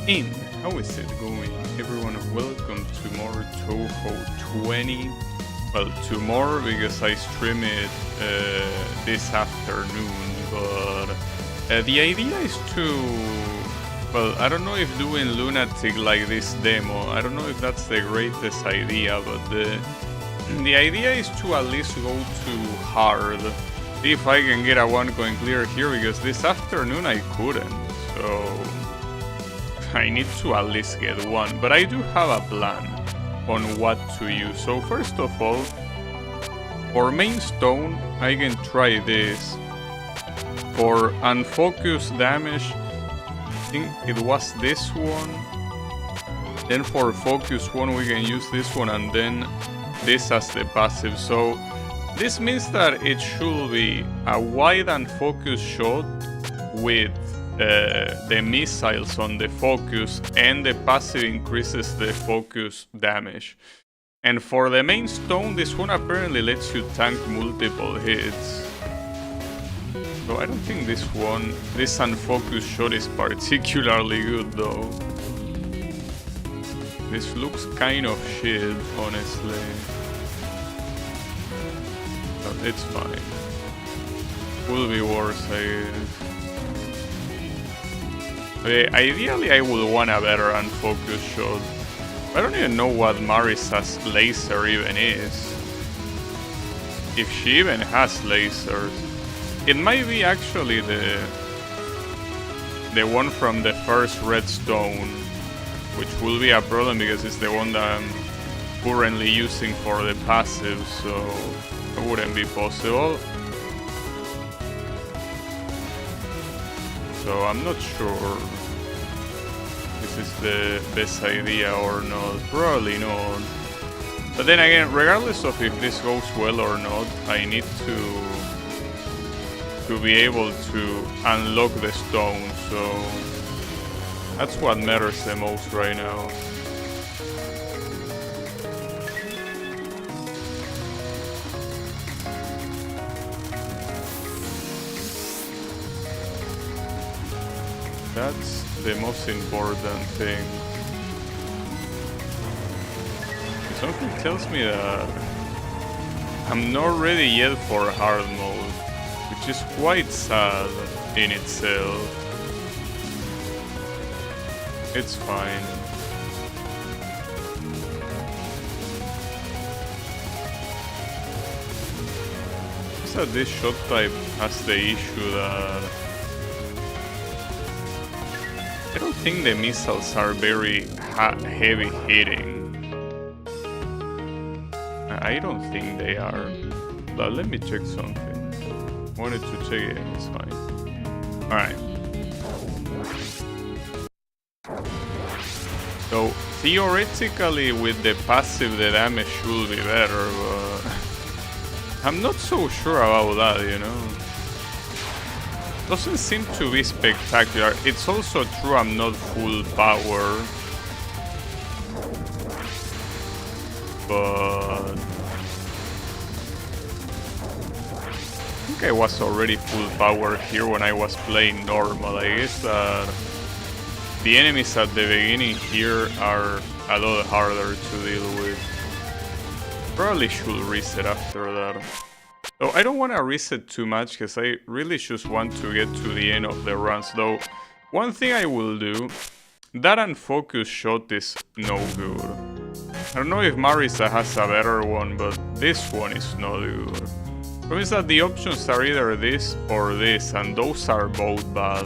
In, how is it going? Everyone, welcome to more Touhou 20. Well, tomorrow because I stream it this afternoon, but the idea is to... Well, I don't know if doing Lunatic like this demo, I don't know if that's the greatest idea, but the idea is to at least go to hard. See if I can get a one coin clear here, because this afternoon I couldn't, so... I need to at least get one, but I do have a plan on what to use. So first of all, for main stone, I can try this. For unfocused damage, I think it was this one. Then for focus one, we can use this one, and then this as the passive. So this means that it should be a wide and focused shot with the missiles on the focus, and the passive increases the focus damage. And for the main stone, this one apparently lets you tank multiple hits. So I don't think this unfocused shot is particularly good though. This looks kind of shit, honestly. But it's fine. Could be worse, I guess. Ideally, I would want a better unfocused shot. I don't even know what Marisa's laser even is. If she even has lasers. It might be actually the one from the first redstone, which will be a problem because it's the one that I'm currently using for the passive, so it wouldn't be possible. So I'm not sure this is the best idea or not. Probably not. But then again, regardless of if this goes well or not, I need to be able to unlock the stone. So that's what matters the most right now. That's the most important thing. Something tells me that I'm not ready yet for hard mode, which is quite sad in itself. It's fine. It's that this shot type has the issue that I don't think the missiles are very heavy hitting. I don't think they are. But let me check something. Wanted to check it, it's fine. Alright. So, theoretically with the passive the damage should be better, but I'm not so sure about that, you know? Doesn't seem to be spectacular. It's also true I'm not full power. But I think I was already full power here when I was playing normal. I guess that the enemies at the beginning here are a lot harder to deal with. Probably should reset after that. So I don't want to reset too much because I really just want to get to the end of the runs. Though one thing I will do, that unfocused shot is no good. I don't know if Marisa has a better one, but this one is not good. It means that the options are either this or this, and those are both bad.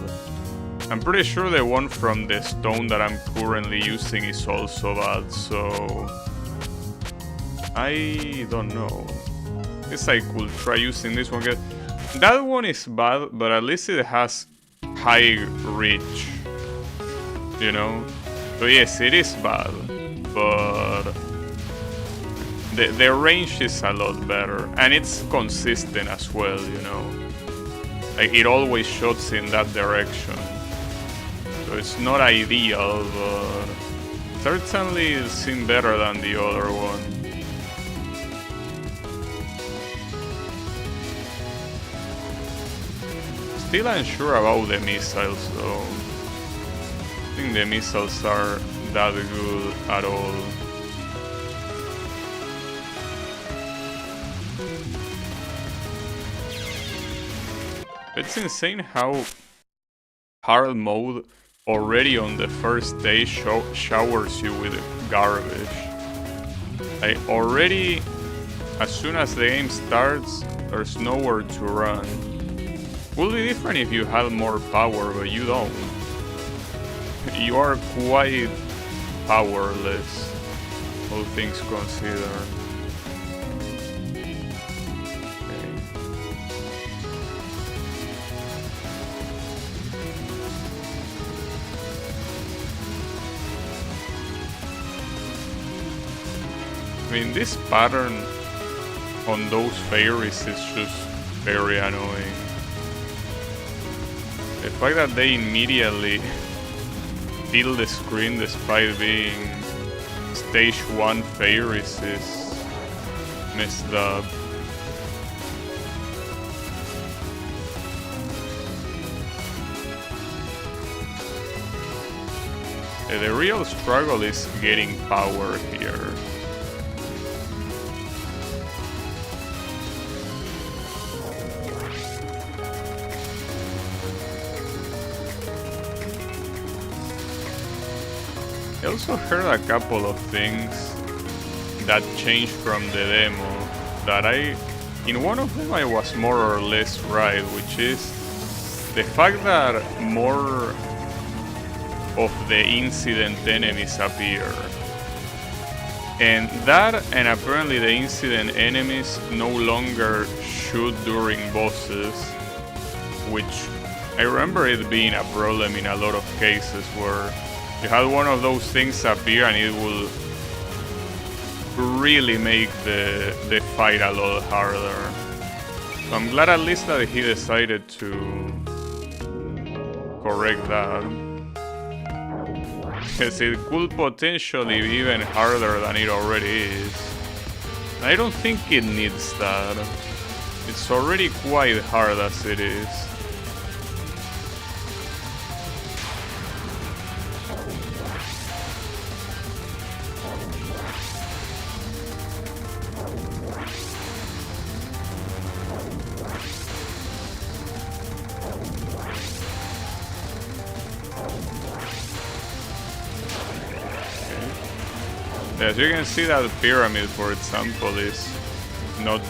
I'm pretty sure the one from the stone that I'm currently using is also bad, so I don't know. I guess I could try using this one. That one is bad, but at least it has high reach, you know? So yes, it is bad, but the range is a lot better, and it's consistent as well, you know? Like, it always shots in that direction. So it's not ideal, but certainly it seems better than the other one. Still unsure about the missiles though. think the missiles are that good at all. It's insane how hard mode already on the first day showers you with garbage. I already, as soon as the game starts, there's nowhere to run. Would be different if you had more power, but you don't. You are quite powerless, all things considered. I mean, this pattern on those fairies is just very annoying. The fact that they immediately fill the screen despite being stage 1 fairies is messed up. The real struggle is getting power here. I also heard a couple of things that changed from the demo that in one of them I was more or less right, which is the fact that more of the incident enemies appear. And apparently the incident enemies no longer shoot during bosses, which I remember it being a problem in a lot of cases where you had one of those things appear and it will really make the fight a lot harder. So I'm glad at least that he decided to correct that. Because it could potentially be even harder than it already is. I don't think it needs that. It's already quite hard as it is. As you can see, that pyramid, for example, is not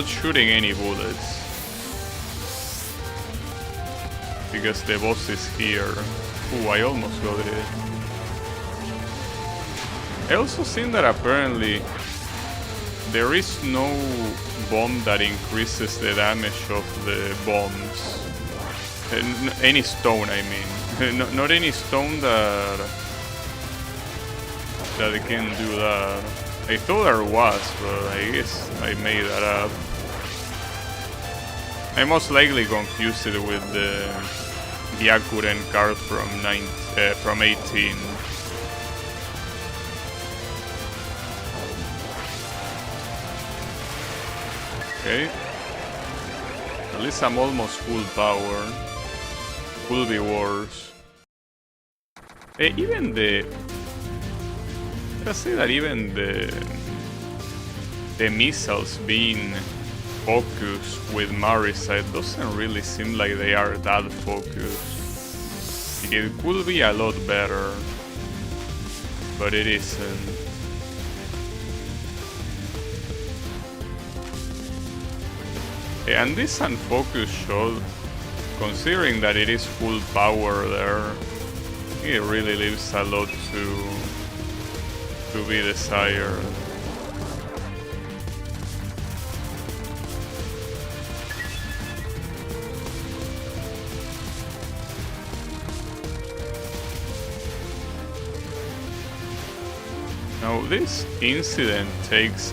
shooting any bullets because the boss is here. Ooh, I almost got it. I also seen that apparently there is no bomb that increases the damage of the bombs. Any stone, I mean. Not any stone that can do that. I thought there was, but I guess I made that up. I most likely confused it with the Byakuren card from 18. Okay. At least I'm almost full power. Could be worse. Even the... Let's say that even the missiles being focused with Marisa doesn't really seem like they are that focused. It could be a lot better, but it isn't. And this unfocused shot, considering that it is full power there, it really leaves a lot to be desired. Now this incident takes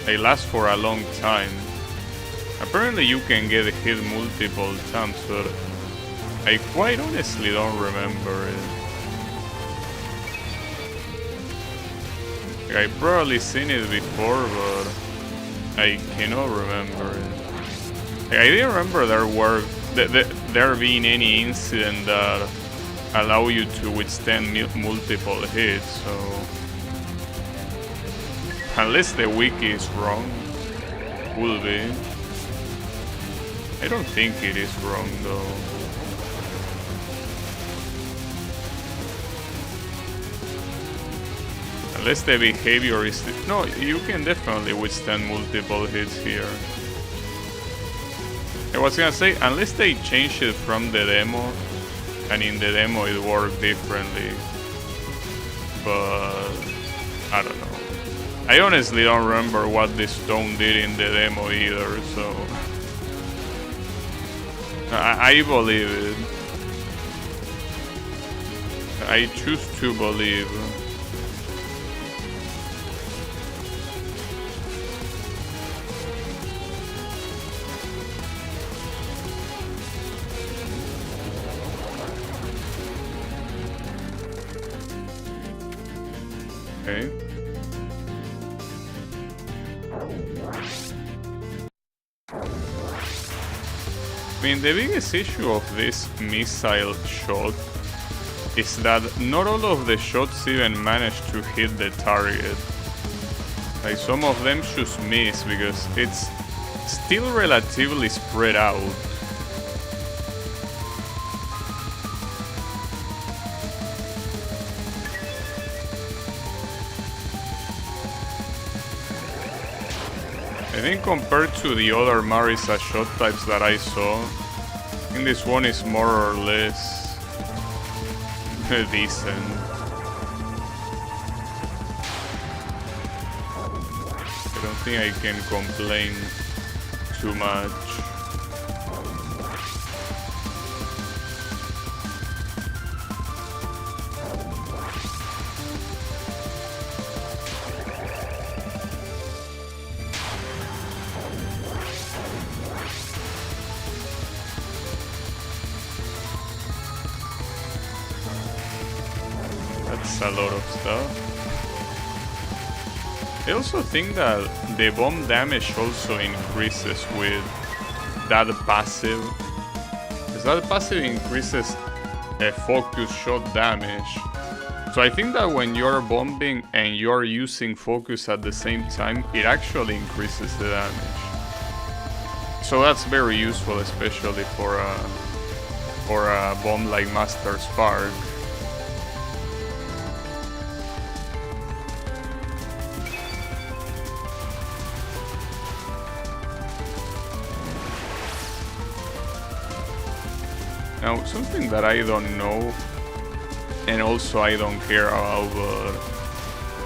they last for a long time. Apparently you can get hit multiple times, but I quite honestly don't remember it. I've probably seen it before, but I cannot remember it. I didn't remember there being any incident that allow you to withstand multiple hits, so unless the wiki is wrong, will be. I don't think it is wrong though. Unless the behavior is... No, you can definitely withstand multiple hits here. I was gonna say, unless they changed it from the demo, and in the demo it worked differently. But I don't know. I honestly don't remember what this stone did in the demo either, so... I believe it. I choose to believe. Okay. I mean, the biggest issue of this missile shot is that not all of the shots even manage to hit the target. Like, some of them just miss because it's still relatively spread out. I think compared to the other Marisa shot types that I saw, I think this one is more or less decent. I don't think I can complain too much. That's a lot of stuff. I also think that the bomb damage also increases with that passive. Because that passive increases a focus shot damage. So I think that when you're bombing and you're using focus at the same time, it actually increases the damage. So that's very useful, especially for a bomb like Master Spark. Now, something that I don't know, and also I don't care about,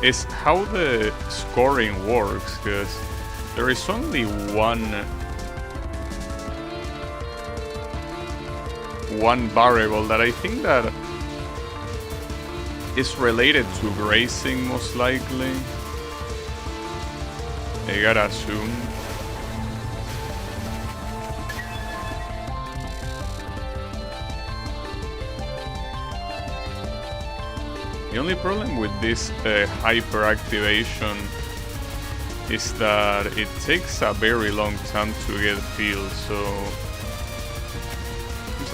is how the scoring works, because there is only one variable that I think that is related to grazing, most likely. I gotta assume. The only problem with this hyperactivation is that it takes a very long time to get filled, so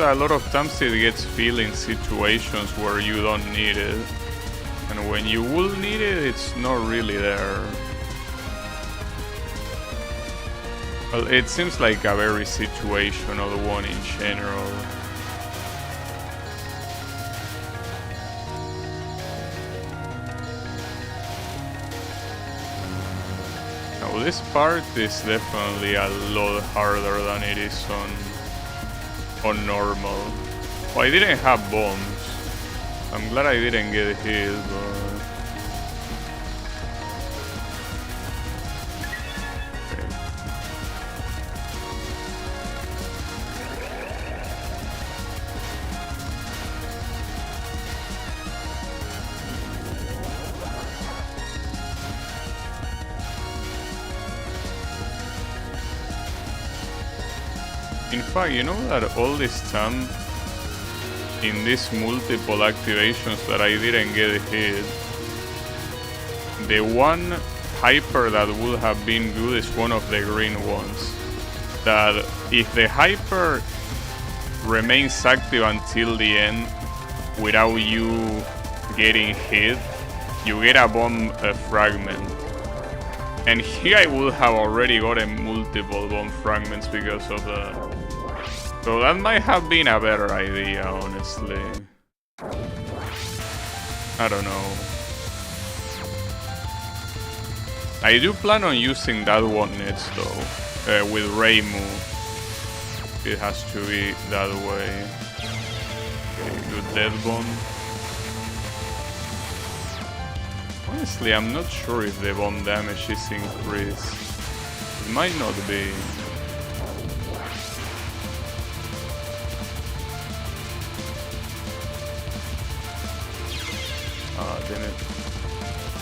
a lot of times it gets filled in situations where you don't need it, and when you will need it, it's not really there. Well, it seems like a very situational one in general. This part is definitely a lot harder than it is on normal. Well, I didn't have bombs. I'm glad I didn't get hit, but... In fact, you know that all this time, in these multiple activations that I didn't get hit, the one hyper that would have been good is one of the green ones. That if the hyper remains active until the end, without you getting hit, you get a bomb fragment. And here I would have already gotten multiple bomb fragments because of that. So that might have been a better idea, honestly. I don't know. I do plan on using that one next though, with Reimu. It has to be that way. Okay, good dead bomb. Honestly, I'm not sure if the bomb damage is increased. It might not be. Ah, damn it.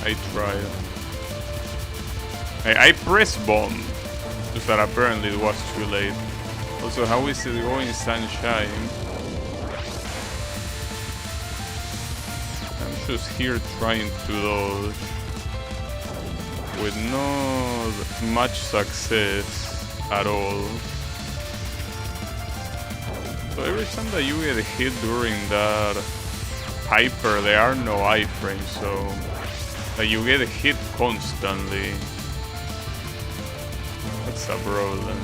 I tried. I pressed bomb, just that apparently it was too late. Also, how is it going, Sunshine? I'm just here trying to dodge with not much success at all. So every time that you get hit during that hyper, there are no iframes, so that you get hit constantly. That's a problem.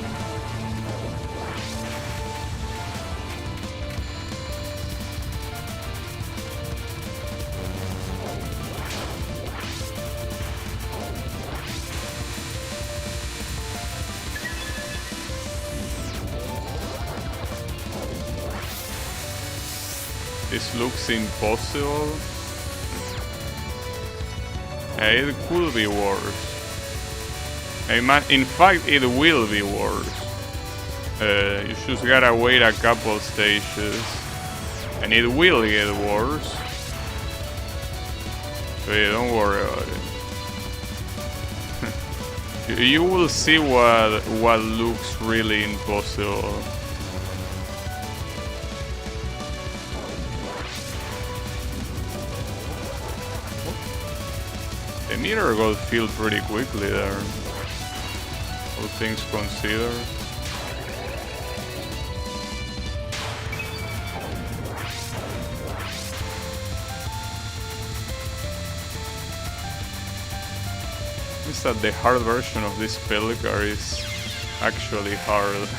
This looks impossible. It could be worse. In fact, it will be worse. You just gotta wait a couple stages, and it will get worse. So yeah, don't worry about it. You will see what looks really impossible. The meter got filled pretty quickly there. All things considered. Is that the hard version of this Pelgar is actually hard.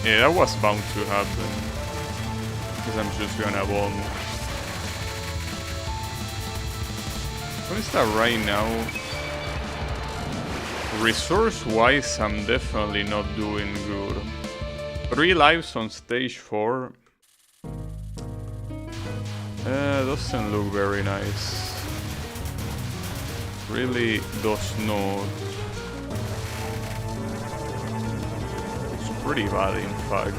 Yeah, that was bound to happen. Because I'm just gonna bomb. What is that right now? Resource-wise, I'm definitely not doing good. 3 lives on stage 4. Doesn't look very nice. Really does not. It's pretty bad, in fact.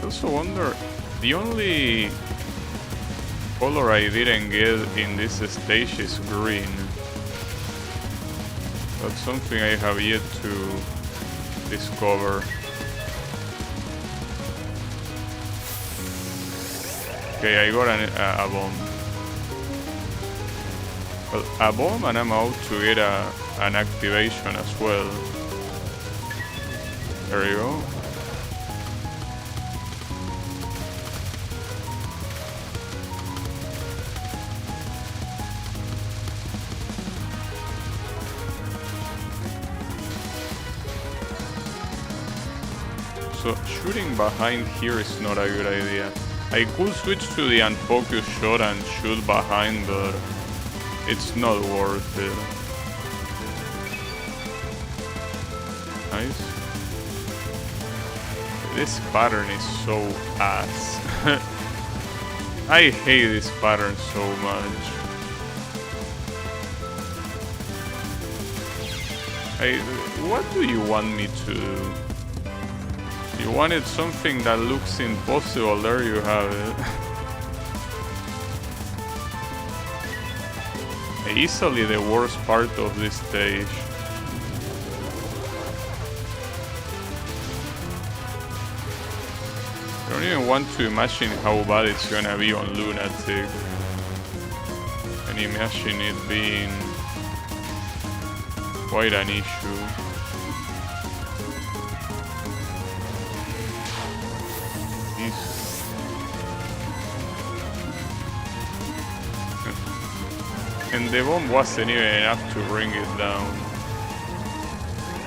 I also wonder, the only color I didn't get in this stage is green. That's something I have yet to discover. Okay, I got a bomb. Well, a bomb, and I'm out to get an activation as well. There you go. So shooting behind here is not a good idea. I could switch to the unfocused shot and shoot behind, but it's not worth it. Nice. This pattern is so ass. I hate this pattern so much. What do you want me to do? You wanted something that looks impossible, there you have it. Easily the worst part of this stage. I don't even want to imagine how bad it's gonna be on Lunatic. And imagine it being quite an issue. And the bomb wasn't even enough to bring it down.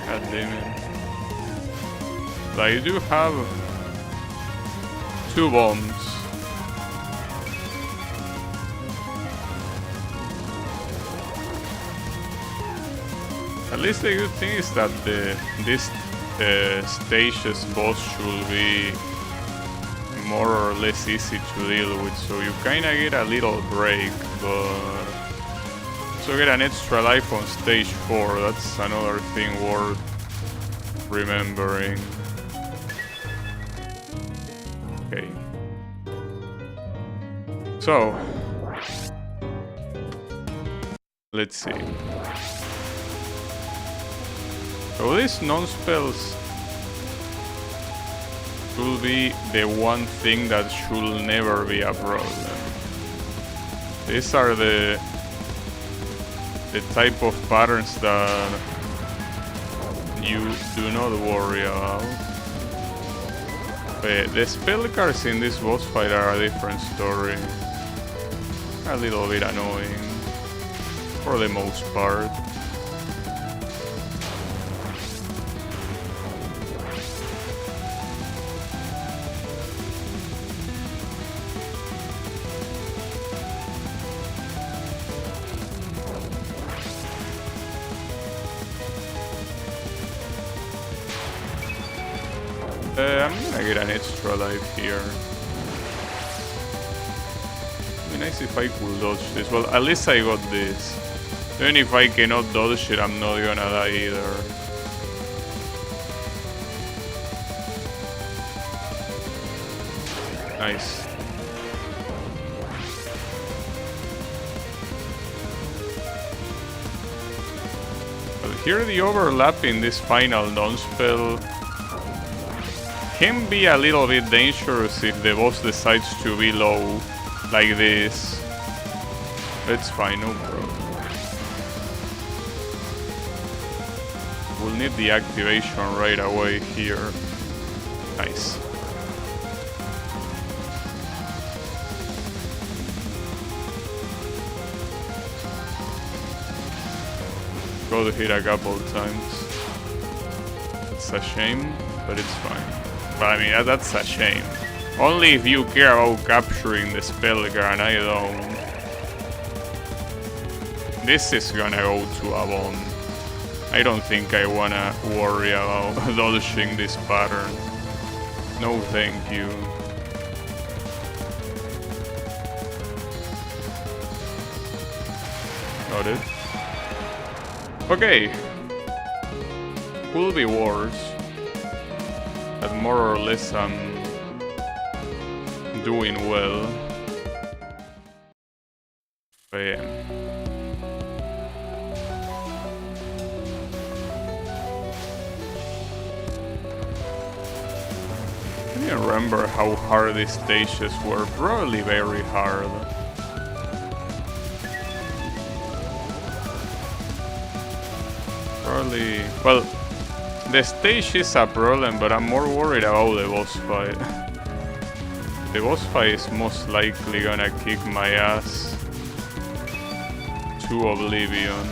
God damn it. But I do have 2 bombs. At least the good thing is that this stage's boss should be more or less easy to deal with, so you kinda get a little break, but also get an extra life on stage 4, that's another thing worth remembering. Okay. So, let's see. So these non-spells will be the one thing that should never be a problem. These are the type of patterns that you do not worry about. But the spell cards in this boss fight are a different story. A little bit annoying, for the most part. I'm gonna get an extra life here. It'd be nice if I could dodge this. Well, at least I got this. Even if I cannot dodge it, I'm not gonna die either. Nice. Well, here the overlap in this final non-spell can be a little bit dangerous if the boss decides to be low, like this. It's fine, no problem. We'll need the activation right away here. Nice. Got to hit a couple times. It's a shame, but it's fine. But I mean, that's a shame. Only if you care about capturing the spell card, I don't. This is gonna go to a bomb. I don't think I wanna worry about dodging this pattern. No thank you. Got it. Okay. Could be worse. But more or less I'm doing well. I am. I don't remember how hard these stages were. Probably very hard. Probably... well, the stage is a problem, but I'm more worried about the boss fight. The boss fight is most likely gonna kick my ass to oblivion.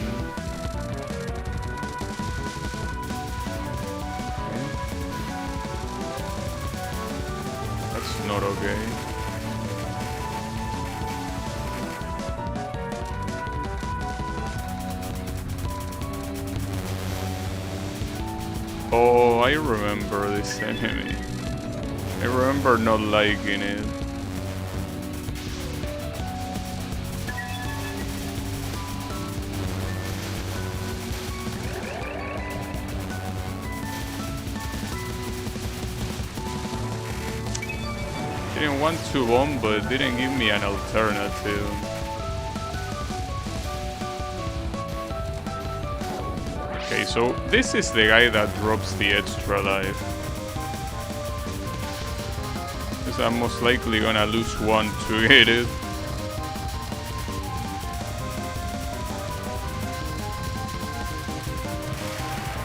That's not okay. Oh, I remember this enemy. I remember not liking it. Didn't want to bomb, but it didn't give me an alternative. Okay, so this is the guy that drops the extra life. Because I'm most likely gonna lose one to get it.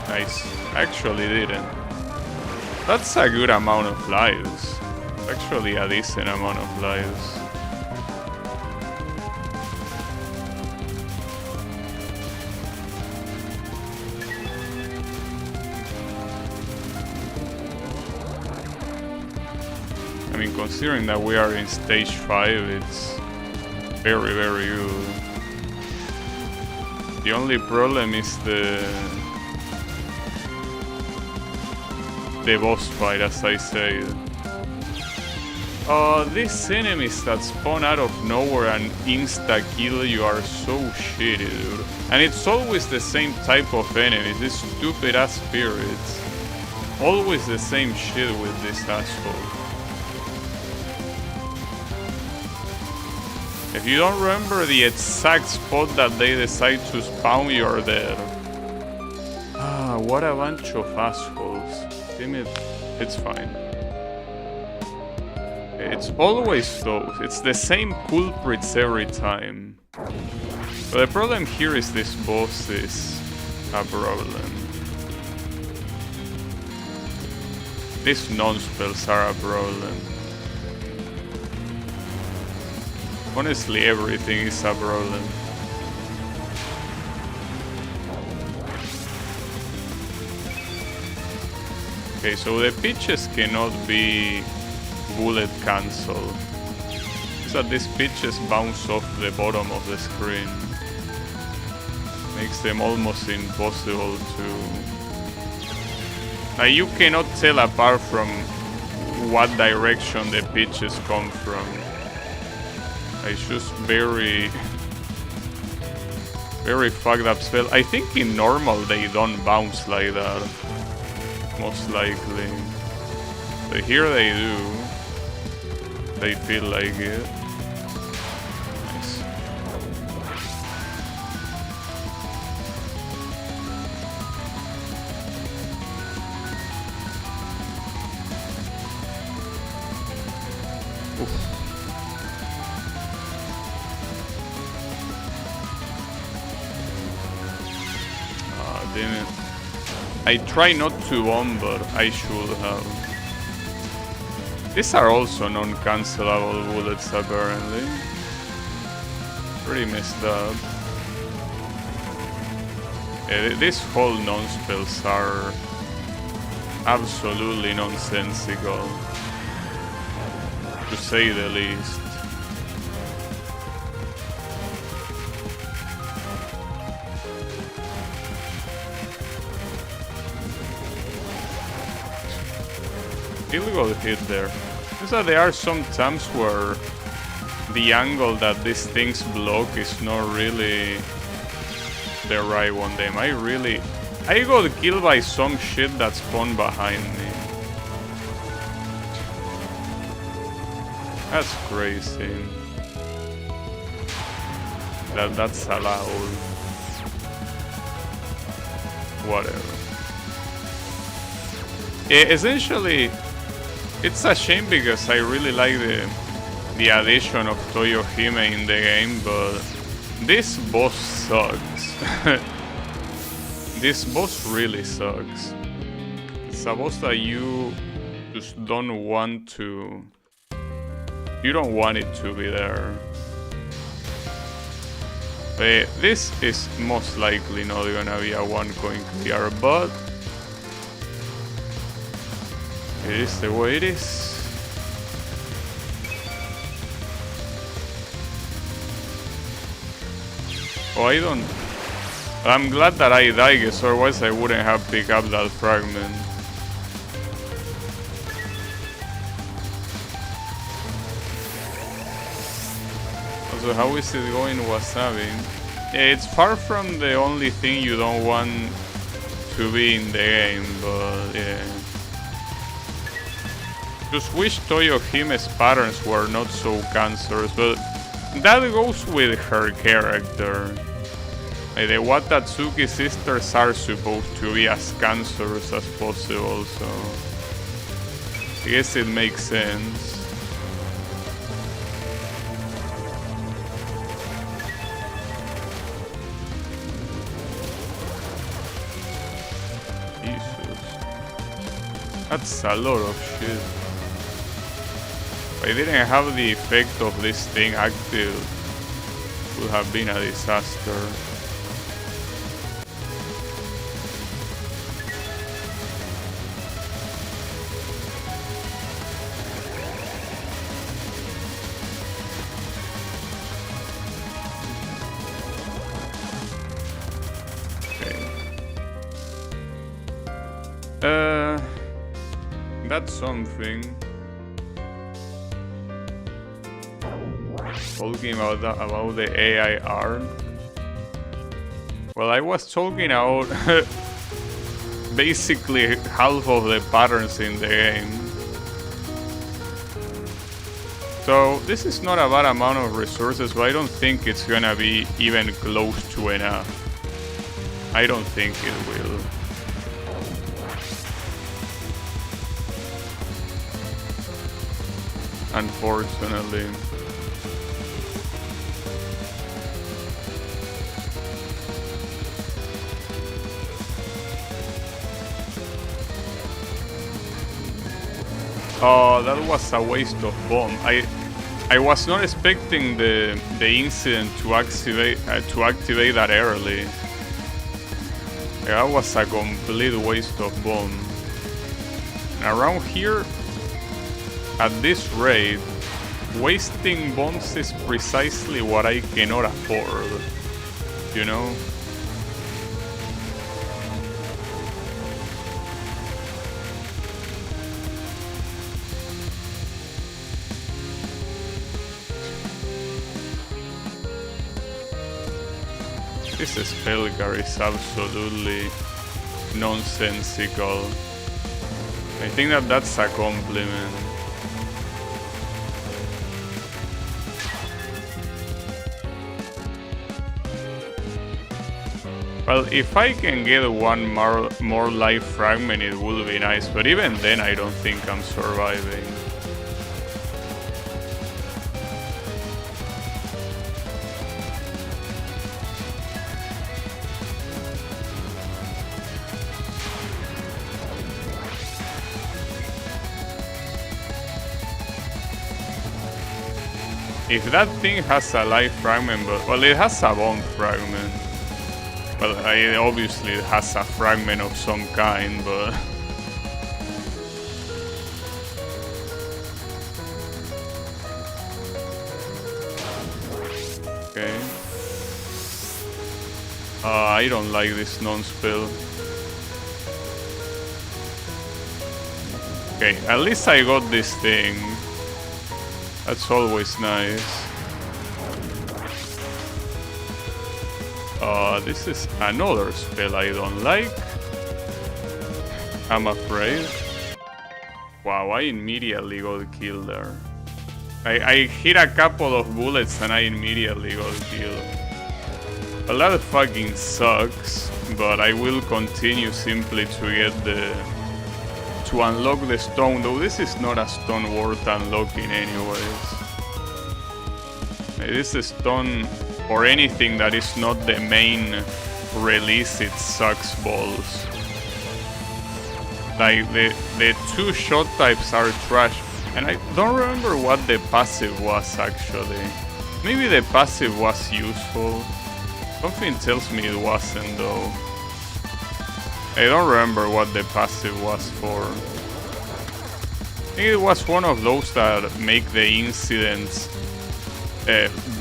Nice. Actually didn't. That's a good amount of lives. Actually a decent amount of lives. mean, considering that we are in stage 5, it's very, very good. The only problem is the boss fight, as I said. These enemies that spawn out of nowhere and insta-kill you are so shitty, dude. And it's always the same type of enemies, these stupid-ass spirits. Always the same shit with this asshole. If you don't remember the exact spot that they decide to spawn, you're dead. Ah, what a bunch of assholes. Damn it, it's fine. It's always those. It's the same culprits every time. But the problem here is this boss is a problem. These non-spells are a problem. Honestly, everything is a problem. Okay, so the pitches cannot be bullet cancel. So these pitches bounce off the bottom of the screen. Makes them almost impossible to... Now you cannot tell apart from what direction the pitches come from. It's just very fucked up spell. I think in normal they don't bounce like that. Most likely. But here they do. They feel like it. Nice. Oof. Ah, damn it. I try not to bomb, but I should have. These are also non-cancelable bullets, apparently. Pretty messed up. These whole non-spells are absolutely nonsensical, to say the least. Illegal hit there. Is that there are some times where the angle that these things block is not really the right one. I got killed by some shit that spawned behind me. That's crazy. That's allowed. Whatever. Essentially, it's a shame because I really like the addition of Touhou in the game, but this boss sucks. This boss really sucks. It's a boss that you just don't want to... You don't want it to be there. This is most likely not gonna be a one-coin clear, but it is the way it is. Oh, I'm glad that I died, because otherwise I wouldn't have picked up that fragment. Also, how is it going, Wasabi? Yeah, it's far from the only thing you don't want to be in the game, but yeah. Just wish Touhou's patterns were not so cancerous, but that goes with her character. The Watatsuki sisters are supposed to be as cancerous as possible, so I guess it makes sense. Jesus. That's a lot of shit. If I didn't have the effect of this thing active, it would have been a disaster. That's something. Talking about the AI art. Well, I was talking about basically half of the patterns in the game. So this is not a bad amount of resources, but I don't think it's gonna be even close to enough. I don't think it will. Unfortunately. Oh, that was a waste of bomb. I was not expecting the incident to activate that early. That was a complete waste of bomb. And around here, at this rate, wasting bombs is precisely what I cannot afford. You know? This spellcar is absolutely nonsensical. I think that's a compliment. Well, if I can get one more life fragment, it will be nice, but even then I don't think I'm surviving. If that thing has a life fragment, but well, it has a bomb fragment. Well, obviously it has a fragment of some kind, but okay. I don't like this non-spell. Okay, at least I got this thing. That's always nice. This is another spell I don't like. I'm afraid. Wow, I immediately got killed there. I hit a couple of bullets and I immediately got killed. Well, that fucking sucks, but I will continue simply to get to unlock the stone, though this is not a stone worth unlocking anyways. This is stone or anything that is not the main release, it sucks balls. Like the two shot types are trash, and I don't remember what the passive was actually. Maybe the passive was useful. Something tells me it wasn't though. I don't remember what the passive was for. I think it was one of those that make the incidents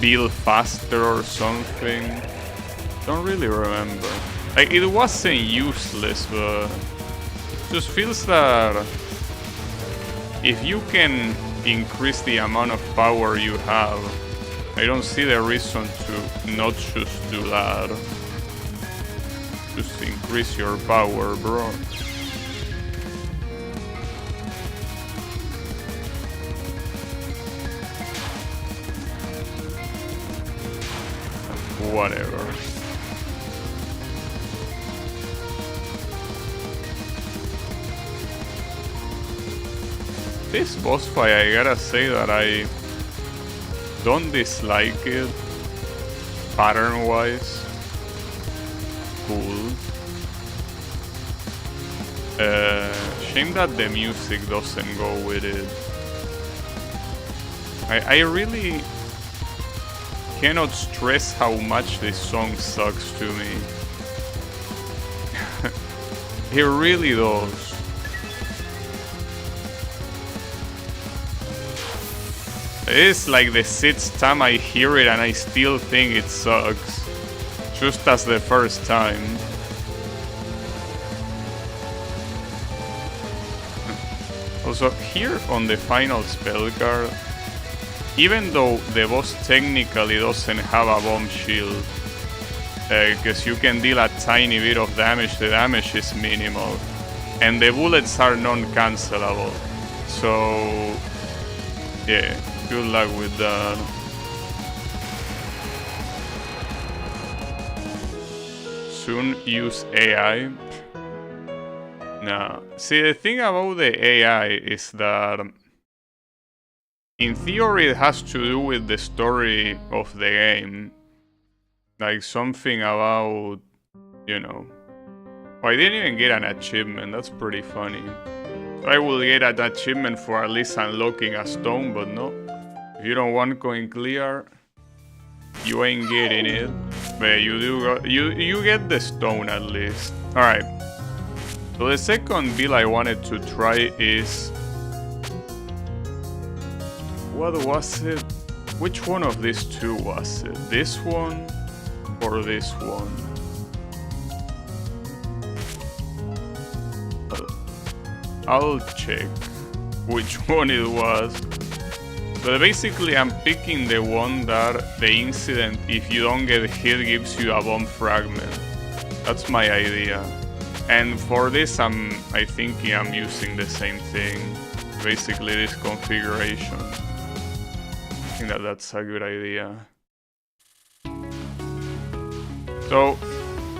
build faster or something. Don't really remember. Like, it wasn't useless, but just feels that if you can increase the amount of power you have, I don't see the reason to not just do that. Just increase your power, bro. Whatever. This boss fight, I gotta say that I don't dislike it pattern-wise. Cool. Shame that the music doesn't go with it. I really cannot stress how much this song sucks to me. It really does. It's like the 6th time I hear it and I still think it sucks. Just as the first time. Also, here on the final spell card, even though the boss technically doesn't have a bomb shield, because you can deal a tiny bit of damage, the damage is minimal, and the bullets are non-cancelable. So, yeah, good luck with that. Soon use AI. No. See, the thing about the AI is that in theory it has to do with the story of the game. Like something about, you know. Oh, I didn't even get an achievement, that's pretty funny. So I will get an achievement for at least unlocking a stone, but no. If you don't want coin clear, you ain't getting it. But you do you get the stone at least. Alright. So the second bill I wanted to try is... What was it? Which one of these two was it? This one or this one? I'll check which one it was. But basically I'm picking the one that the incident, if you don't get hit, gives you a bomb fragment. That's my idea. And for this I thinking I'm using the same thing. Basically this configuration. I think that's a good idea. So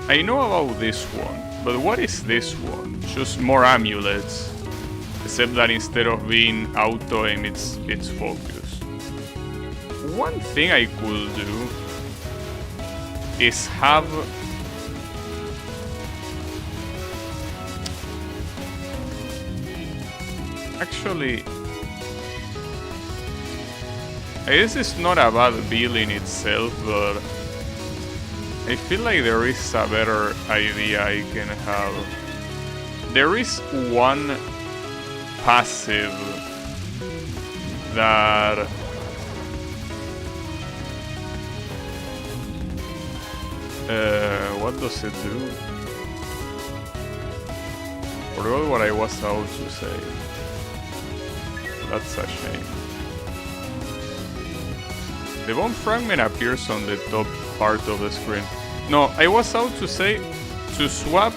I know about this one, but what is this one? Just more amulets. Except that instead of being auto aim, it's focus. One thing I could do is have actually, this is not a bad build in itself, but I feel like there is a better idea I can have. There is one passive that what does it do? Forgot what I was about to say. That's a shame. The bomb fragment appears on the top part of the screen. No, I was about to say to swap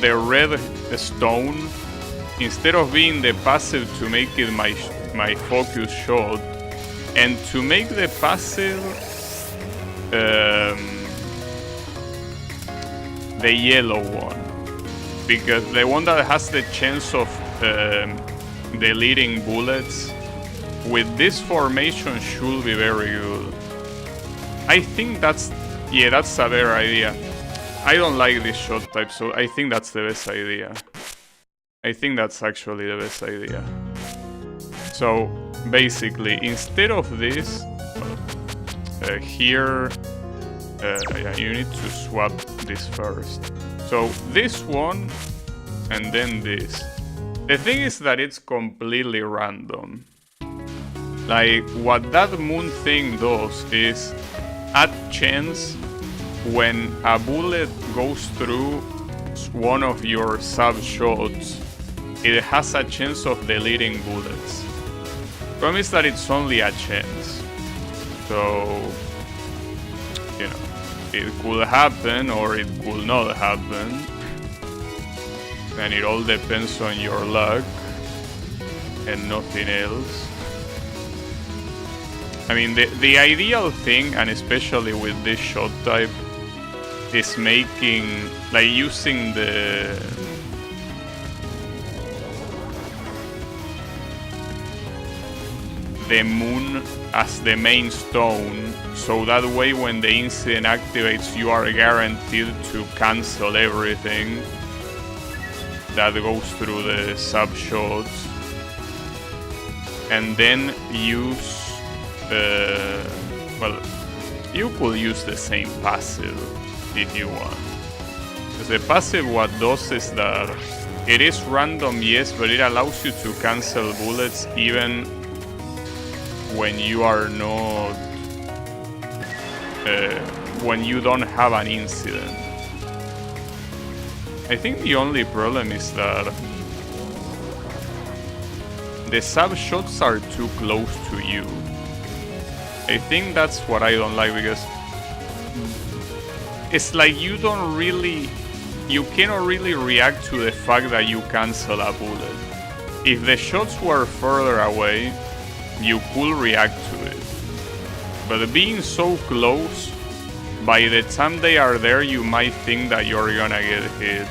the red stone instead of being the passive to make it my focus shot, and to make the passive the yellow one, because the one that has the chance of deleting bullets with this formation should be very good. I think that's a better idea. I don't like this shot type, so I think that's the best idea. I think that's actually the best idea. So basically, instead of this, here, yeah, you need to swap this first. So this one, and then this. The thing is that it's completely random. Like, what that moon thing does is add chance when a bullet goes through one of your sub shots, it has a chance of deleting bullets. Problem is that it's only a chance. So, you know, it could happen or it could not happen. And it all depends on your luck and nothing else. I mean, the ideal thing, and especially with this shot type, is making, like, using the moon as the main stone, so that way when the incident activates, you are guaranteed to cancel everything that goes through the sub shots, and then use well, you could use the same passive if you want, because the passive what does is that it is random, yes, but it allows you to cancel bullets even when you are not when you don't have an incident. I think the only problem is that the sub shots are too close to you. I think that's what I don't like, because it's like you cannot really react to the fact that you cancel a bullet. If the shots were further away, you could react to it. But being so close, by the time they are there, you might think that you're gonna get hit.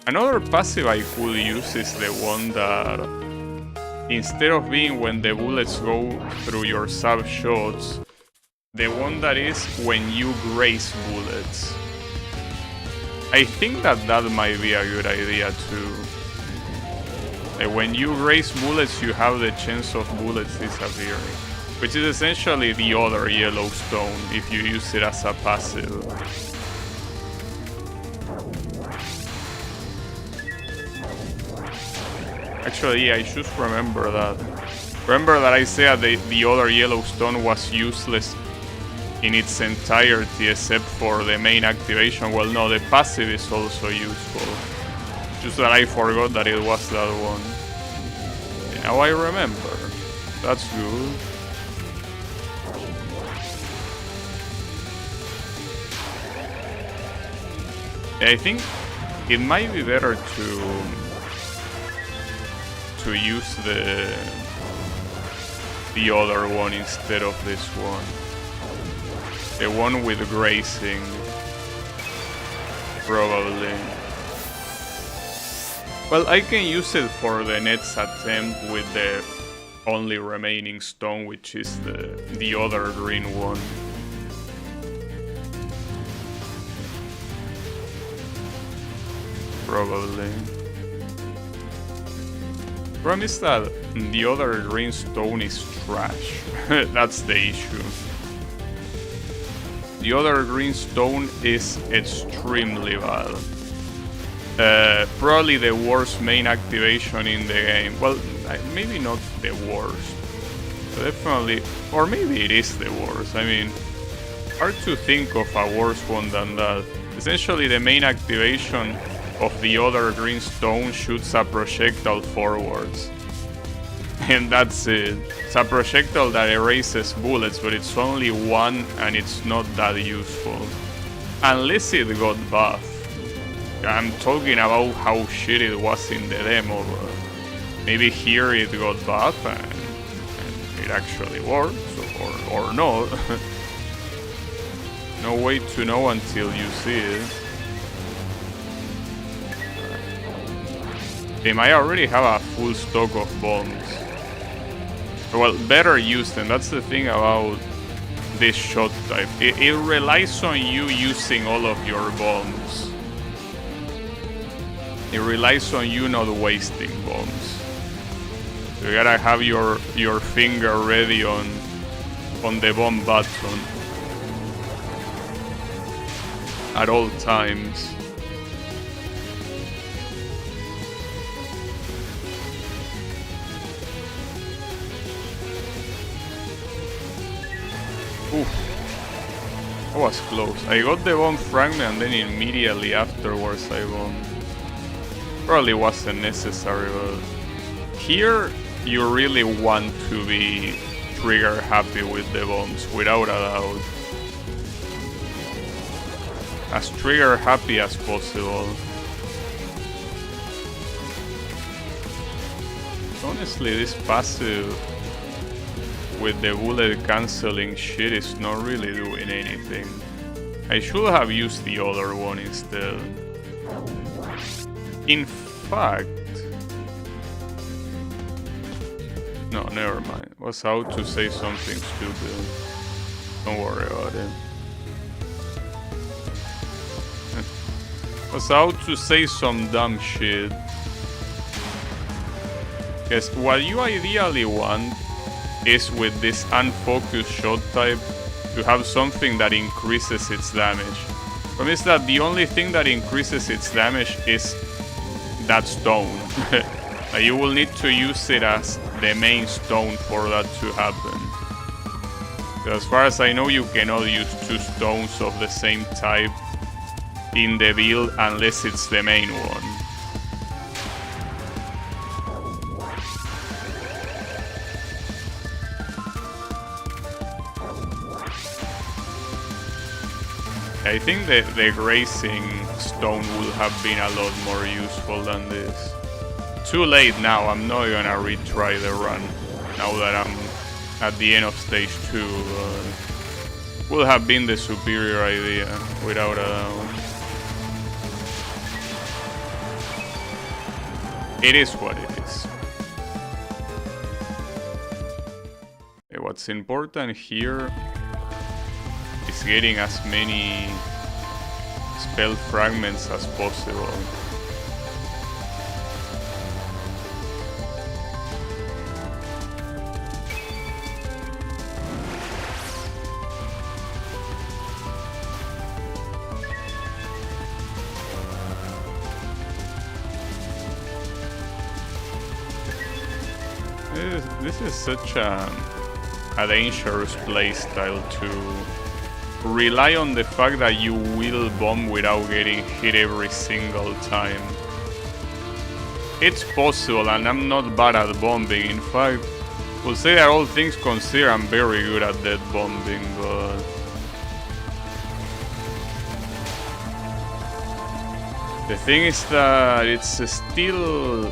Another passive I could use is the one that, instead of being when the bullets go through your sub shots, the one that is when you graze bullets. I think that might be a good idea too. Like when you graze bullets, you have the chance of bullets disappearing, which is essentially the other yellow stone if you use it as a passive. Actually, yeah, I should remember that. Remember that I said the other yellow stone was useless in its entirety except for the main activation. Well, no, the passive is also useful. Just that I forgot that it was that one. And now I remember. That's good. I think it might be better to use the other one instead of this one. The one with grazing, probably. Well, I can use it for the next attempt with the only remaining stone, which is the other green one. Probably. Problem is that the other green stone is trash. That's the issue. The other green stone is extremely bad. Probably the worst main activation in the game. Well, maybe not the worst. But definitely, or maybe it is the worst. I mean, hard to think of a worse one than that. Essentially, the main activation of the other green stone shoots a projectile forwards. And that's it. It's a projectile that erases bullets, but it's only one and it's not that useful. Unless it got buffed. I'm talking about how shit it was in the demo. Maybe here it got buffed and it actually works, or not. No way to know until you see it. They might already have a full stock of bombs. Well, better use them. That's the thing about this shot type. It relies on you using all of your bombs. It relies on you not wasting bombs. So you gotta have your finger ready on the bomb button at all times. Oof. That was close. I got the bomb fragment and then immediately afterwards I bombed. Probably wasn't necessary, but here you really want to be trigger happy with the bombs, without a doubt. As trigger happy as possible. Honestly, this passive with the bullet cancelling shit is not really doing anything. I should have used the other one instead. In fact... No, never mind. Was out to say something stupid. Don't worry about it. Was out to say some dumb shit. Because what you ideally want is with this unfocused shot type to have something that increases its damage. Problem is that the only thing that increases its damage is that stone. You will need to use it as the main stone for that to happen. So as far as I know, you cannot use two stones of the same type in the build unless it's the main one. I think the grazing stone would have been a lot more useful than this. Too late now, I'm not gonna retry the run now that I'm at the end of stage 2. Would have been the superior idea, without a doubt. It is what it is. Okay, what's important here is getting as many spell fragments as possible. This is such a dangerous playstyle to rely on the fact that you will bomb without getting hit every single time. It's possible, and I'm not bad at bombing. In fact, we'll say that all things considered, I'm very good at dead bombing, but the thing is that it's still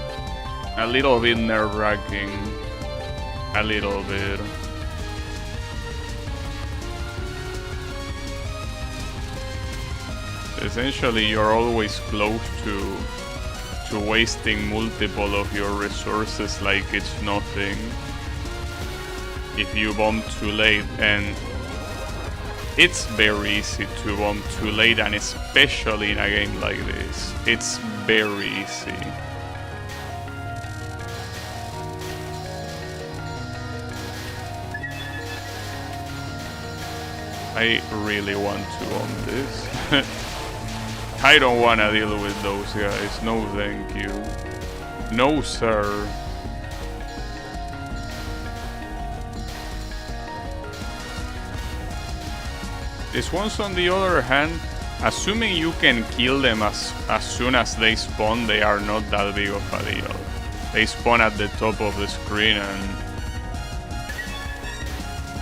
a little bit nerve-wracking. A little bit. Essentially, you're always close to wasting multiple of your resources like it's nothing if you bomb too late, and it's very easy to bomb too late, and especially in a game like this, it's very easy. I really want to bomb this. I don't want to deal with those guys. No thank you. No sir. These ones, on the other hand, assuming you can kill them as soon as they spawn, they are not that big of a deal. They spawn at the top of the screen, and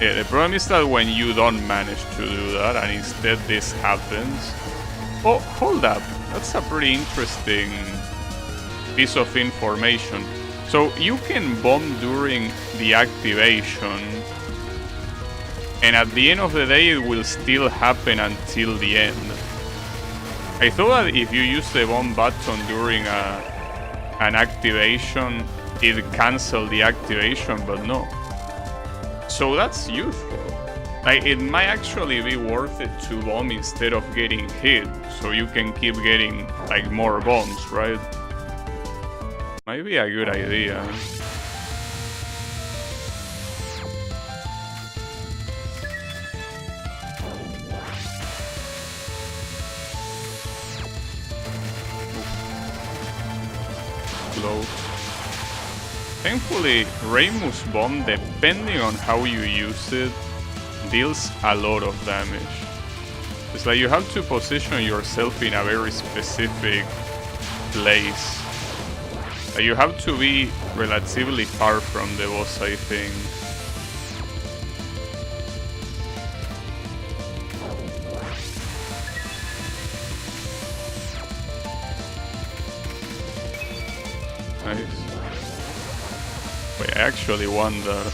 yeah, the problem is that when you don't manage to do that and instead this happens. Oh, hold up. That's a pretty interesting piece of information. So you can bomb during the activation, and at the end of the day it will still happen until the end. I thought that if you use the bomb button during an activation, it cancels the activation, but no. So that's useful. Like, it might actually be worth it to bomb instead of getting hit, so you can keep getting like more bombs, right? Might be a good idea. Close. Thankfully, Ramus Bomb, depending on how you use it, deals a lot of damage. It's like you have to position yourself in a very specific place. Like you have to be relatively far from the boss, I think. Nice. Wait, I actually won that.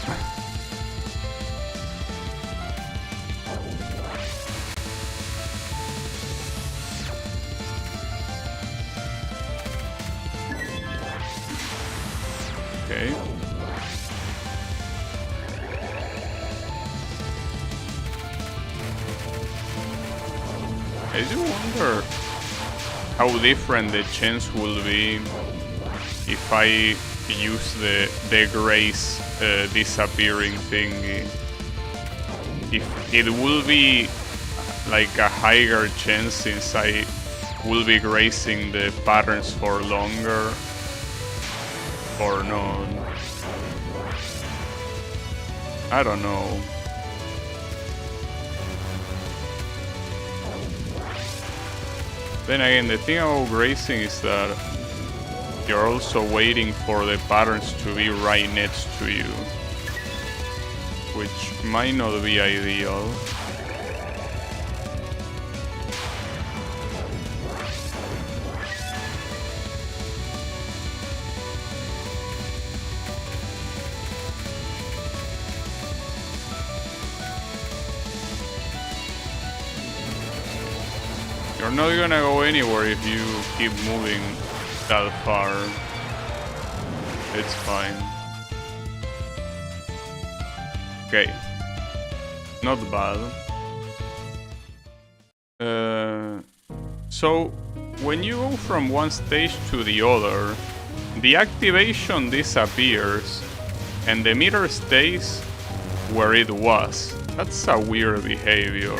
Okay. I do wonder how different the chance will be if I use the grace disappearing thingy. If it will be like a higher chance since I will be grazing the patterns for longer, or not. I don't know. Then again, the thing about grazing is that you're also waiting for the patterns to be right next to you, which might not be ideal. You're not gonna go anywhere if you keep moving that far. It's fine. Okay. Not bad. So, when you go from one stage to the other, the activation disappears and the meter stays where it was. That's a weird behavior.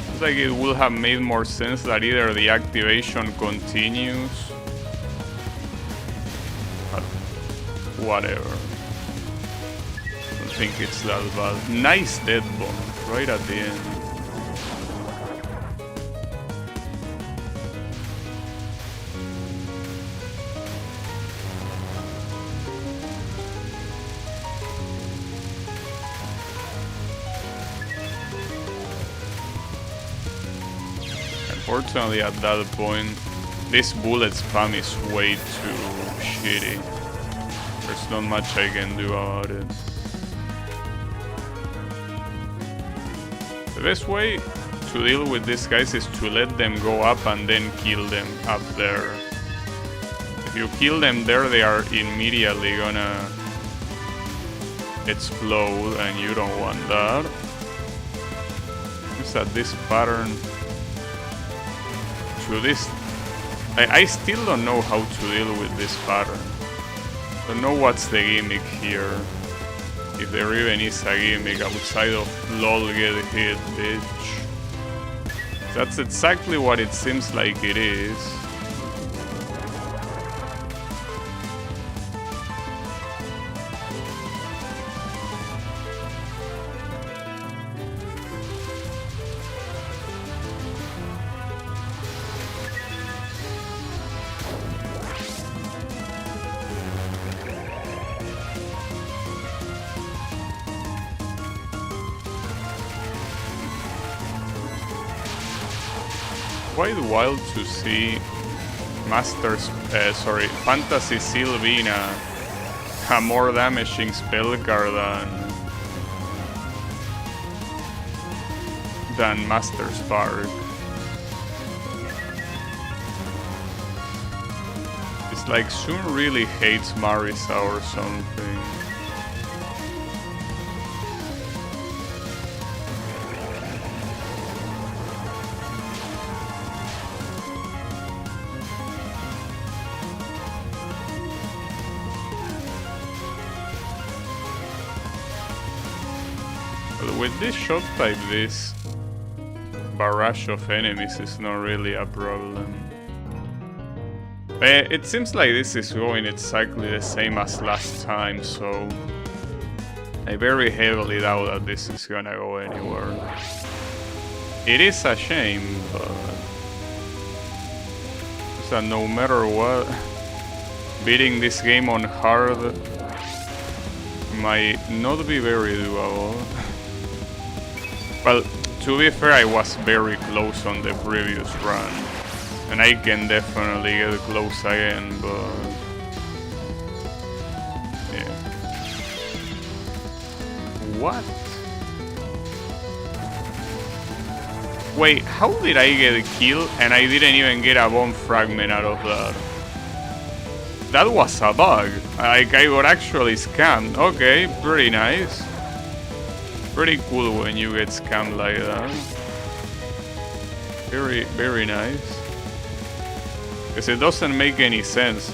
It's like it would have made more sense that either the activation continues, but whatever. I don't think it's that bad. Nice dead bomb right at the end. Unfortunately, at that point, this bullet spam is way too shitty. There's not much I can do about it. The best way to deal with these guys is to let them go up and then kill them up there. If you kill them there, they are immediately gonna explode, and you don't want that. Is that this pattern? To this, I still don't know how to deal with this pattern. Don't know what's the gimmick here. If there even is a gimmick outside of lol get hit, bitch. That's exactly what it seems like it is. Quite wild to see Fantasy Sylvina a more damaging spell card than Master Spark. It's like Sun really hates Marisa or something. With this shot type, this barrage of enemies is not really a problem. It seems like this is going exactly the same as last time, so I very heavily doubt that this is gonna go anywhere. It is a shame, but so no matter what, beating this game on hard might not be very doable. Well, to be fair, I was very close on the previous run, and I can definitely get close again, but yeah. What? Wait, how did I get a kill and I didn't even get a bomb fragment out of that? That was a bug. Like, I got actually scammed. Okay, pretty nice. Pretty cool when you get scammed like that. Very, very nice. Because it doesn't make any sense.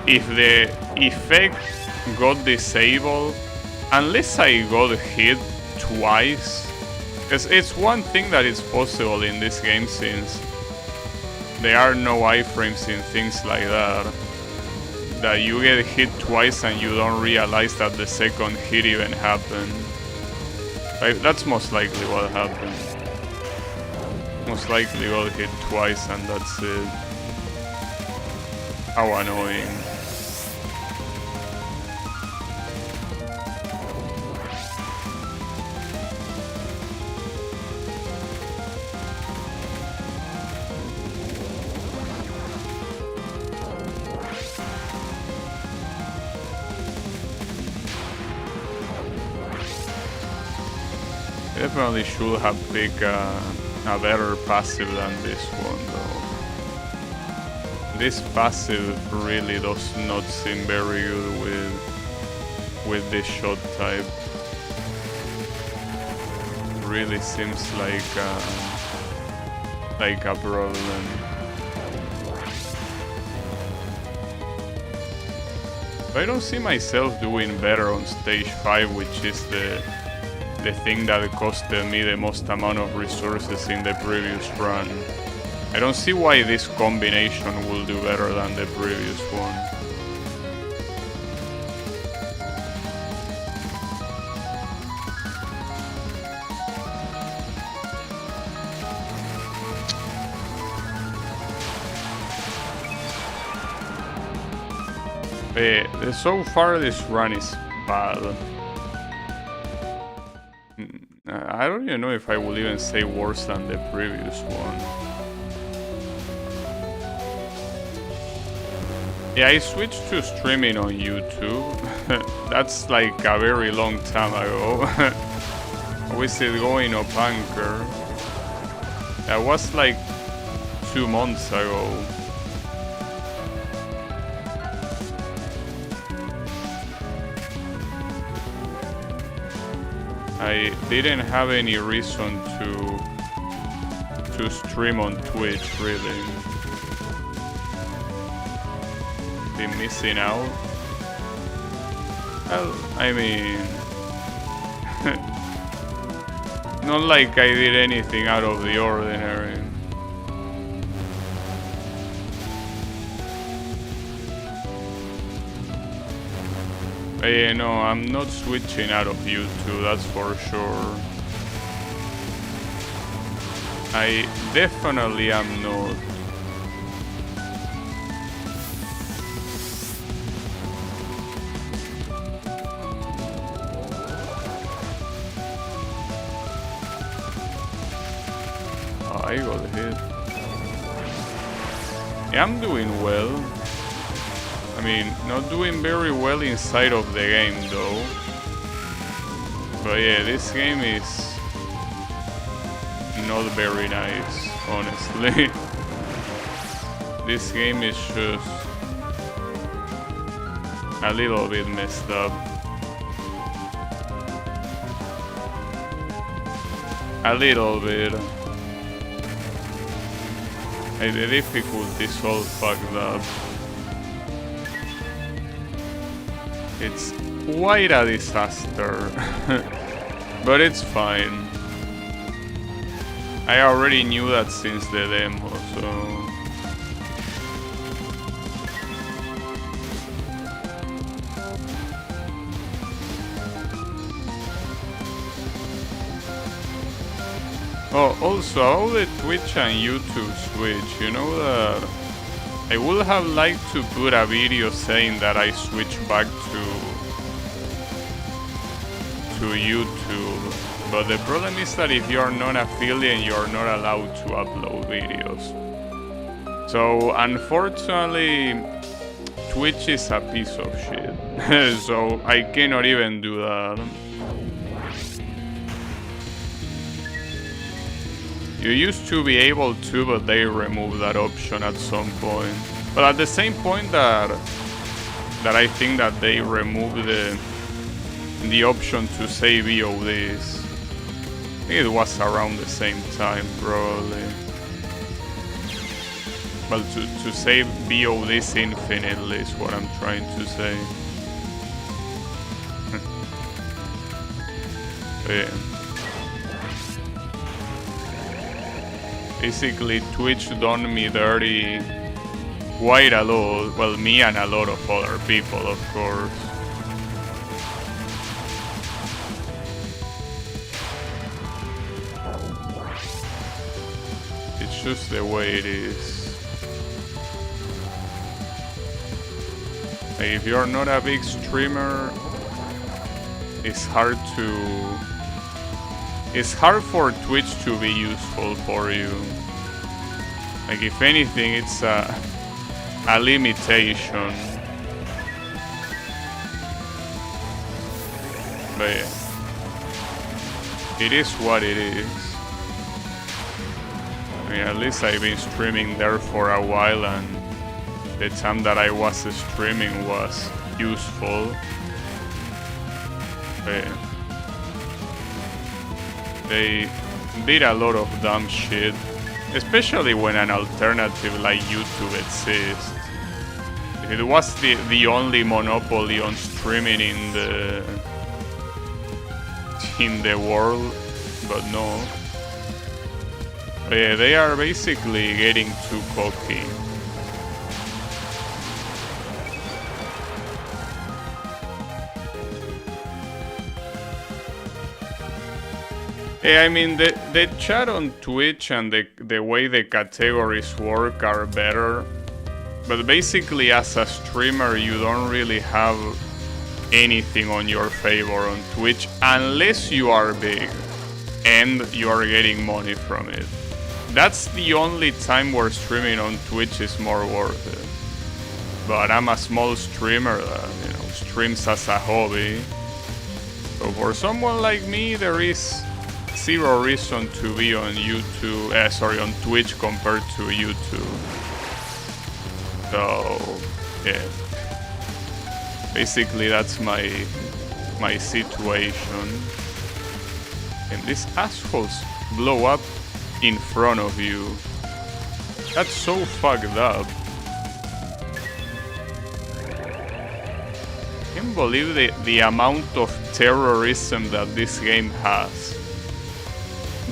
If the effect got disabled, unless I got hit twice, because it's one thing that is possible in this game since there are no iframes in things like that. That you get hit twice and you don't realize that the second hit even happened. That's most likely what happened. Most likely got hit twice and that's it. How annoying. definitely should have picked a better passive than this one though. This passive really does not seem very good with this shot type. Really seems like a problem. I don't see myself doing better on stage 5, which is the thing that costed me the most amount of resources in the previous run. I don't see why this combination will do better than the previous one. So far this run is bad. I don't even know if I will even say worse than the previous one. Yeah, I switched to streaming on YouTube. That's like a very long time ago. How is it going up Anchor? That was like 2 months ago. I didn't have any reason to stream on Twitch, really. Be missing out? Well, I mean... not like I did anything out of the ordinary. Yeah, no, I'm not switching out of YouTube, that's for sure. I definitely am not. Oh, I got hit. Yeah, I'm doing well. I mean, not doing very well inside of the game though. But yeah, this game is not very nice, honestly. This game is just a little bit messed up. A little bit. The difficulty is all fucked up. It's quite a disaster, but it's fine. I already knew that since the demo, so... Oh, also, all the Twitch and YouTube switch, you know that... I would have liked to put a video saying that I switched back to YouTube, but the problem is that if you are not affiliate, you are not allowed to upload videos. So unfortunately, Twitch is a piece of shit, so I cannot even do that. You used to be able to, but they removed that option at some point. But at the same point that I think that they removed the option to say VODs. I think it was around the same time, probably. Well, to say VODs infinitely is what I'm trying to say. Yeah. Basically, Twitch done me dirty quite a lot. Well, me and a lot of other people, of course. It's just the way it is. Like, if you're not a big streamer, it's hard for Twitch to be useful for you. Like, if anything, it's a limitation. But yeah. it is what it is. I mean, at least I've been streaming there for a while, and the time that I was streaming was useful. They did a lot of dumb shit, especially when an alternative like YouTube exists. It was the only monopoly on streaming in the world, but no. They are basically getting too cocky. I mean, the chat on Twitch and the way the categories work are better. But basically, as a streamer, you don't really have anything on your favor on Twitch unless you are big and you are getting money from it. That's the only time where streaming on Twitch is more worth it. But I'm a small streamer that, streams as a hobby. So for someone like me, there is zero reason to be on on Twitch compared to YouTube. So, yeah. Basically, that's my situation. And these assholes blow up in front of you. That's so fucked up. I can't believe the amount of terrorism that this game has.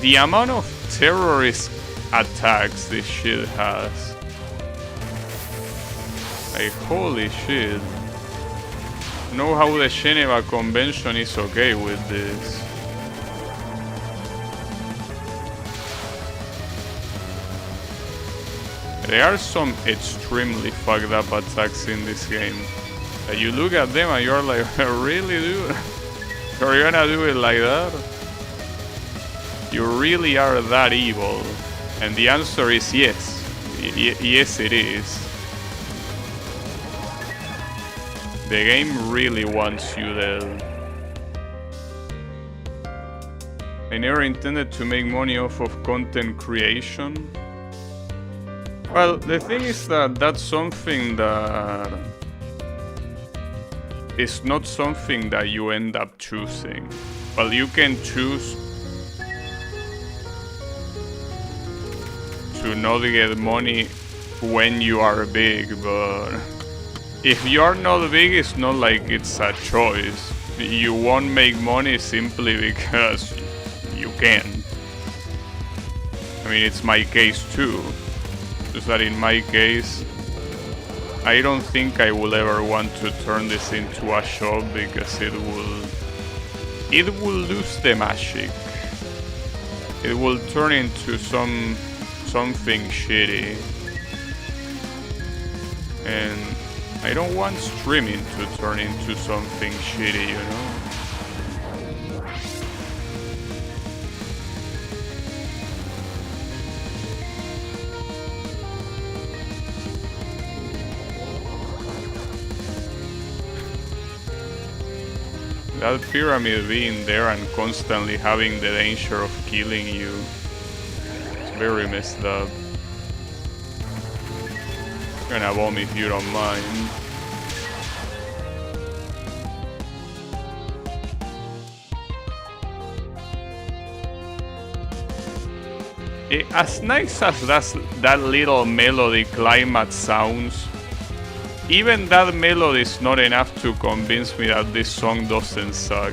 The amount of terrorist attacks this shit has. Like, holy shit. Know how the Geneva Convention is okay with this. There are some extremely fucked up attacks in this game. You look at them and you're like, really, dude? You're gonna do it like that? You really are that evil? And the answer is yes. Yes, it is. The game really wants you dead. I never intended to make money off of content creation. Well, the thing is that that's something that is not something that you end up choosing. Well, you can choose to not get money when you are big, but if you are not big, it's not like it's a choice. You won't make money simply because you can. I mean, it's my case too. Just that in my case, I don't think I will ever want to turn this into a shop because it will lose the magic. It will turn into something shitty. And I don't want streaming to turn into something shitty, you know? That pyramid being there and constantly having the danger of killing you, it's very messed up. I'm gonna bomb if you don't mind. As nice as that little melody climax sounds, even that melody is not enough to convince me that this song doesn't suck.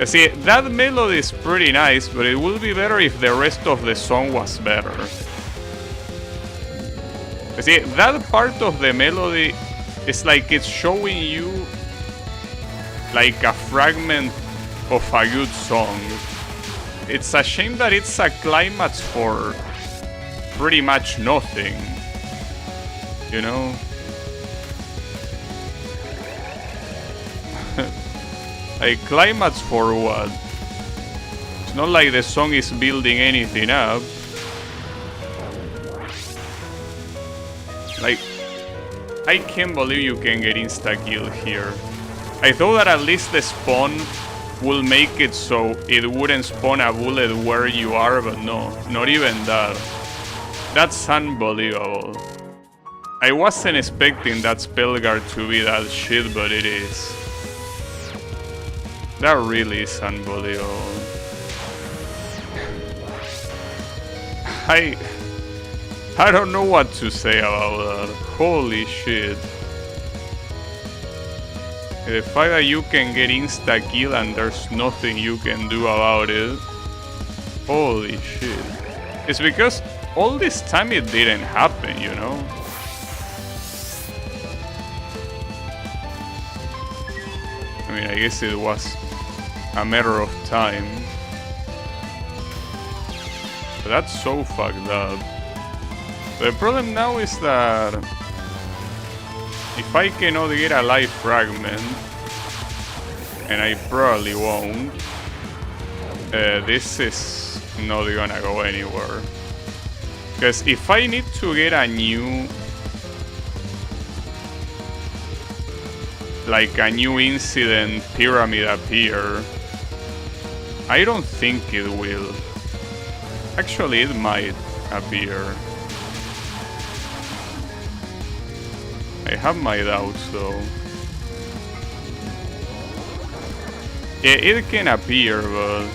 See, that melody is pretty nice, but it would be better if the rest of the song was better. See, that part of the melody is like it's showing you like a fragment of a good song. It's a shame that it's a climax for pretty much nothing, you know? A climax for what? It's not like the song is building anything up. Like, I can't believe you can get insta-kill here. I thought that at least the spawn will make it so it wouldn't spawn a bullet where you are, but no, not even that. That's unbelievable. I wasn't expecting that spell guard to be that shit, but it is. That really is unbelievable. I don't know what to say about that. Holy shit. The fact that you can get insta-kill and there's nothing you can do about it. Holy shit. It's because all this time it didn't happen, you know? I mean, I guess it was a matter of time. But that's so fucked up. The problem now is that if I cannot get a life fragment, and I probably won't, this is not gonna go anywhere. Because if I need to get a new, like a new incident pyramid appear, I don't think it will. Actually, it might appear. I have my doubts though. Yeah, it can appear, but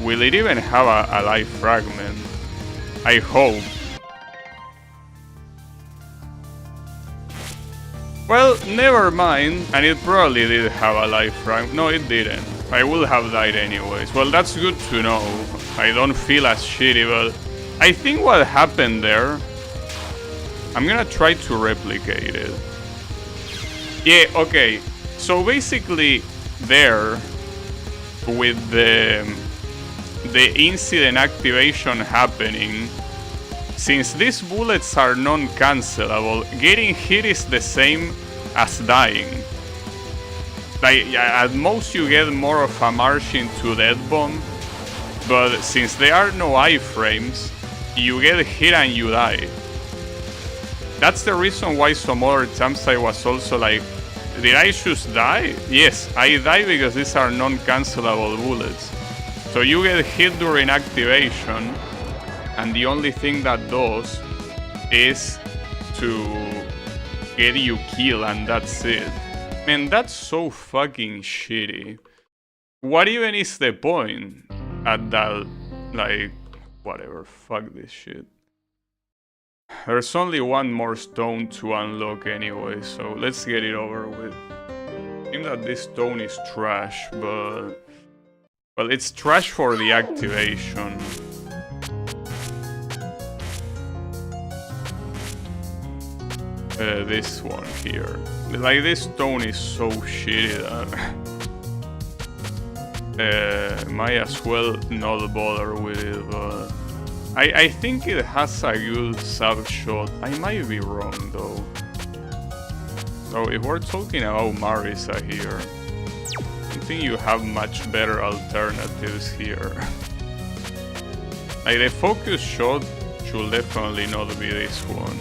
will it even have a life fragment? I hope. Well, never mind. And it probably did have a life fragment. No, it didn't. I would have died anyways. Well, that's good to know. I don't feel as shitty, but I think what happened there, I'm gonna try to replicate it. Yeah, okay. So basically there, with the incident activation happening, since these bullets are non-cancelable, getting hit is the same as dying. Like, at most you get more of a margin to death bomb, but since there are no iframes, you get hit and you die. That's the reason why some other times I was also like, did I just die? Yes, I die because these are non-cancelable bullets. So you get hit during activation, and the only thing that does is to get you killed, and that's it. Man, that's so fucking shitty. What even is the point at that, like, whatever, fuck this shit. There's only one more stone to unlock anyway, so let's get it over with. I think that this stone is trash, but... well, it's trash for the activation. This one here. Like, this stone is so shitty that... might as well not bother with it, but... I think it has a good sub shot. I might be wrong though. So if we're talking about Marisa here, I think you have much better alternatives here. Like, the focus shot should definitely not be this one.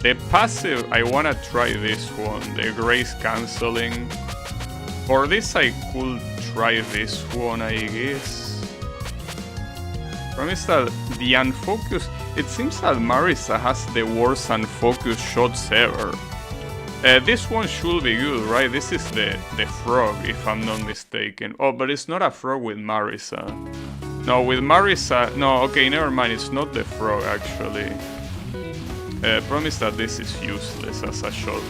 The passive, I wanna try this one, the grace cancelling. For this I could try this one, I guess. Problem is that the unfocused, it seems that Marisa has the worst unfocused shots ever. This one should be good, right? This is the frog, if I'm not mistaken. Oh, but it's not a frog with Marisa. No, with Marisa, no, okay, never mind, it's not the frog actually. Problem is that this is useless as a shot.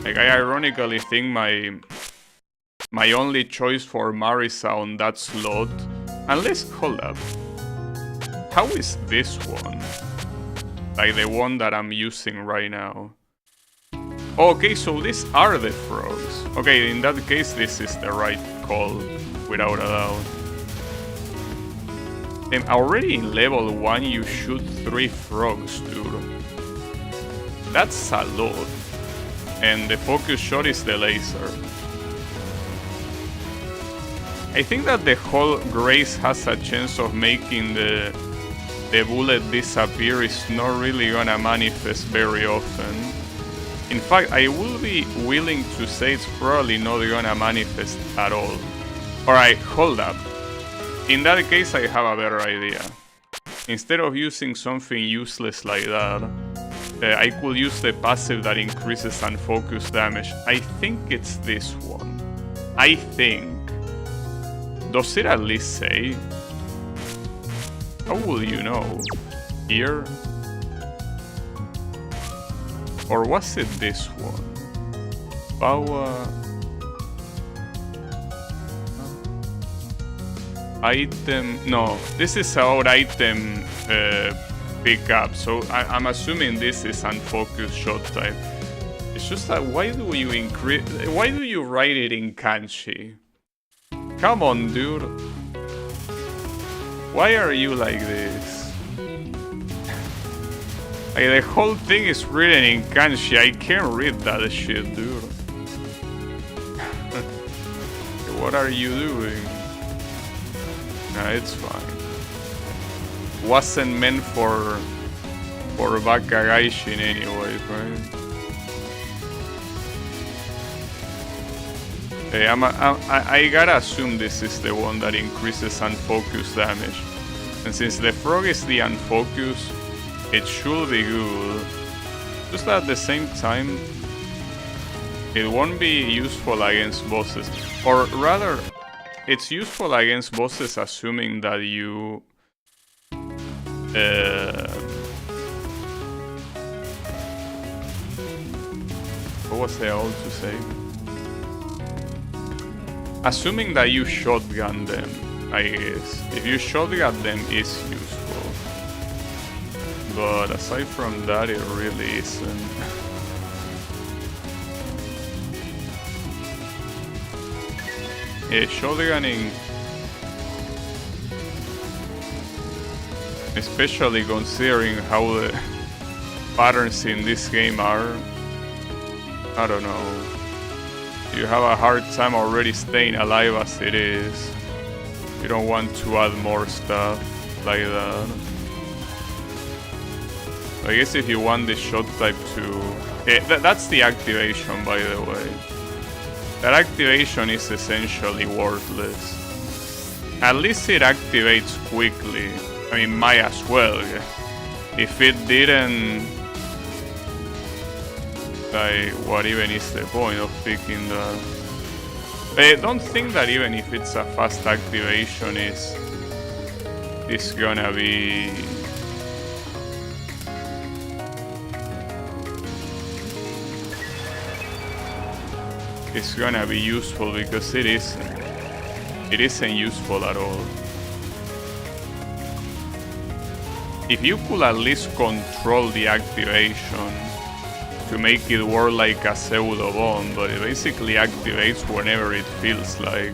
Like, I ironically think my only choice for Marisa on that slot, unless, hold up, how is this one? Like the one that I'm using right now. Okay, so these are the frogs. Okay, in that case this is the right call, without a doubt. And already in level 1 you shoot 3 frogs, dude. That's a lot. And the focus shot is the laser. I think that the whole grace has a chance of making the bullet disappear is not really gonna manifest very often. In fact, I will be willing to say it's probably not gonna manifest at all. Alright, hold up. In that case, I have a better idea. Instead of using something useless like that, I could use the passive that increases unfocused damage. I think it's this one. I think. Does it at least say? How will you know? Here? Or was it this one? Power... Item... No, this is our item pickup, so I'm assuming this is unfocused shot type. It's just that why do you increase... Why do you write it in kanji? Come on, dude. Why are you like this? Like, the whole thing is written in kanji. I can't read that shit, dude. What are you doing? Nah, it's fine. Wasn't meant for Bakagaishin anyways, right? Hey, I gotta assume this is the one that increases unfocused damage. And since the frog is the unfocused, it should be good. Just at the same time, it won't be useful against bosses. Or rather, it's useful against bosses assuming that you... what was I all to say? Assuming that you shotgun them, I guess. If you shotgun them, it's useful. But aside from that, it really isn't. Yeah, shotgunning, especially considering how the patterns in this game are, I don't know. You have a hard time already staying alive as it is. You don't want to add more stuff like that. I guess if you want the shot type to... that's the activation, by the way. That activation is essentially worthless. At least it activates quickly. I mean, might as well. If it didn't... like, what even is the point of picking that? I don't think that even if it's a fast activation, it's gonna be... it's gonna be useful, because it isn't. It isn't useful at all. If you could at least control the activation to make it work like a pseudo bomb, but it basically activates whenever it feels like.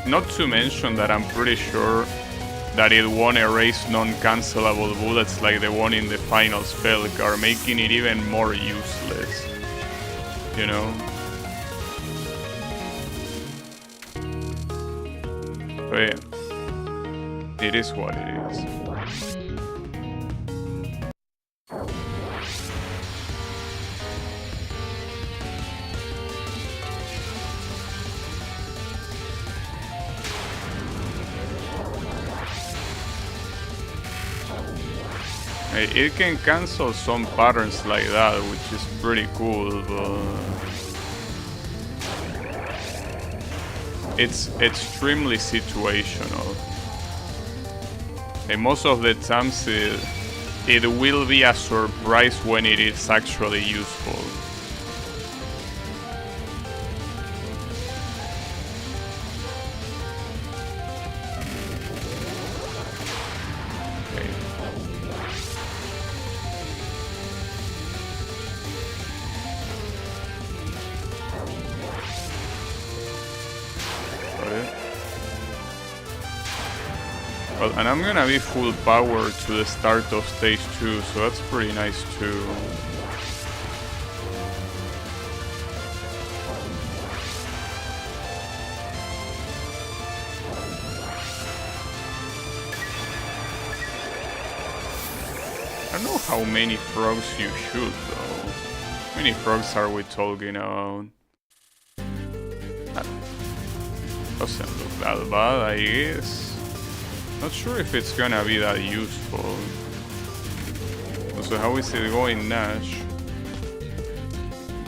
Not to mention that I'm pretty sure that it won't erase non-cancelable bullets like the one in the final spell card, making it even more useless. You know? But yeah, it is what it is. It can cancel some patterns like that, which is pretty cool, but it's extremely situational. And most of the times it will be a surprise when it is actually useful. Well, and I'm gonna be full power to the start of stage 2, so that's pretty nice too. don't know how many frogs you shoot though. How many frogs are we talking about? That doesn't look that bad, I guess. Not sure if it's gonna be that useful. So how is it going, Nash?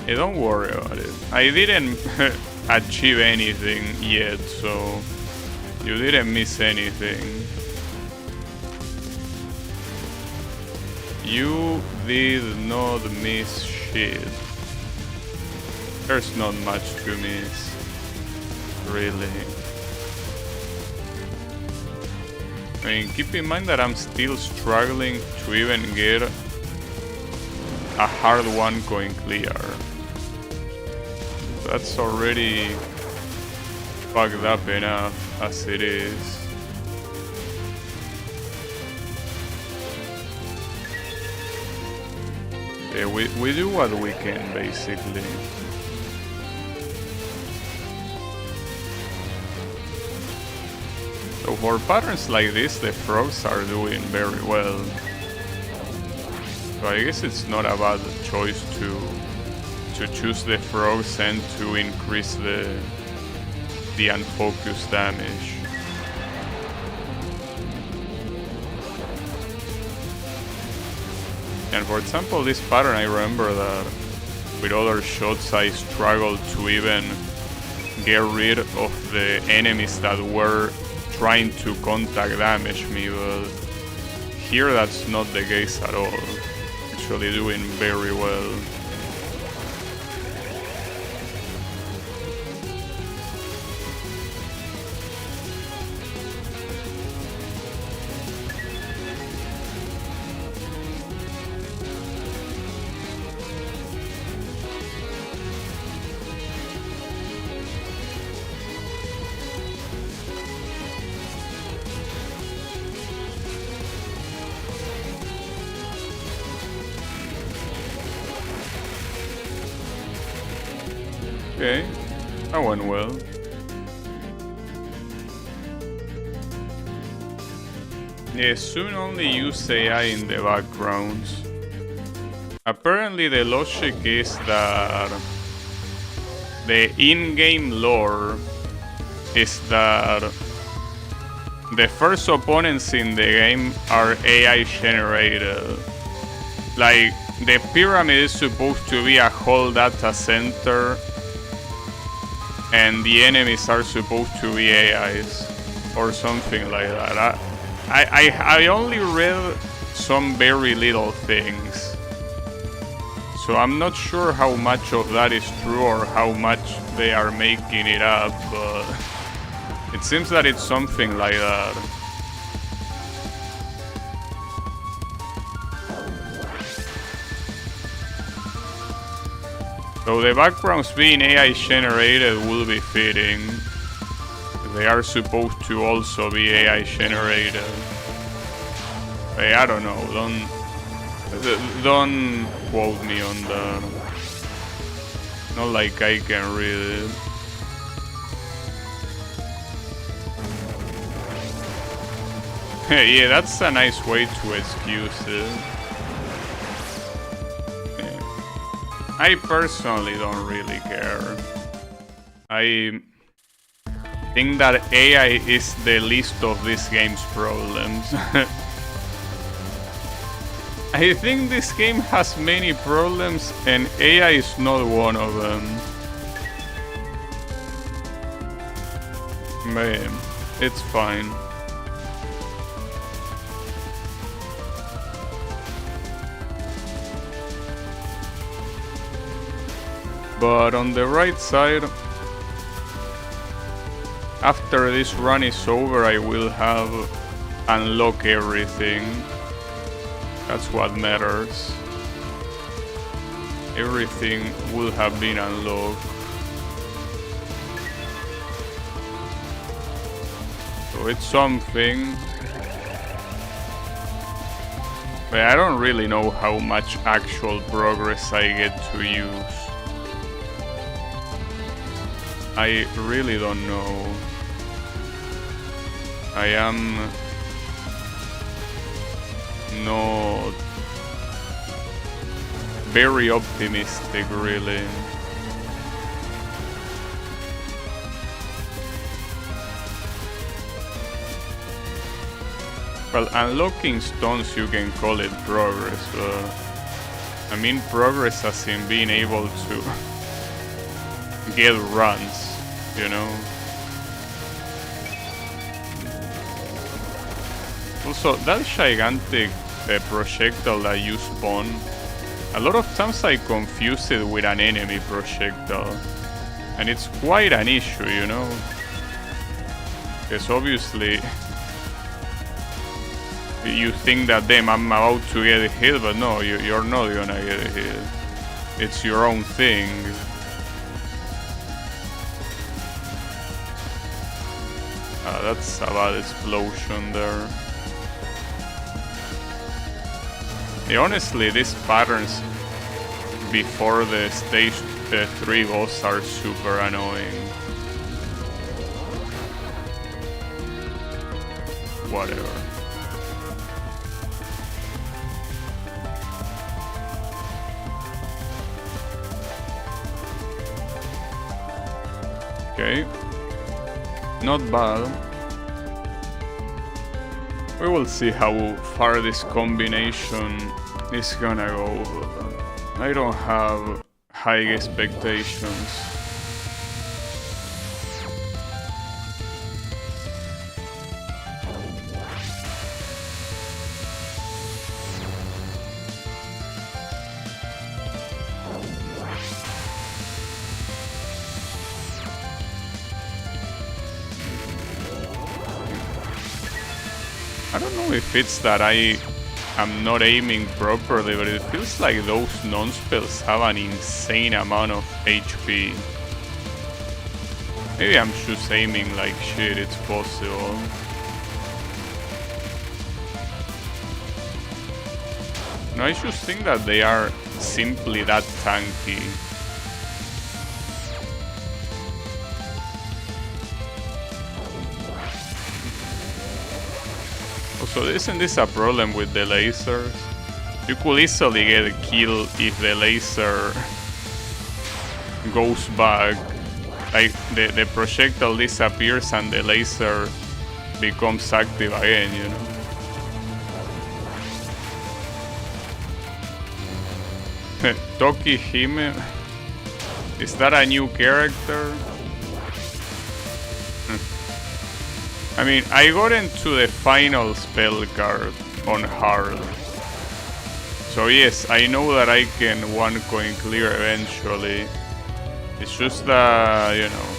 Hey, don't worry about it. I didn't achieve anything yet, so you didn't miss anything. You did not miss shit. There's not much to miss, really. I mean, keep in mind that I'm still struggling to even get a hard one going clear. That's already fucked up enough as it is. Yeah, we do what we can, basically. So for patterns like this, the frogs are doing very well. So I guess it's not a bad choice to choose the frogs and to increase the unfocused damage. And for example, this pattern, I remember that with other shots I struggled to even get rid of the enemies that were trying to contact damage me, but here that's not the case at all. Actually doing very well. Okay, that went well. Yeah, soon only use AI in the backgrounds. Apparently the logic is that the in-game lore is that the first opponents in the game are AI generated. Like, the pyramid is supposed to be a whole data center, and the enemies are supposed to be AIs, or something like that. I only read some very little things, so I'm not sure how much of that is true or how much they are making it up, but it seems that it's something like that. So the backgrounds being AI generated will be fitting. They are supposed to also be AI generated. Hey, I don't know, don't quote me on that. Not like I can read it. Yeah, that's a nice way to excuse it. I personally don't really care. I think that AI is the least of this game's problems. I think this game has many problems and AI is not one of them. Man, it's fine. But on the right side, after this run is over, I will have unlock everything. That's what matters. Everything will have been unlocked. So it's something. But I don't really know how much actual progress I get to use. I really don't know. I am not very optimistic, really. Well, unlocking stones, you can call it progress, but I mean progress as in being able to get runs, you know? Also, that gigantic projectile that you spawn, a lot of times I confuse it with an enemy projectile. And it's quite an issue, you know? Because obviously you think that damn, I'm about to get hit, but no, you're not gonna get hit. It's your own thing. That's a bad explosion there. Yeah, honestly, these patterns before the stage 3 boss are super annoying. Whatever. Okay. Not bad. We will see how far this combination is gonna go, but I don't have high expectations. I don't know if it's that I am not aiming properly, but it feels like those non-spells have an insane amount of HP. Maybe I'm just aiming like shit, it's possible. No, I just think that they are simply that tanky. Also, isn't this a problem with the lasers? You could easily get killed if the laser goes back. Like, the projectile disappears and the laser becomes active again, you know? Toki Hime? Is that a new character? I mean, I got into the final spell card on hard. So yes, I know that I can one coin clear eventually. It's just that, you know,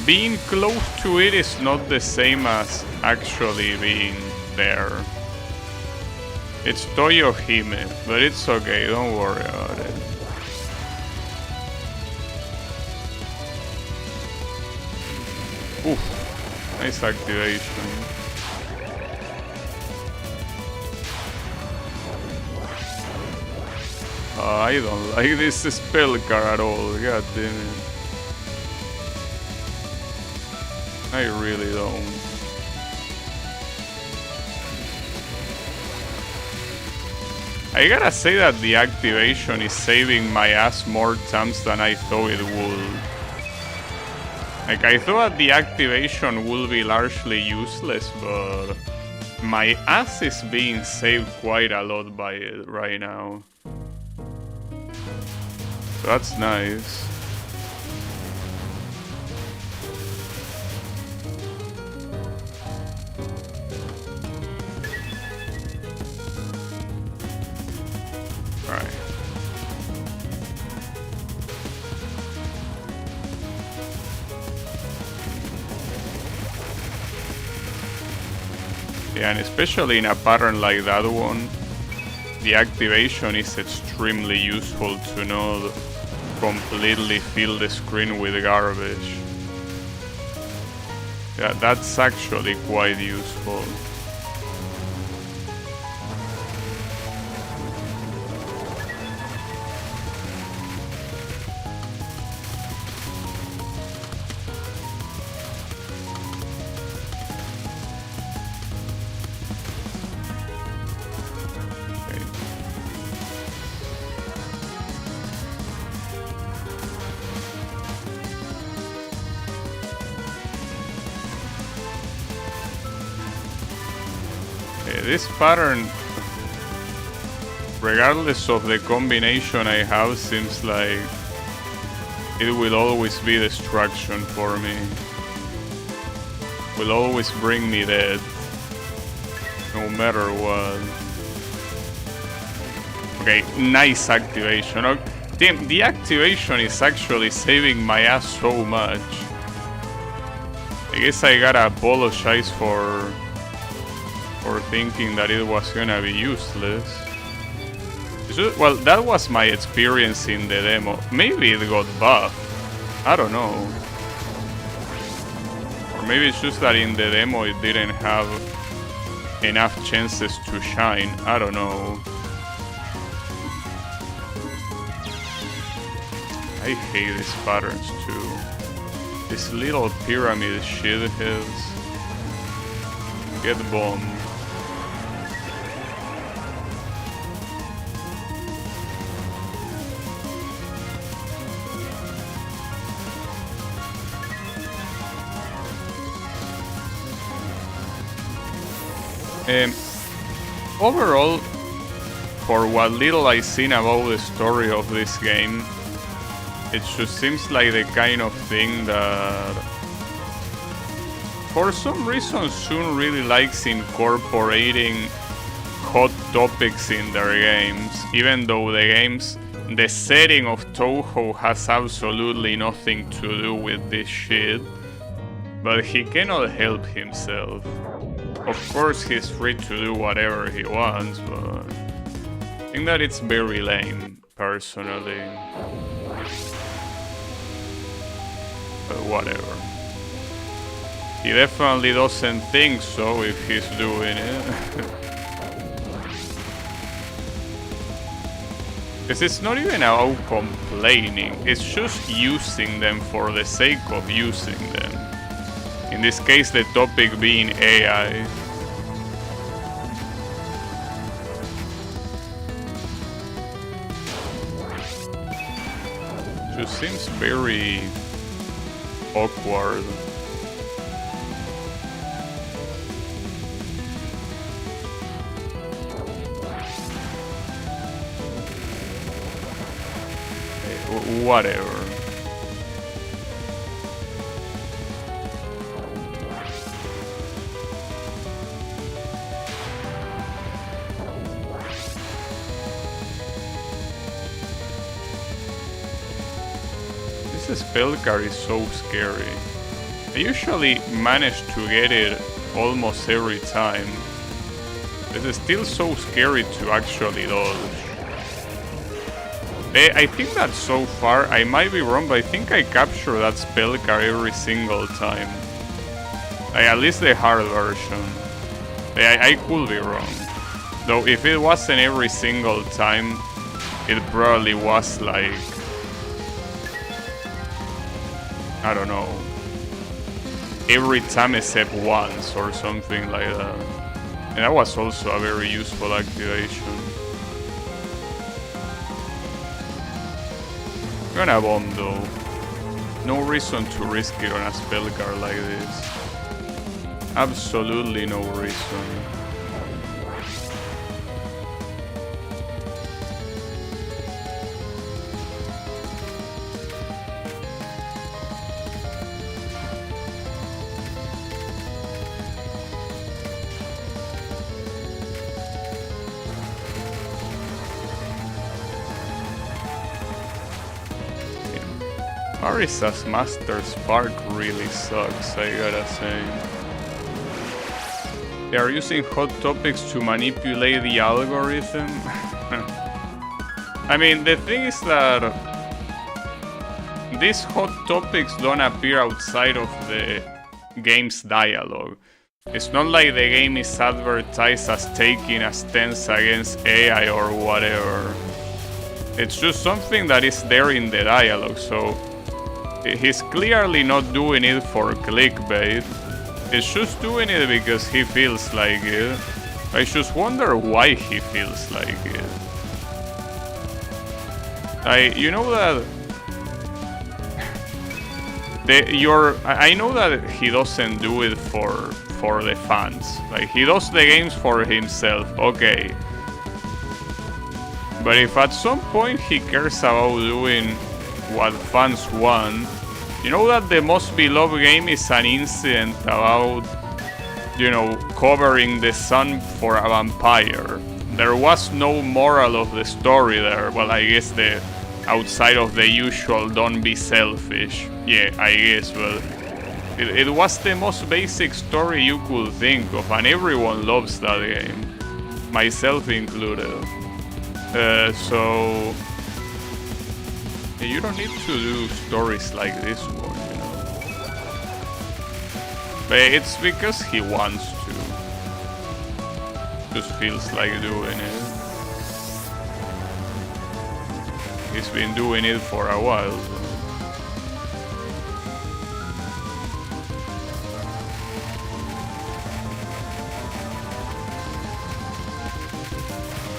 being close to it is not the same as actually being there. It's Touhou Hime, but it's okay, don't worry about it. Oof, nice activation. I don't like this spell card at all, god damn it. I really don't. I gotta say that the activation is saving my ass more times than I thought it would. Like, I thought the activation would be largely useless, but my ass is being saved quite a lot by it right now. So that's nice. Alright. Yeah, and especially in a pattern like that one, the activation is extremely useful to not completely fill the screen with garbage. Yeah, that's actually quite useful. This pattern, regardless of the combination I have, seems like it will always be destruction for me. Will always bring me death, no matter what. Okay, nice activation. Oh, damn, the activation is actually saving my ass so much. I guess I gotta apologize for thinking that it was gonna be useless. Well, that was my experience in the demo. Maybe it got buffed. I don't know. Or maybe it's just that in the demo it didn't have enough chances to shine. I don't know. I hate these patterns too. These little pyramid shitheads. Get bombed. Overall, for what little I've seen about the story of this game, it just seems like the kind of thing that for some reason Sun really likes incorporating hot topics in their games, even though the setting of Touhou has absolutely nothing to do with this shit, but he cannot help himself. Of course he's free to do whatever he wants, but I think that it's very lame, personally. But whatever. He definitely doesn't think so if he's doing it. Because it's not even about complaining, it's just using them for the sake of using them. In this case, the topic being AI. Just seems very awkward. Whatever. This spell card is so scary. I usually manage to get it almost every time. It is still so scary to actually dodge. I think that so far, I might be wrong, but I think I capture that spell card every single time. At least the hard version. I could be wrong. Though if it wasn't every single time, it probably was like, I don't know, every time except once or something like that. And that was also a very useful activation. Gonna bomb though. No reason to risk it on a spell card like this. Absolutely no reason. Marisa's Master Spark really sucks, I gotta say. They are using hot topics to manipulate the algorithm. I mean, the thing is that these hot topics don't appear outside of the game's dialogue. It's not like the game is advertised as taking a stance against AI or whatever. It's just something that is there in the dialogue, so he's clearly not doing it for clickbait. He's just doing it because he feels like it. I just wonder why he feels like it. You know that I know that he doesn't do it for for the fans. Like, he does the games for himself, okay. But if at some point he cares about doing what fans want, you know that the most beloved game is an incident about, you know, covering the sun for a vampire. There was no moral of the story there. Well, I guess the outside of the usual don't be selfish. Yeah, I guess, but it was the most basic story you could think of, and everyone loves that game, myself included. So you don't need to do stories like this one, you know. But it's because he wants to. Just feels like doing it. He's been doing it for a while. So.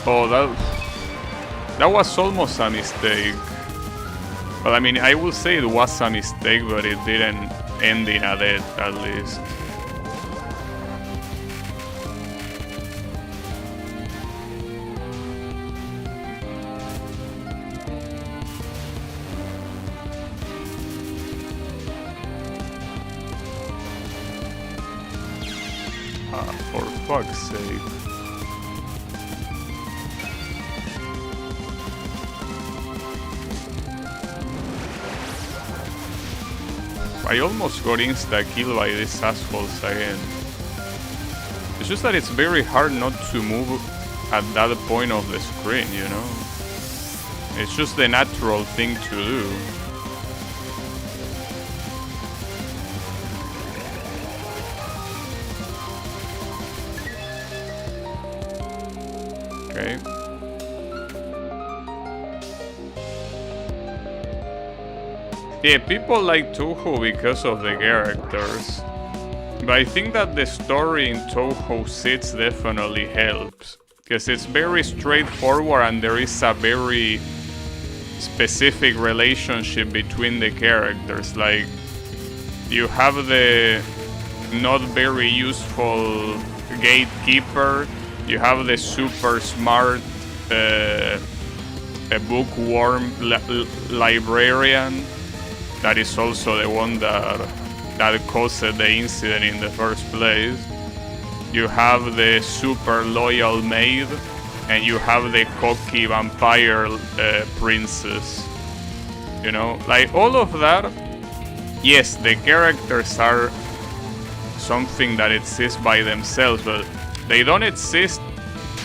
Oh, that was almost a mistake. Well, I mean, I will say it was a mistake, but it didn't end in a death, at least. For fuck's sake. I almost got insta-killed by these assholes again. It's just that it's very hard not to move at that point of the screen, you know? It's just the natural thing to do. Okay. Yeah, people like Touhou because of the characters. But I think that the story in Touhou 6 definitely helps. Because it's very straightforward and there is a very specific relationship between the characters. Like, you have the not very useful gatekeeper, you have the super smart a bookworm librarian that is also the one that caused the incident in the first place. You have the super loyal maid, and you have the cocky vampire princess. You know, like all of that. Yes, the characters are something that exists by themselves, but they don't exist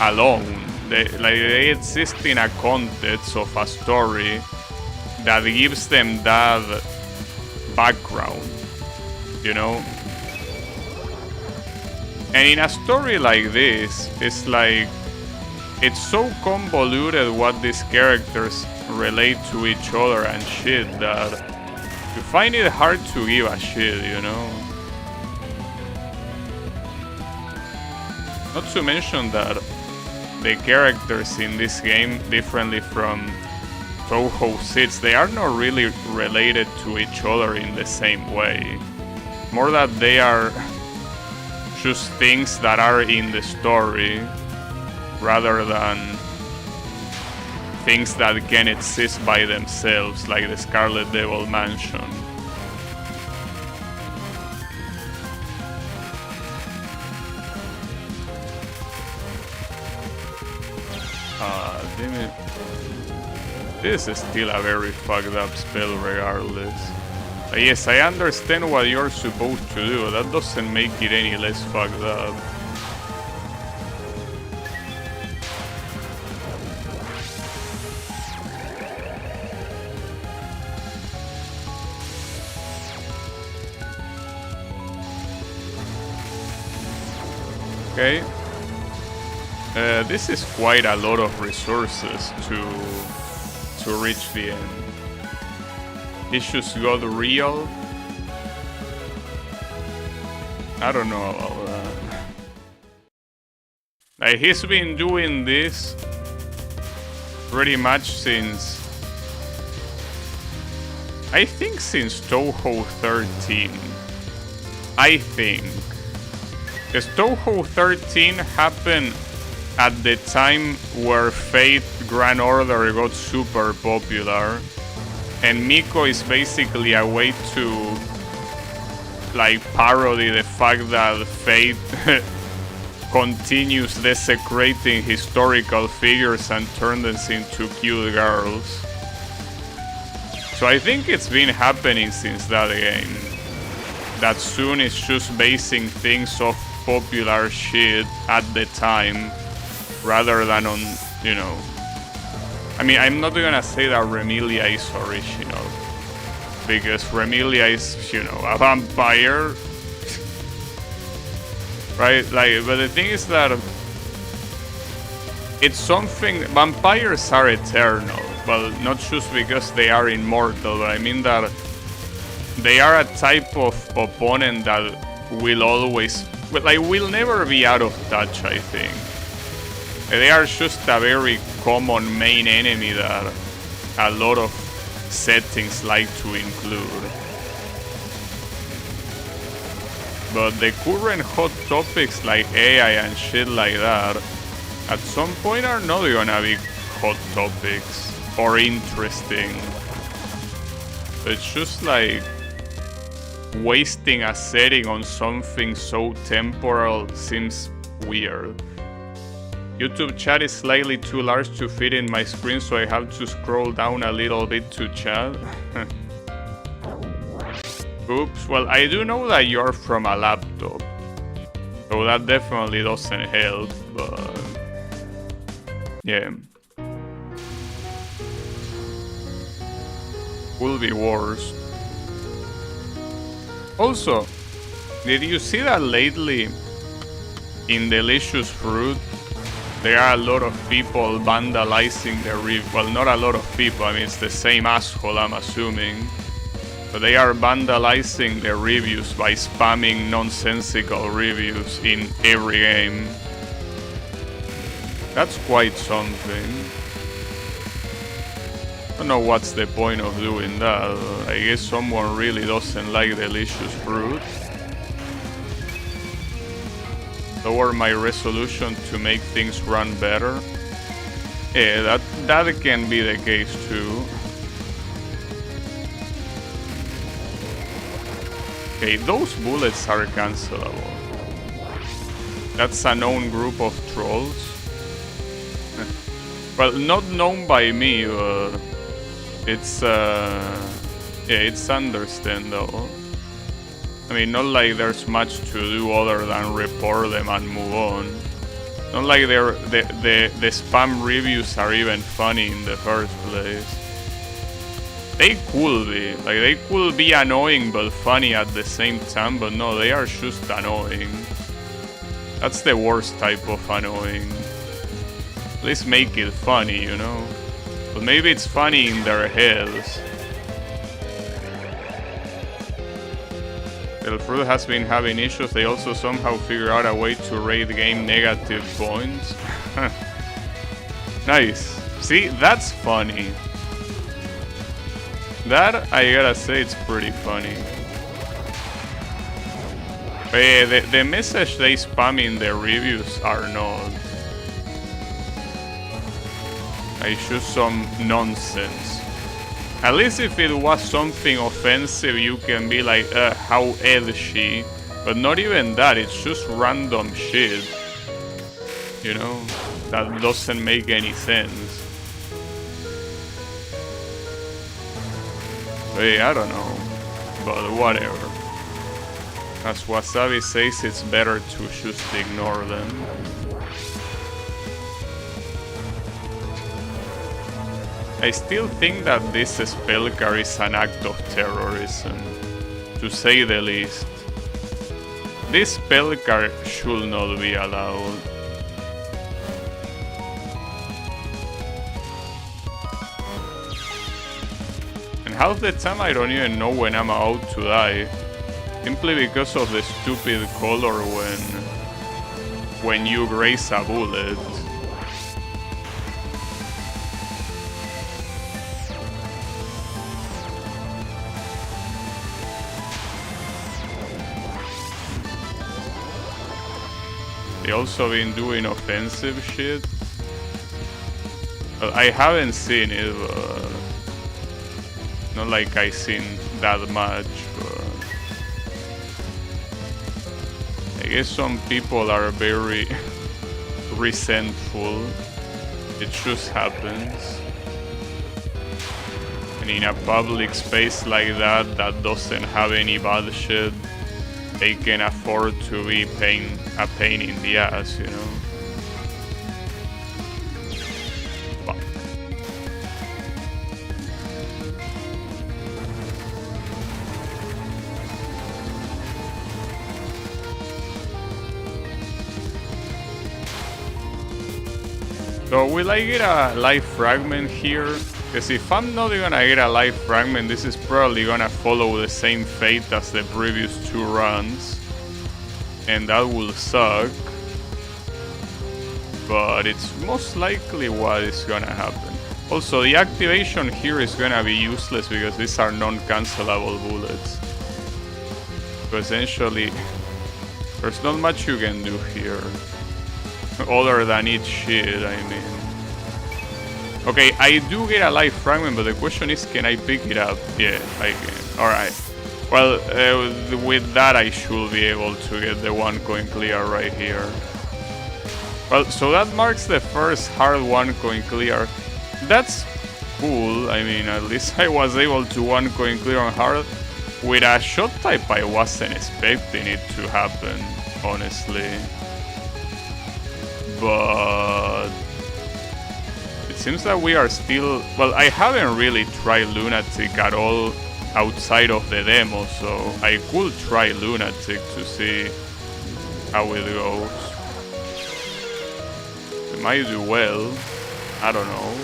alone. They exist in a context of a story that gives them that background, you know? And in a story like this, it's like, it's so convoluted what these characters relate to each other and shit that you find it hard to give a shit, you know? Not to mention that the characters in this game, differently from Touhou 6, they are not really related to each other in the same way. More that they are just things that are in the story, rather than things that can exist by themselves, like the Scarlet Devil Mansion. Damn it. This is still a very fucked up spell regardless. Yes, I understand what you're supposed to do, that doesn't make it any less fucked up. Okay. This is quite a lot of resources to reach the end. Issues got real. I don't know about that. Like, he's been doing this pretty much since, I think since Touhou 13. I think. Because Touhou 13 happened at the time where Fate Grand Order got super popular. And Miko is basically a way to like parody the fact that Fate continues desecrating historical figures and turn them into cute girls. So I think it's been happening since that game. That soon is just basing things off popular shit at the time rather than on, you know. I mean, I'm not gonna say that Remilia is original, because Remilia is, you know, a vampire, right? Like, but the thing is that it's something. Vampires are eternal, well, not just because they are immortal, but I mean that they are a type of opponent that will always, like, will never be out of touch. I think they are just a very common main enemy that a lot of settings like to include. But the current hot topics like AI and shit like that at some point are not gonna be hot topics or interesting. It's just like wasting a setting on something so temporal seems weird. YouTube chat is slightly too large to fit in my screen, so I have to scroll down a little bit to chat. Oops, well, I do know that you're from a laptop, so that definitely doesn't help, but yeah. Will be worse. Also, did you see that lately in Delicious Fruit there are a lot of people vandalizing the review? Well, not a lot of people, I mean it's the same asshole, I'm assuming. But they are vandalizing the reviews by spamming nonsensical reviews in every game. That's quite something. I don't know what's the point of doing that. I guess someone really doesn't like Delicious Fruit. Lower my resolution to make things run better. Yeah, that can be the case too. Okay, those bullets are cancelable. That's a known group of trolls. Well, not known by me, but it's yeah, it's understandable. I mean, not like there's much to do other than report them and move on. Not like the spam reviews are even funny in the first place. They could be. Like, they could be annoying but funny at the same time, but no, they are just annoying. That's the worst type of annoying. At least make it funny, you know? But maybe it's funny in their heads. The Fruit has been having issues. They also somehow figure out a way to rate game negative points. Nice. See, that's funny. That, I gotta say, it's pretty funny. But yeah, the message they spam in their reviews are not. It's just some nonsense. At least if it was something offensive, you can be like, how edgy. But not even that, it's just random shit. You know? That doesn't make any sense. Hey, I don't know. But whatever. As Wasabi says, it's better to just ignore them. I still think that this spell carries an act of terrorism, to say the least. This spell card should not be allowed. And half the time I don't even know when I'm about to die, simply because of the stupid color when you graze a bullet. They also been doing offensive shit. Well, I haven't seen it, but not like I seen that much, but I guess some people are very resentful. It just happens. And in a public space like that, that doesn't have any bad shit, they can afford to be a pain in the ass, you know? But so will I get a life fragment here? Because if I'm not gonna get a life fragment, this is probably gonna follow the same fate as the previous 2 runs. And that will suck. But it's most likely what is gonna happen. Also, the activation here is gonna be useless because these are non-cancelable bullets. So essentially, there's not much you can do here. Other than eat shit, I mean. Okay, I do get a life fragment, but the question is, can I pick it up? Yeah, I can. Alright. Well, with that I should be able to get the 1 coin clear right here. Well, so that marks the first hard 1 coin clear. That's cool. I mean, at least I was able to 1 coin clear on hard. With a shot type, I wasn't expecting it to happen, honestly. But it seems that we are still... Well, I haven't really tried Lunatic at all outside of the demo, so I could try Lunatic to see how it goes. It might do well. I don't know.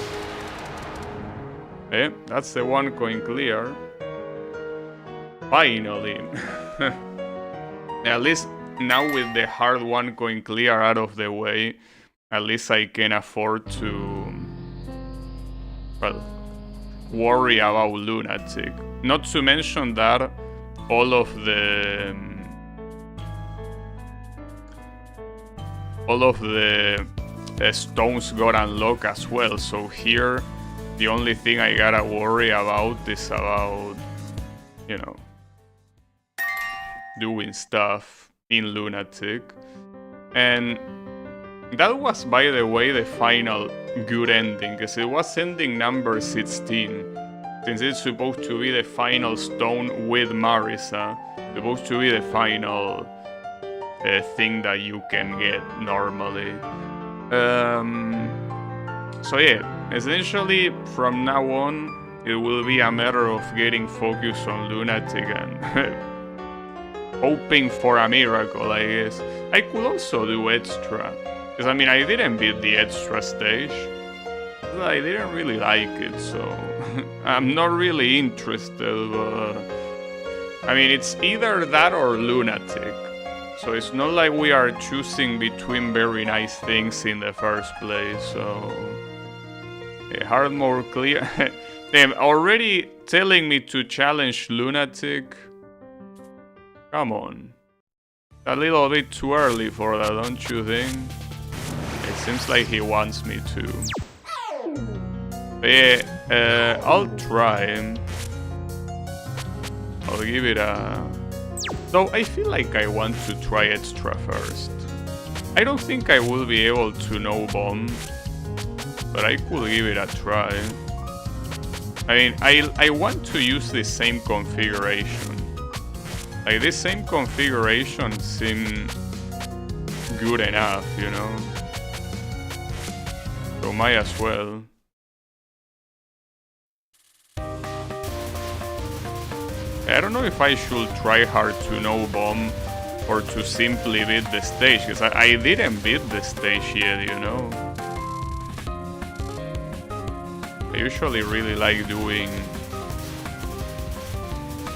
Eh, that's the 1 coin clear. Finally. At least now with the hard 1 coin clear out of the way, at least I can afford to, well, worry about Lunatic. Not to mention that all of the stones got unlocked as well. So here, the only thing I gotta worry about is about, you know, doing stuff in Lunatic. And that was, by the way, the final good ending, because it was ending number 16. Since it's supposed to be the final stone with Marisa, supposed to be the final thing that you can get normally. So yeah, essentially from now on, it will be a matter of getting focused on Lunatic and hoping for a miracle, I guess. I could also do extra, because I mean, I didn't beat the extra stage. I didn't really like it, so I'm not really interested, but I mean, it's either that or Lunatic. So it's not like we are choosing between very nice things in the first place, so hard mode clear. Damn, already telling me to challenge Lunatic? Come on. A little bit too early for that, don't you think? It seems like he wants me to. But yeah, I'll try. I'll give it a... Though I feel like I want to try extra first. I don't think I will be able to no bomb, but I could give it a try. I mean, I want to use the same configuration. Like, this same configuration seems good enough, you know? So might as well. I don't know if I should try hard to no bomb or to simply beat the stage, because I didn't beat the stage yet, you know? I usually really like doing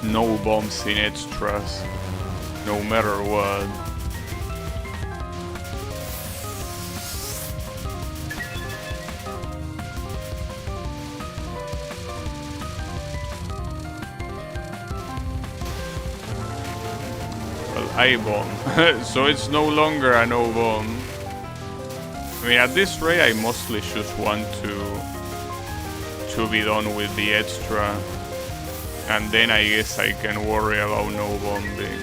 no bombs in extras, no matter what. I bomb. So it's no longer a no bomb. I mean, at this rate, I mostly just want to be done with the extra. And then I guess I can worry about no bombing.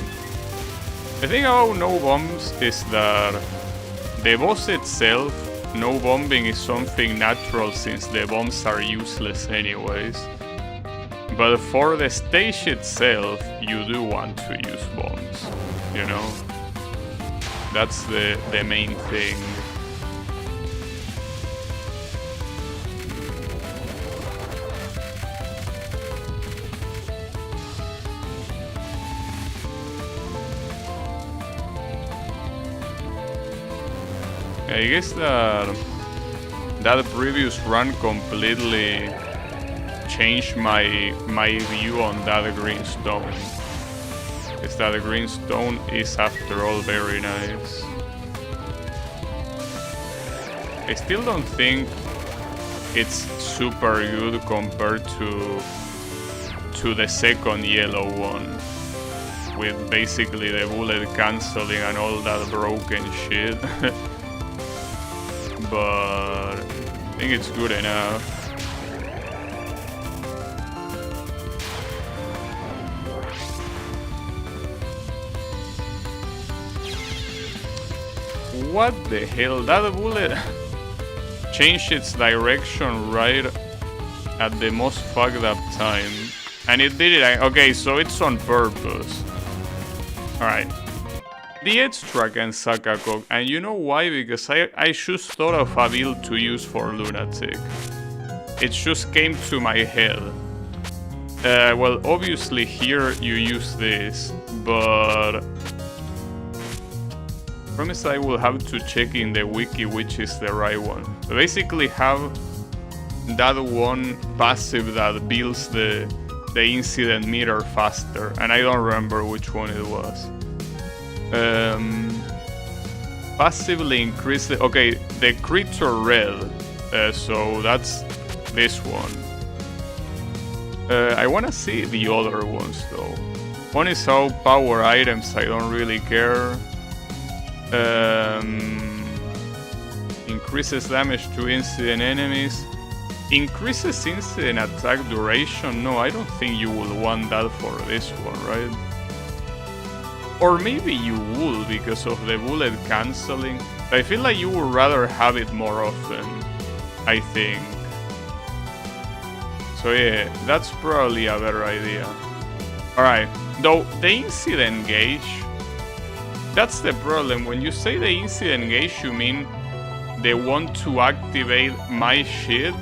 The thing about no bombs is that the boss itself, no bombing is something natural since the bombs are useless anyways. But for the stage itself, you do want to use bombs, you know? That's the main thing. I guess that previous run completely changed my view on that green stone. Because that green stone is after all very nice. I still don't think it's super good compared to the second yellow one, with basically the bullet cancelling and all that broken shit. But I think it's good enough. What the hell? That bullet changed its direction right at the most fucked up time. And it did it. Okay, so it's on purpose. Alright. The extra can suck a cock, and you know why? Because I just thought of a build to use for Lunatic. It just came to my head. Well, obviously here you use this, but promise I will have to check in the wiki which is the right one. I basically have that one passive that builds the incident meter faster, and I don't remember which one it was. Passively increase the... Okay, the creature red, so that's this one. I wanna see the other ones though. One is how power items, I don't really care. Increases damage to incident enemies. Increases incident attack duration. No, I don't think you will want that for this one, right? Or maybe you would because of the bullet cancelling. I feel like you would rather have it more often, I think. So yeah, that's probably a better idea. Alright, though the incident gauge, that's the problem. When you say the incident gauge, you mean they want to activate my shit?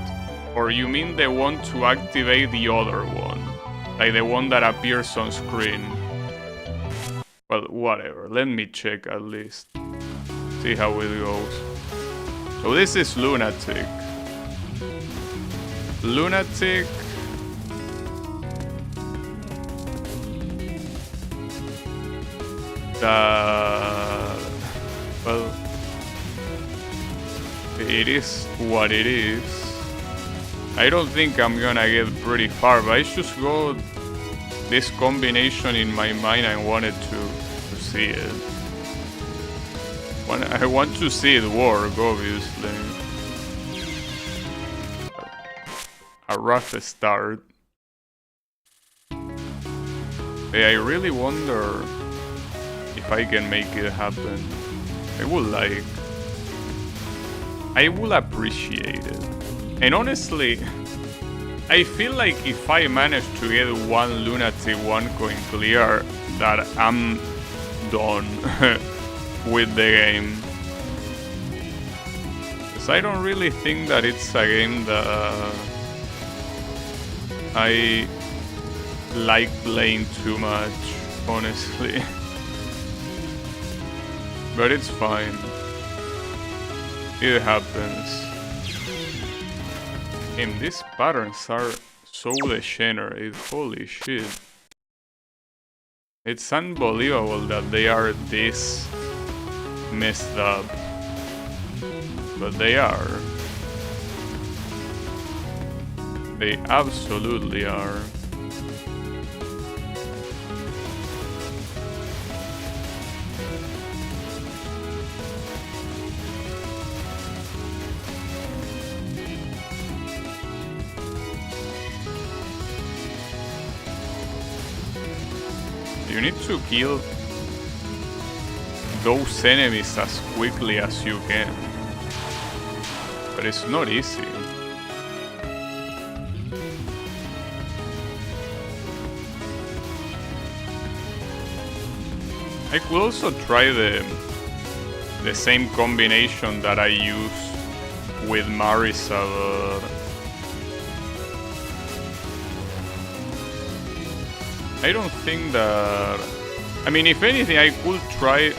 Or you mean they want to activate the other one? Like the one that appears on screen? Well, whatever. Let me check at least. See how it goes. So this is Lunatic. Lunatic. Well, it is what it is. I don't think I'm gonna get pretty far, but I just got this combination in my mind. I wanted to see it. I want to see it work, obviously. A rough start. Hey, I really wonder if I can make it happen. I will appreciate it. And honestly, I feel like if I manage to get one Lunatic 1 coin clear, that I'm done with the game. Because I don't really think that it's a game that I like playing too much, honestly. But it's fine. It happens. And these patterns are so degenerate, holy shit. It's unbelievable that they are this messed up. But they are. They absolutely are. You need to kill those enemies as quickly as you can. But it's not easy. I could also try the same combination that I use with Marisa, but I don't think that... I mean, if anything, I could try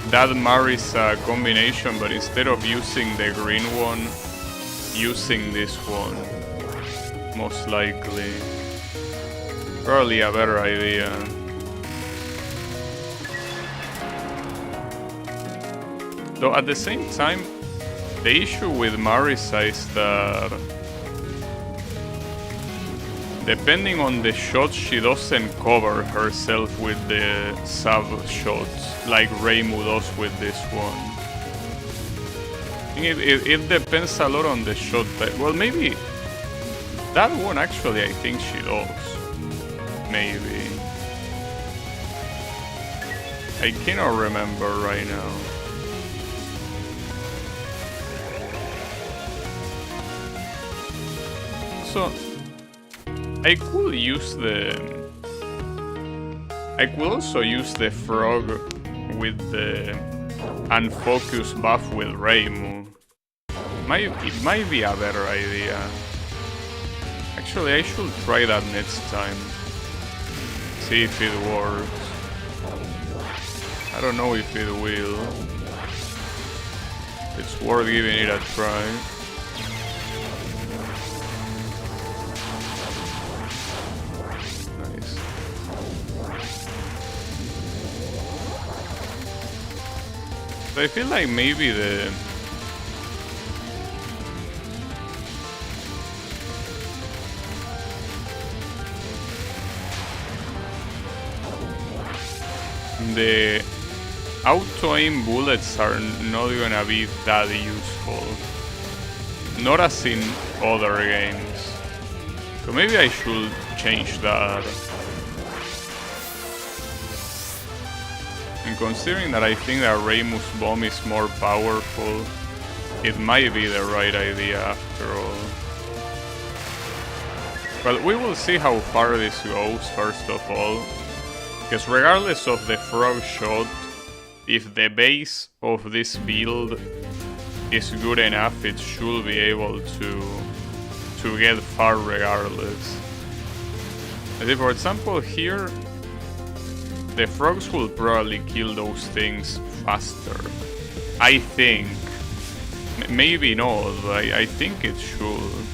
that Marisa combination, but instead of using the green one, using this one, most likely. Probably a better idea. Though at the same time, the issue with Marisa is that depending on the shot, she doesn't cover herself with the sub shots like Reimu does with this one. It depends a lot on the shot type. Well, maybe that one actually I think she does. Maybe. I cannot remember right now. So I could use I could also use the frog with the unfocus buff with Reimu. It might be a better idea. Actually, I should try that next time. See if it works. I don't know if it will. It's worth giving it a try. So I feel like maybe the auto-aim bullets are not gonna be that useful. Not as in other games. So maybe I should change that. And considering that I think that Reimu's bomb is more powerful, it might be the right idea after all. Well, we will see how far this goes first of all. Because regardless of the frog shot, if the base of this build is good enough, it should be able to get far regardless. As if, for example, here, the frogs will probably kill those things faster. I think. Maybe not, but I think it should.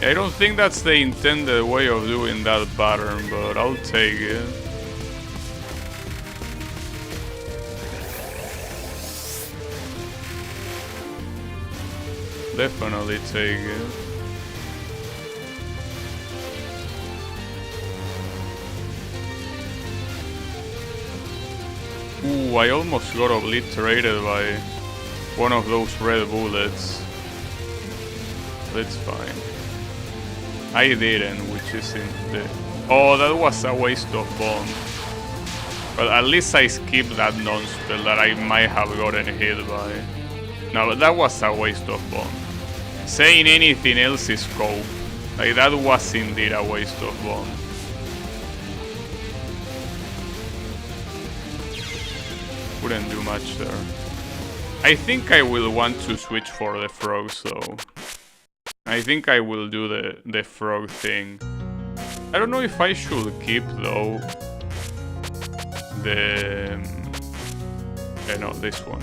I don't think that's the intended way of doing that pattern, but I'll take it. Definitely take it. Ooh, I almost got obliterated by one of those red bullets. That's fine. I didn't, which isn't the... Oh, that was a waste of bomb. But at least I skipped that non-spell that I might have gotten hit by. No, but that was a waste of bomb. Saying anything else is cope. Like, that was indeed a waste of bomb. Couldn't do much there. I think I will want to switch for the frogs though. I think I will do the frog thing. I don't know if I should keep though the... no, this one.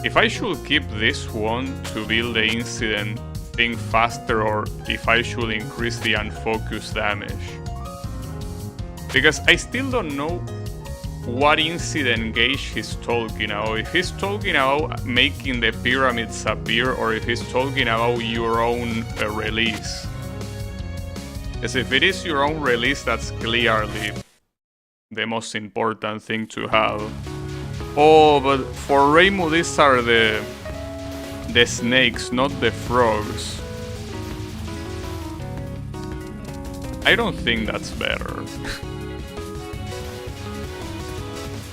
If I should keep this one to build the incident thing faster, or if I should increase the unfocused damage. Because I still don't know what incident gauge he's talking about. If he's talking about making the pyramids appear, or if he's talking about your own release. Because if it is your own release, that's clearly the most important thing to have. Oh, but for Reimu, these are the snakes, not the frogs. I don't think that's better.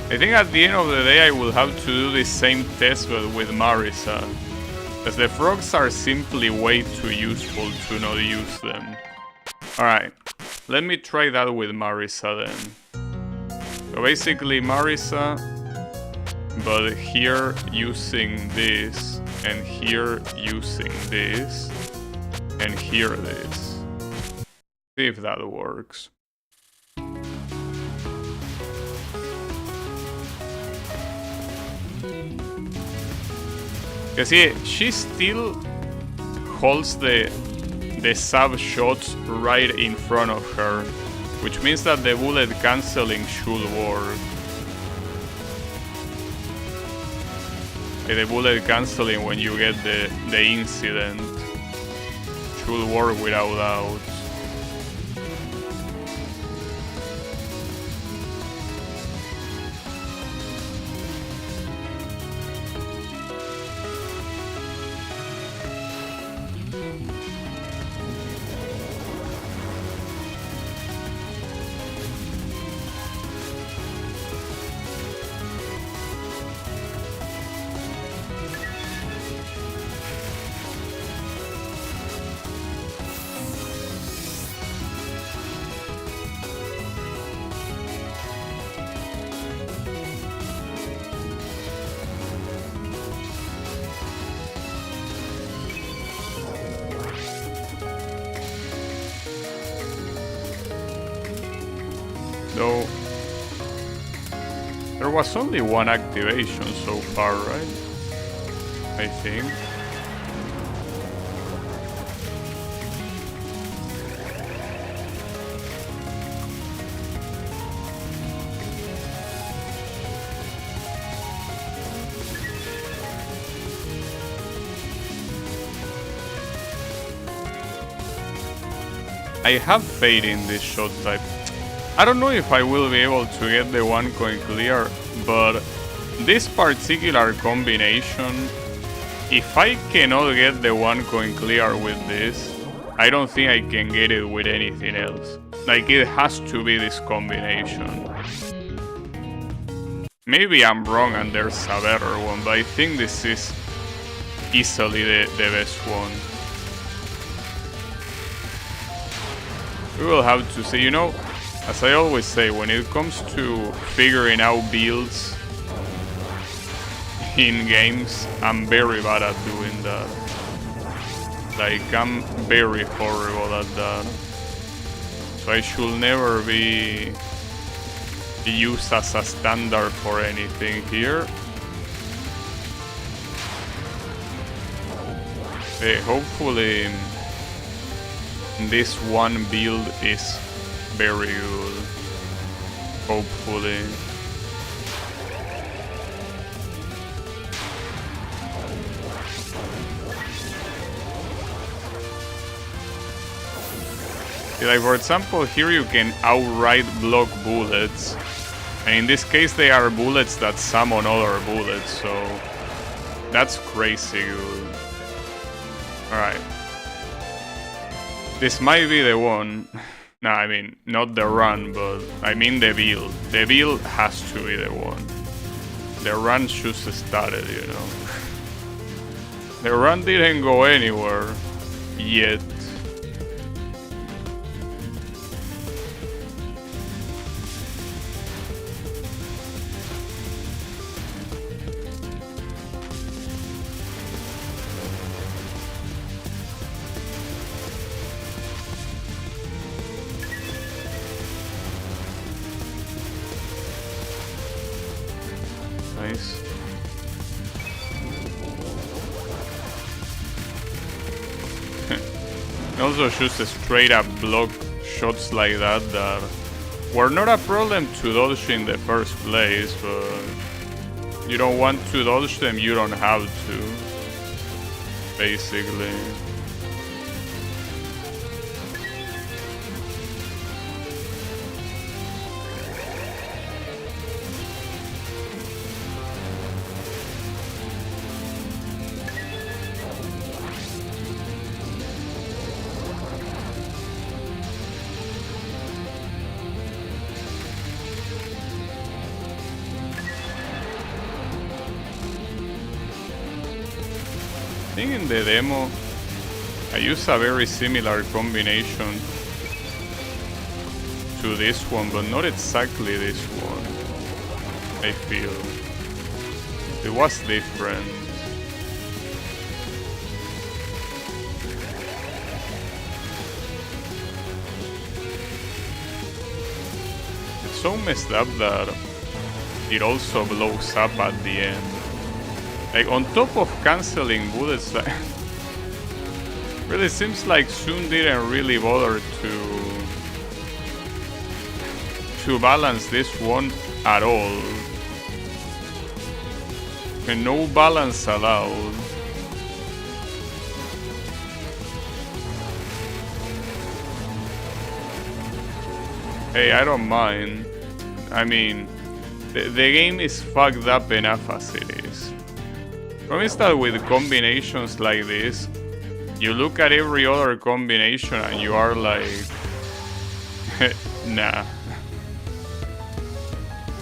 I think at the end of the day I will have to do the same test but with Marisa. As the frogs are simply way too useful to not use them. Alright, let me try that with Marisa then. So basically Marisa, but here using this, and here using this, and here this. See if that works. Because yeah, she still holds the sub shots right in front of her, which means that the bullet cancelling should work. The bullet cancelling when you get the incident should work without doubt. Though there was only one activation so far, right? I think. I have faith in this shot type. I don't know if I will be able to get the 1 coin clear, but this particular combination, if I cannot get the 1 coin clear with this, I don't think I can get it with anything else. Like, it has to be this combination. Maybe I'm wrong and there's a better one, but I think this is easily the best one. We will have to see, you know. As I always say, when it comes to figuring out builds in games, I'm very bad at doing that. Like, I'm very horrible at that. So I should never be used as a standard for anything here. Hopefully this one build is very good, hopefully. Like, for example, here you can outright block bullets, and in this case they are bullets that summon other bullets, so that's crazy good. Alright. This might be the one. No, I mean, not the run, but I mean the build. The build has to be the one. The run just started, you know. The run didn't go anywhere yet. Nice. Also just straight up block shots like that that were not a problem to dodge in the first place, but you don't want to dodge them, you don't have to, basically. in the demo, I use a very similar combination to this one, but not exactly this one, I feel. It was different. It's so messed up that it also blows up at the end. Like, on top of canceling bullets, like, really seems like Sun didn't really bother to balance this one at all. And no balance allowed. Hey, I don't mind. I mean, the game is fucked up enough as it is. Promise that with combinations like this, you look at every other combination and you are like, nah.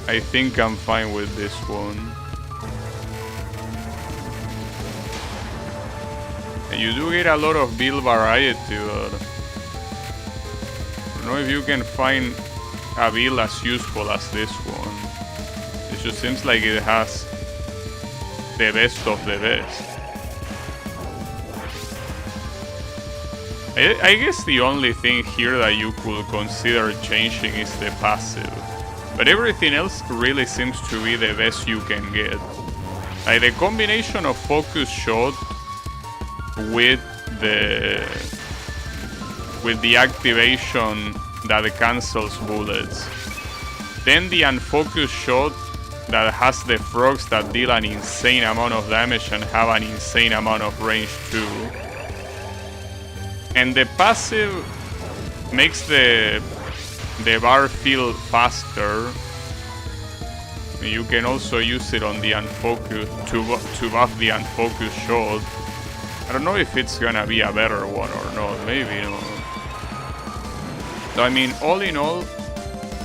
I think I'm fine with this one. And you do get a lot of build variety, but I don't know if you can find a build as useful as this one. It just seems like it has the best of the best. I guess the only thing here that you could consider changing is the passive. But everything else really seems to be the best you can get. Like the combination of focus shot with the activation that cancels bullets. Then the unfocused shot that has the frogs that deal an insane amount of damage and have an insane amount of range too. And the passive makes the bar feel faster. You can also use it on the unfocused to buff the unfocused shot. I don't know if it's gonna be a better one or not, maybe not. So, I mean, all in all,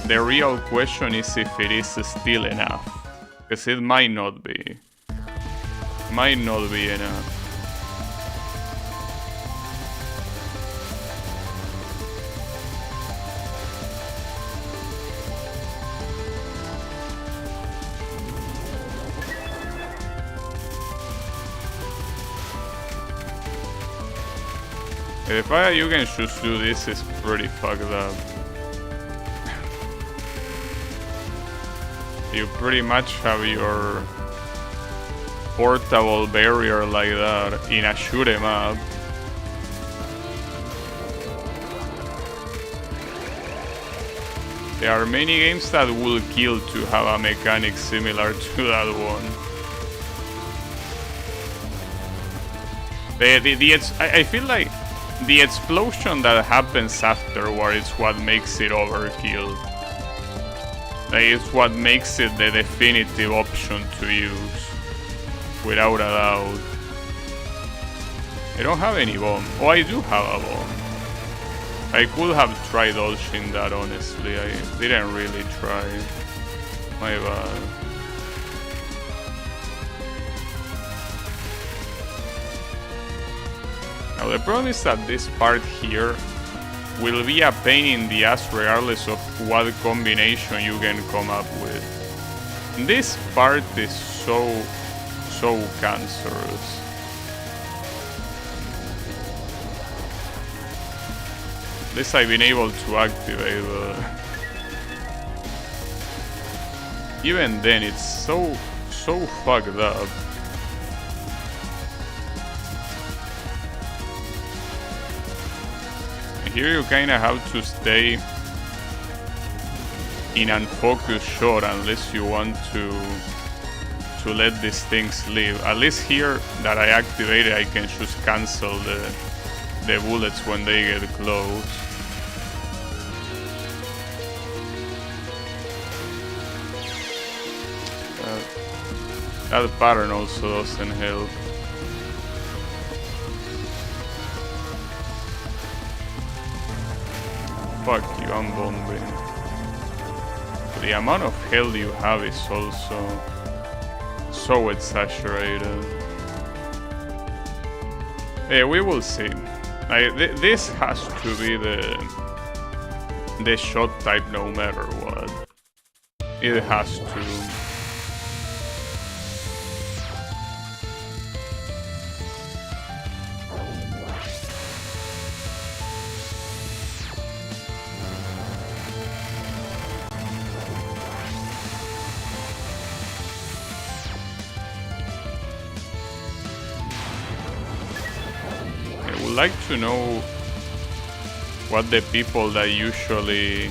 the real question is if it is still enough. Because it might not be. Might not be enough. The fact that you can just do this is pretty fucked up. You pretty much have your portable barrier like that in a shoot 'em up. There are many games that will kill to have a mechanic similar to that one. I feel like the explosion that happens afterward is what makes it overkill. Like, it's what makes it the definitive option to use, without a doubt. I don't have any bomb. Oh, I do have a bomb. I could have tried dodging that, honestly. I didn't really try. My bad. Now the problem is that this part here will be a pain in the ass regardless of what combination you can come up with. This part is so cancerous. This I've been able to activate, but even then it's so fucked up. Here you kinda have to stay in unfocused shot unless you want to let these things live. At least here that I activated, I can just cancel the bullets when they get close. That pattern also doesn't help. Fuck you, I'm bombing. The amount of health you have is also so exaggerated. Yeah, we will see. This has to be the shot type no matter what. It has to. I would like to know what the people that usually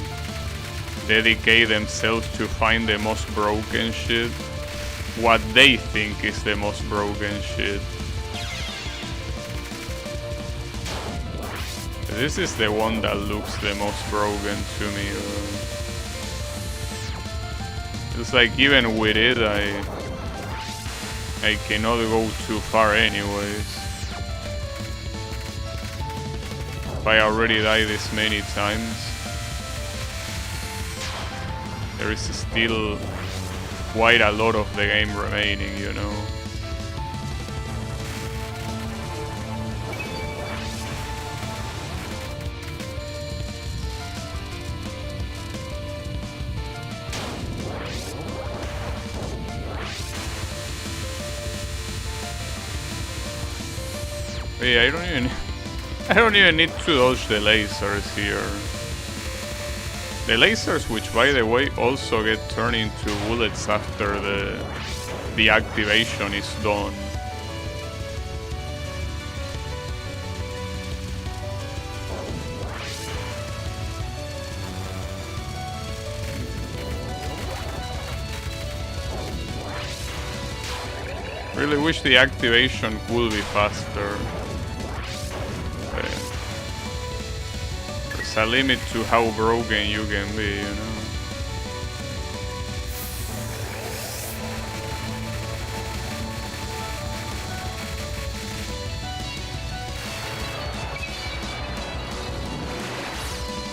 dedicate themselves to find the most broken shit, what they think is the most broken shit. This is the one that looks the most broken to me. It's like even with it, I cannot go too far anyways. If I already died this many times, there is still quite a lot of the game remaining, you know. Yeah, I don't even need to dodge the lasers here. The lasers, which by the way also get turned into bullets after the activation is done. Really wish the activation could be faster. There's a limit to how broken you can be, you know.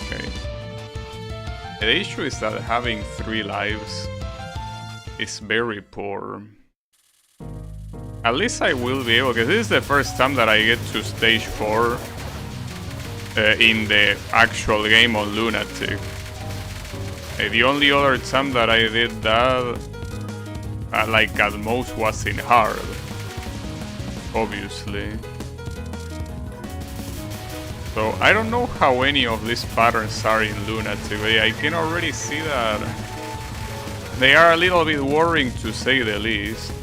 Okay. The issue is that having 3 lives is very poor. At least I will be able, because this is the first time that I get to stage 4 in the actual game on Lunatic. The only other time that I did that, like at most, was in hard, obviously. So I don't know how any of these patterns are in Lunatic, but I can already see that they are a little bit worrying, to say the least.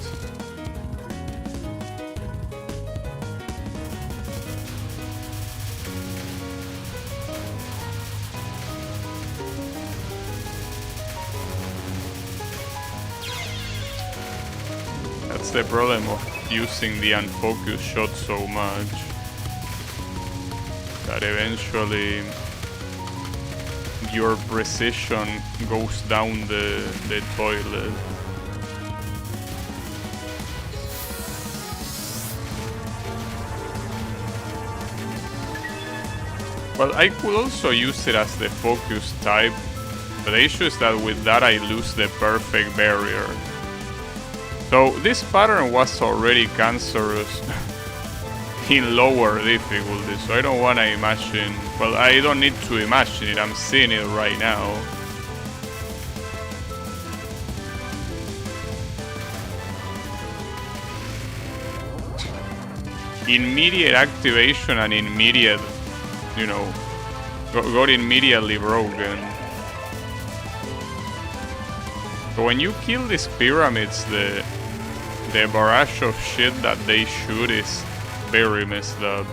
That's the problem of using the unfocused shot so much, that eventually your precision goes down the toilet. Well, I could also use it as the focus type, but the issue is that with that I lose the perfect barrier. So this pattern was already cancerous in lower difficulty, so I don't want to imagine, well, I don't need to imagine it, I'm seeing it right now. Immediate activation and immediate, you know, got immediately broken. So when you kill these pyramids, the barrage of shit that they shoot is very messed up.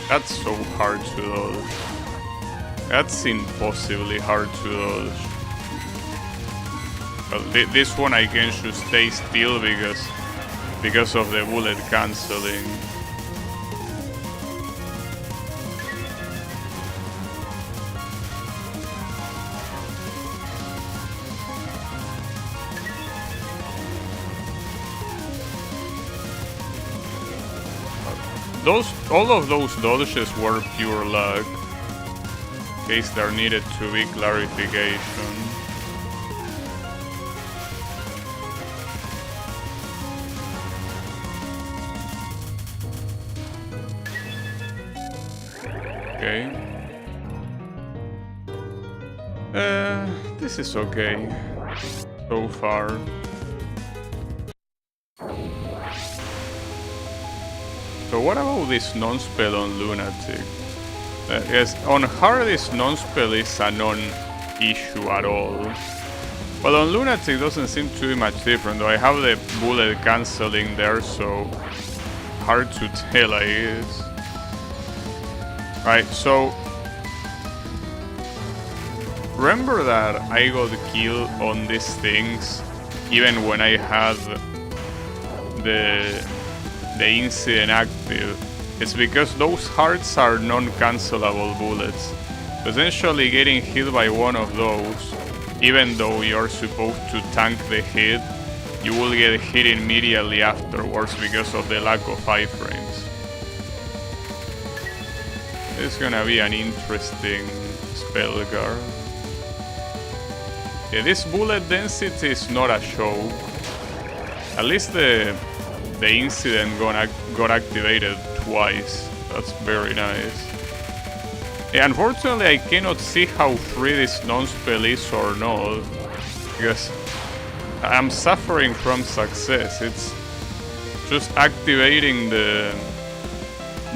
That's so hard to dodge. That's impossibly hard to dodge. Well, this one I can just stay still because of the bullet cancelling. All of those dodges were pure luck. In case there needed to be clarification. Okay. This is okay so far. So what about this non-spell on Lunatic? Yes, on hard this non-spell is a non-issue at all. Well, on Lunatic doesn't seem to be much different, though I have the bullet cancelling there, so hard to tell, I guess. Right, so remember that I got killed on these things even when I had the incident active. It's because those hearts are non-cancelable bullets. Essentially getting hit by one of those, even though you're supposed to tank the hit, you will get hit immediately afterwards because of the lack of iframes. It's gonna be an interesting spell guard. Yeah, this bullet density is not a show. At least the incident got activated twice. That's very nice. Yeah, unfortunately, I cannot see how free this non-spell is or not, because I'm suffering from success. It's just activating the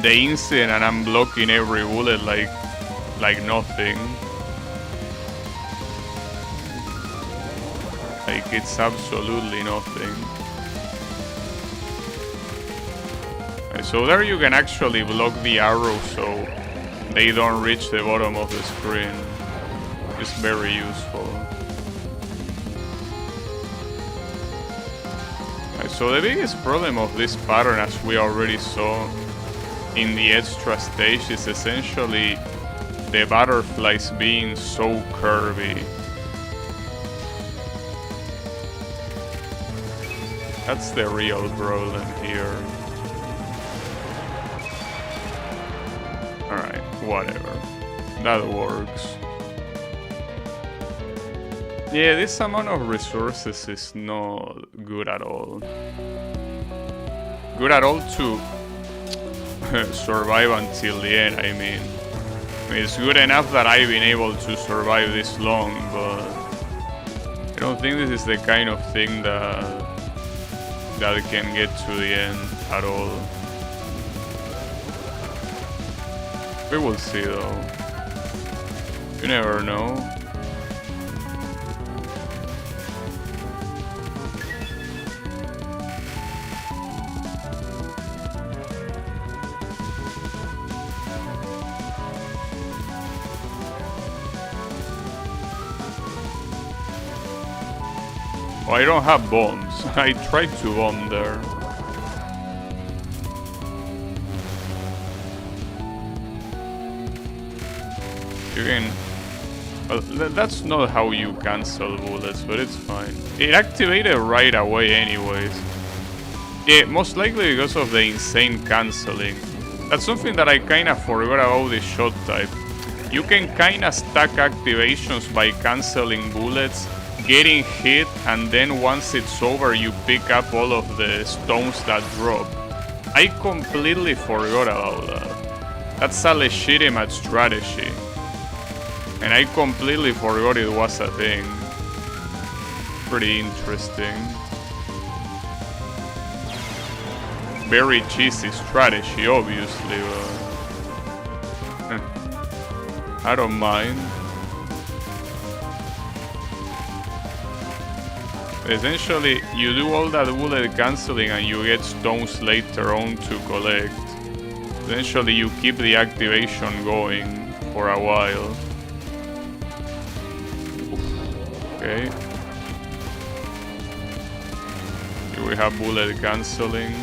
incident and I'm blocking every bullet like nothing. Like it's absolutely nothing. So there you can actually block the arrows so they don't reach the bottom of the screen. It's very useful. So the biggest problem of this pattern, as we already saw in the extra stage, is essentially the butterflies being so curvy. That's the real problem here. Alright, whatever. That works. Yeah, this amount of resources is not good at all. Good at all to survive until the end, I mean. It's good enough that I've been able to survive this long, but I don't think this is the kind of thing that can get to the end at all. We will see though. You never know. Oh, I don't have bombs. I tried to bomb there. You can... Well, that's not how you cancel bullets, but it's fine. It activated right away anyways. Yeah, most likely because of the insane canceling. That's something that I kinda forgot about the shot type. You can kinda stack activations by canceling bullets, getting hit, and then once it's over you pick up all of the stones that drop. I completely forgot about that. That's a legitimate strategy. And I completely forgot it was a thing. Pretty interesting. Very cheesy strategy, obviously, but I don't mind. Essentially, you do all that bullet cancelling and you get stones later on to collect. Essentially, you keep the activation going for a while. Okay. Here we have bullet cancelling.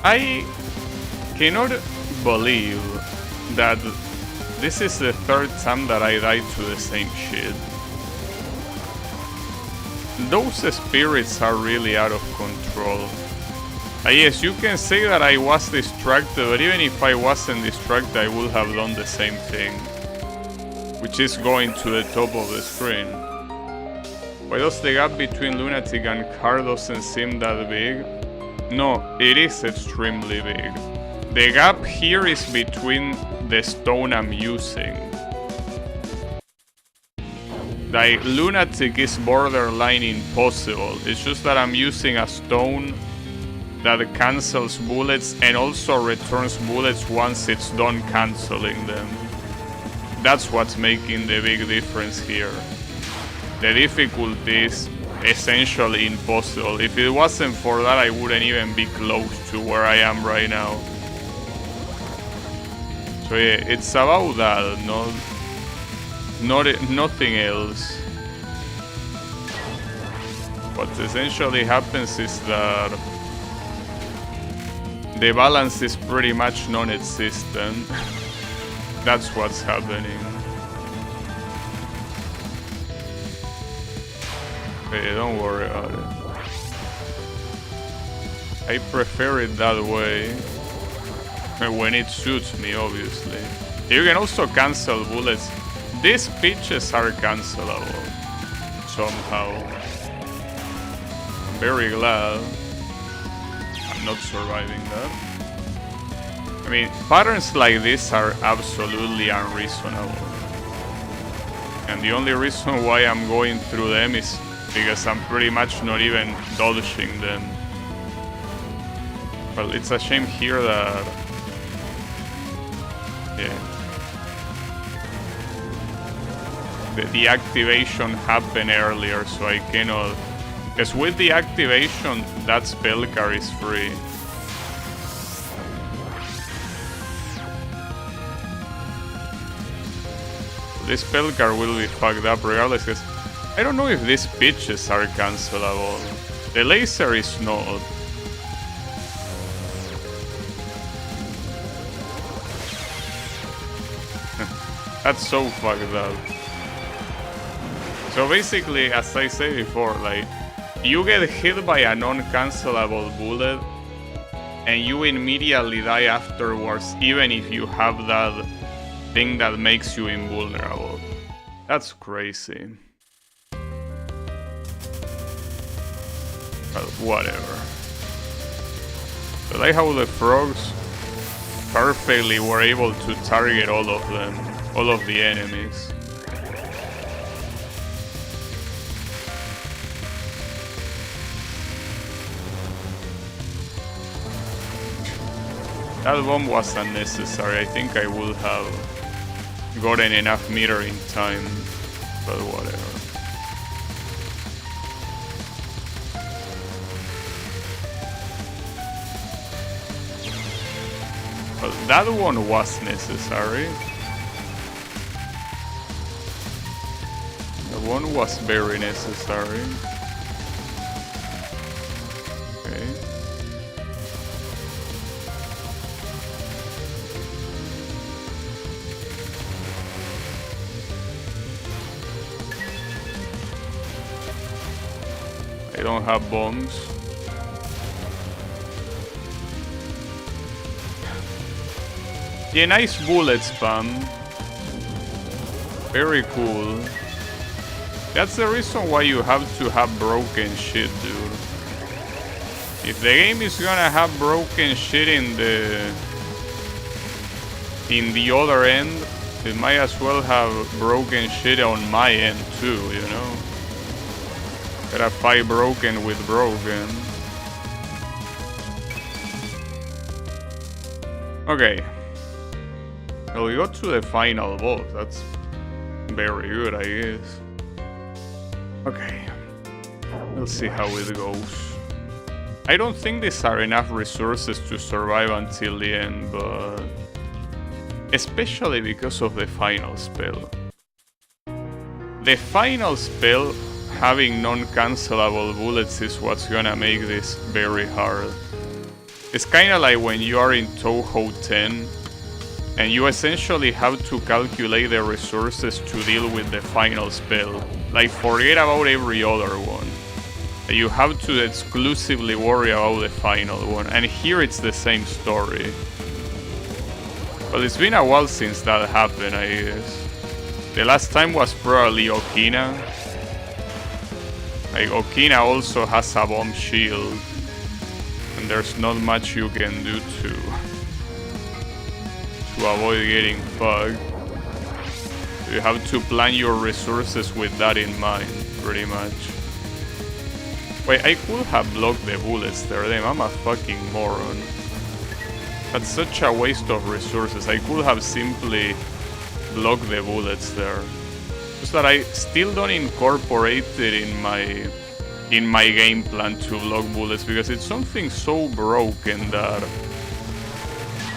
I cannot believe that This is the third time that I died to the same shit. Those spirits are really out of control. Yes, you can say that I was distracted, but even if I wasn't distracted, I would have done the same thing. Which is going to the top of the screen. Why does the gap between Lunatic and Car doesn't seem that big? No, it is extremely big. The gap here is between the stone I'm using. Like, Lunatic is borderline impossible. It's just that I'm using a stone that cancels bullets and also returns bullets once it's done canceling them. That's what's making the big difference here. The difficulty is essentially impossible. If it wasn't for that, I wouldn't even be close to where I am right now. So yeah, it's about that, nothing else. What essentially happens is that the balance is pretty much non-existent. That's what's happening. Okay, don't worry about it. I prefer it that way. When it suits me, obviously. You can also cancel bullets. These pitches are cancelable. Somehow. I'm very glad I'm not surviving that. I mean, patterns like this are absolutely unreasonable. And the only reason why I'm going through them is because I'm pretty much not even dodging them. Well, it's a shame here that... yeah. The activation happened earlier, so I cannot... because with the activation, that spell card is free. This spell card will be fucked up regardless, because I don't know if these pitches are cancelable. The laser is not. That's so fucked up. So basically, as I said before, like, you get hit by a non-cancelable bullet and you immediately die afterwards, even if you have that thing that makes you invulnerable. That's crazy. But whatever. But I like how the frogs perfectly were able to target all of them, all of the enemies. That bomb was unnecessary. I think I would have gotten enough meter in time, but whatever. Well, that one was necessary. That one was very necessary. Okay. I don't have bombs. Yeah, nice bullet spam. Very cool. That's the reason why you have to have broken shit, dude. If the game is gonna have broken shit in the other end, it might as well have broken shit on my end too, you know? Gotta fight broken with broken. Okay. Well, we got to the final boss. That's very good, I guess. Okay. We'll see how it goes. I don't think these are enough resources to survive until the end, but... especially because of the final spell. The final spell, having non-cancelable bullets, is what's gonna make this very hard. It's kinda like when you are in Touhou 10 And you essentially have to calculate the resources to deal with the final spell. Like, forget about every other one. You have to exclusively worry about the final one. And here it's the same story. Well, it's been a while since that happened, I guess. The last time was probably Okina. Like, Okina also has a bomb shield. And there's not much you can do to avoid getting fucked. You have to plan your resources with that in mind, pretty much. Wait, I could have blocked the bullets there. Damn, I'm a fucking moron. That's such a waste of resources. I could have simply blocked the bullets there. Just that I still don't incorporate it in my game plan to block bullets, because it's something so broken that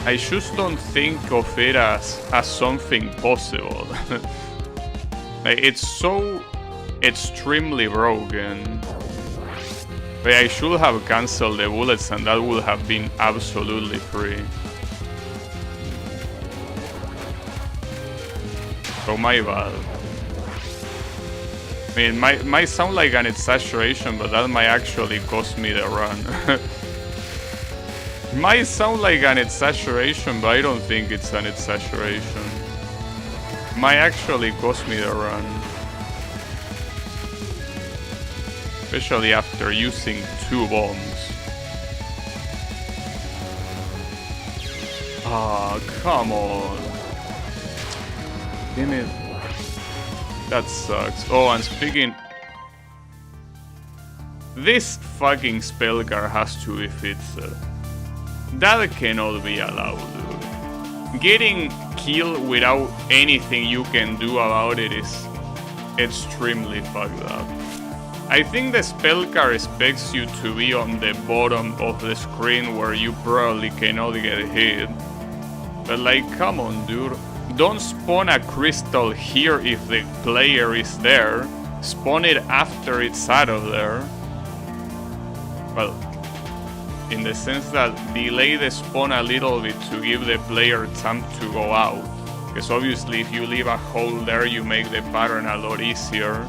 I just don't think of it as something possible. Like, it's so extremely broken. But I should have cancelled the bullets and that would have been absolutely free. So my bad. I mean, might sound like an exaggeration, but that might actually cost me the run. Might sound like an exaggeration, but I don't think it's an exaggeration. Might actually cost me the run. Especially after using 2 bombs. Ah, come on. Damn it. That sucks. Oh, and speaking... This fucking spell card has to be fixed. That cannot be allowed, dude. Getting killed without anything you can do about it is extremely fucked up. I think the spell card expects you to be on the bottom of the screen where you probably cannot get hit. But like, come on, dude. Don't spawn a crystal here if the player is there. Spawn it after it's out of there. Well, in the sense that delay the spawn a little bit to give the player time to go out. Because obviously if you leave a hole there, you make the pattern a lot easier.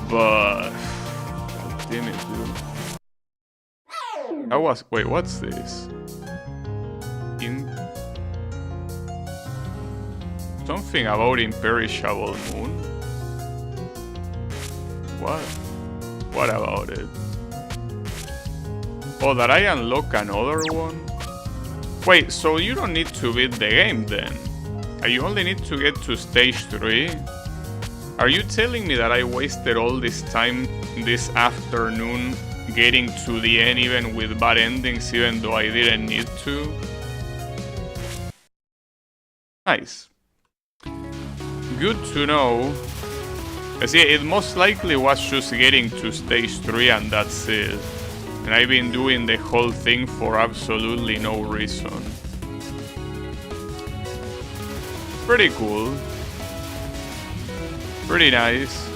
But... God damn it, dude. That was... Wait, what's this? Something about imperishable moon? What? What about it? Oh, that I unlock another one? Wait, so you don't need to beat the game then? You only need to get to stage 3? Are you telling me that I wasted all this time this afternoon getting to the end even with bad endings even though I didn't need to? Nice. Good to know. Cause yeah, it most likely was just getting to stage 3 and that's it. And I've been doing the whole thing for absolutely no reason. Pretty cool. Pretty nice.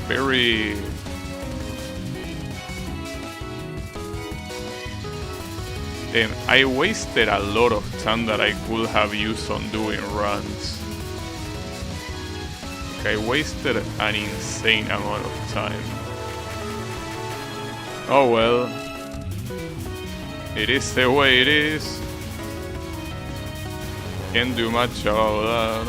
Very... Damn, I wasted a lot of time that I could have used on doing runs. Like, I wasted an insane amount of time. Oh well. It is the way it is. Can't do much about that.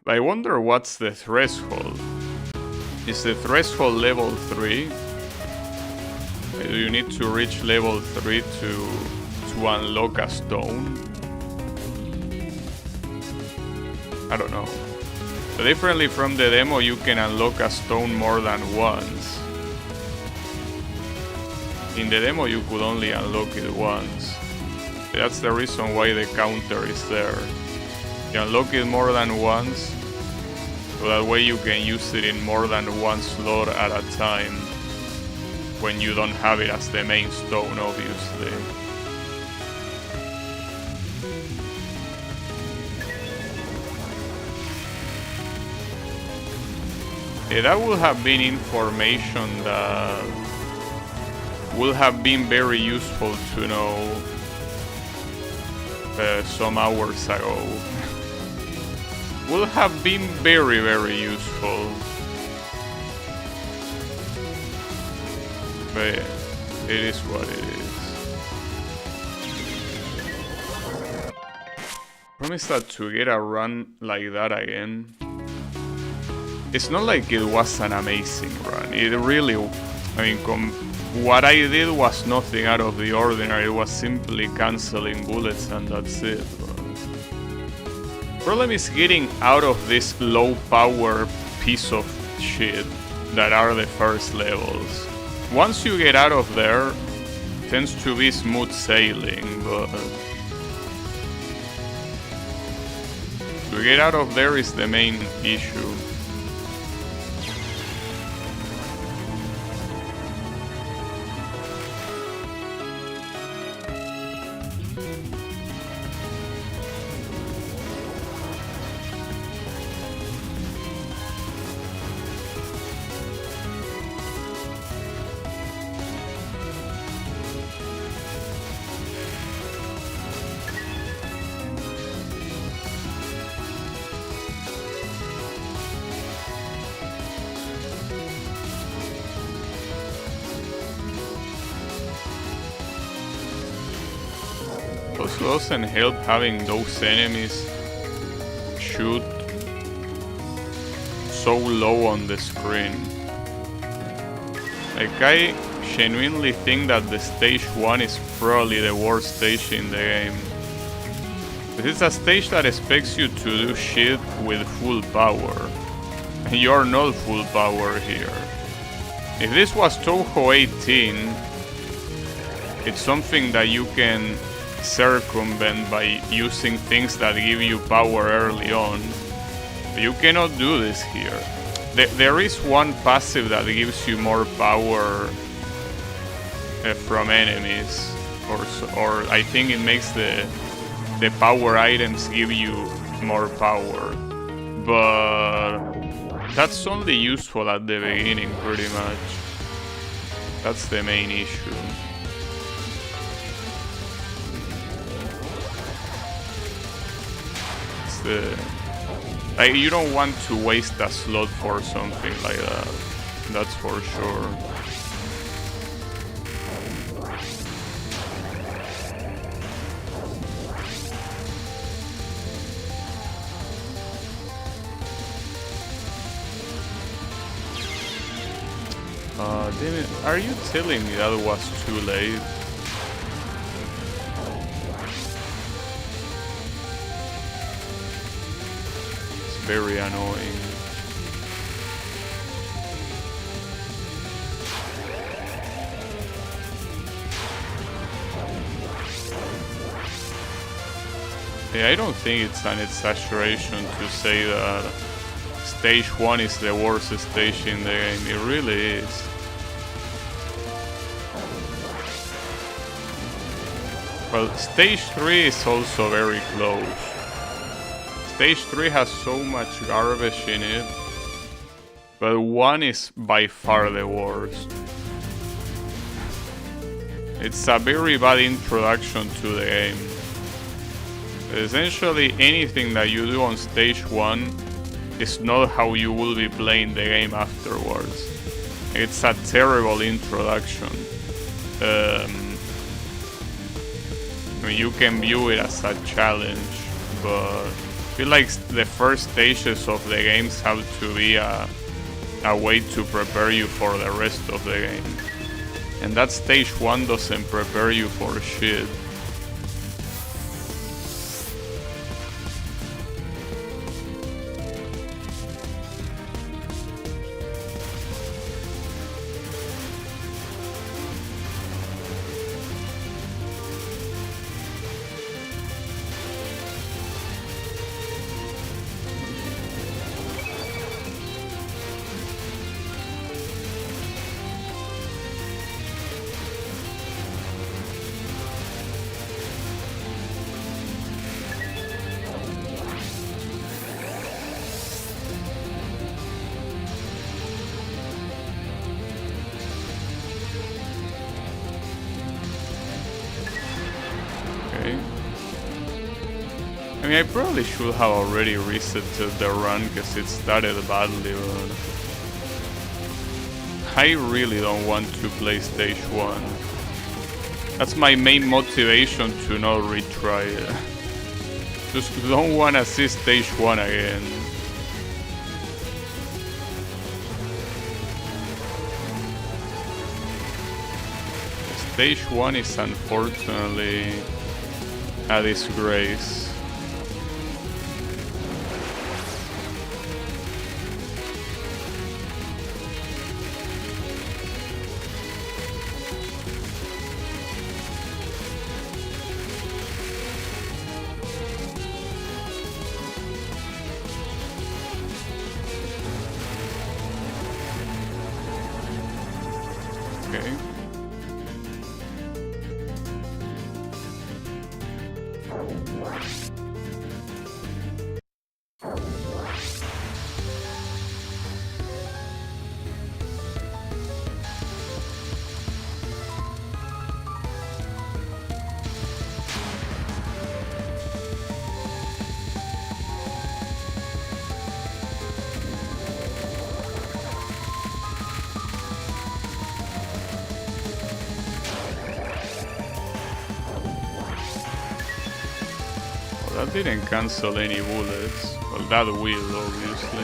I wonder what's the threshold. Is the threshold level 3? Do you need to reach level 3 to unlock a stone? I don't know. So differently from the demo, you can unlock a stone more than once. In the demo, you could only unlock it once. That's the reason why the counter is there. You unlock it more than once, so that way you can use it in more than one slot at a time when you don't have it as the main stone, obviously. That would have been information that would have been very useful to know some hours ago. Would have been very, very useful. But yeah, it is what it is. Promise that to get a run like that again. It's not like it was an amazing run. It really, I mean, what I did was nothing out of the ordinary. It was simply canceling bullets and that's it. Problem is getting out of this low power piece of shit that are the first levels. Once you get out of there, it tends to be smooth sailing, but to get out of there is the main issue. Also doesn't help having those enemies shoot so low on the screen. Like, I genuinely think that the stage 1 is probably the worst stage in the game. This is a stage that expects you to do shit with full power. And you're not full power here. If this was Touhou 18, it's something that you can circumvent by using things that give you power early on. But you cannot do this here. There is one passive that gives you more power from enemies, or I think it makes the power items give you more power, but that's only useful at the beginning pretty much. That's the main issue. Like, you don't want to waste a slot for something like that. That's for sure. Damn it. Are you telling me that was too late? Very annoying. Yeah, I don't think it's an exaggeration to say that stage 1 is the worst stage in the game. It really is. Well, stage 3 is also very close. Stage 3 has so much garbage in it, but 1 is by far the worst. It's a very bad introduction to the game. Essentially, anything that you do on stage 1 is not how you will be playing the game afterwards. It's a terrible introduction. I mean, you can view it as a challenge, but I feel like the first stages of the games have to be a way to prepare you for the rest of the game. And that stage 1 doesn't prepare you for shit. I mean, I probably should have already resetted the run because it started badly, but I really don't want to play stage 1. That's my main motivation to not retry it. Just don't want to see stage 1 again. Stage 1 is unfortunately a disgrace. Okay. That didn't cancel any bullets. Well, that will, obviously.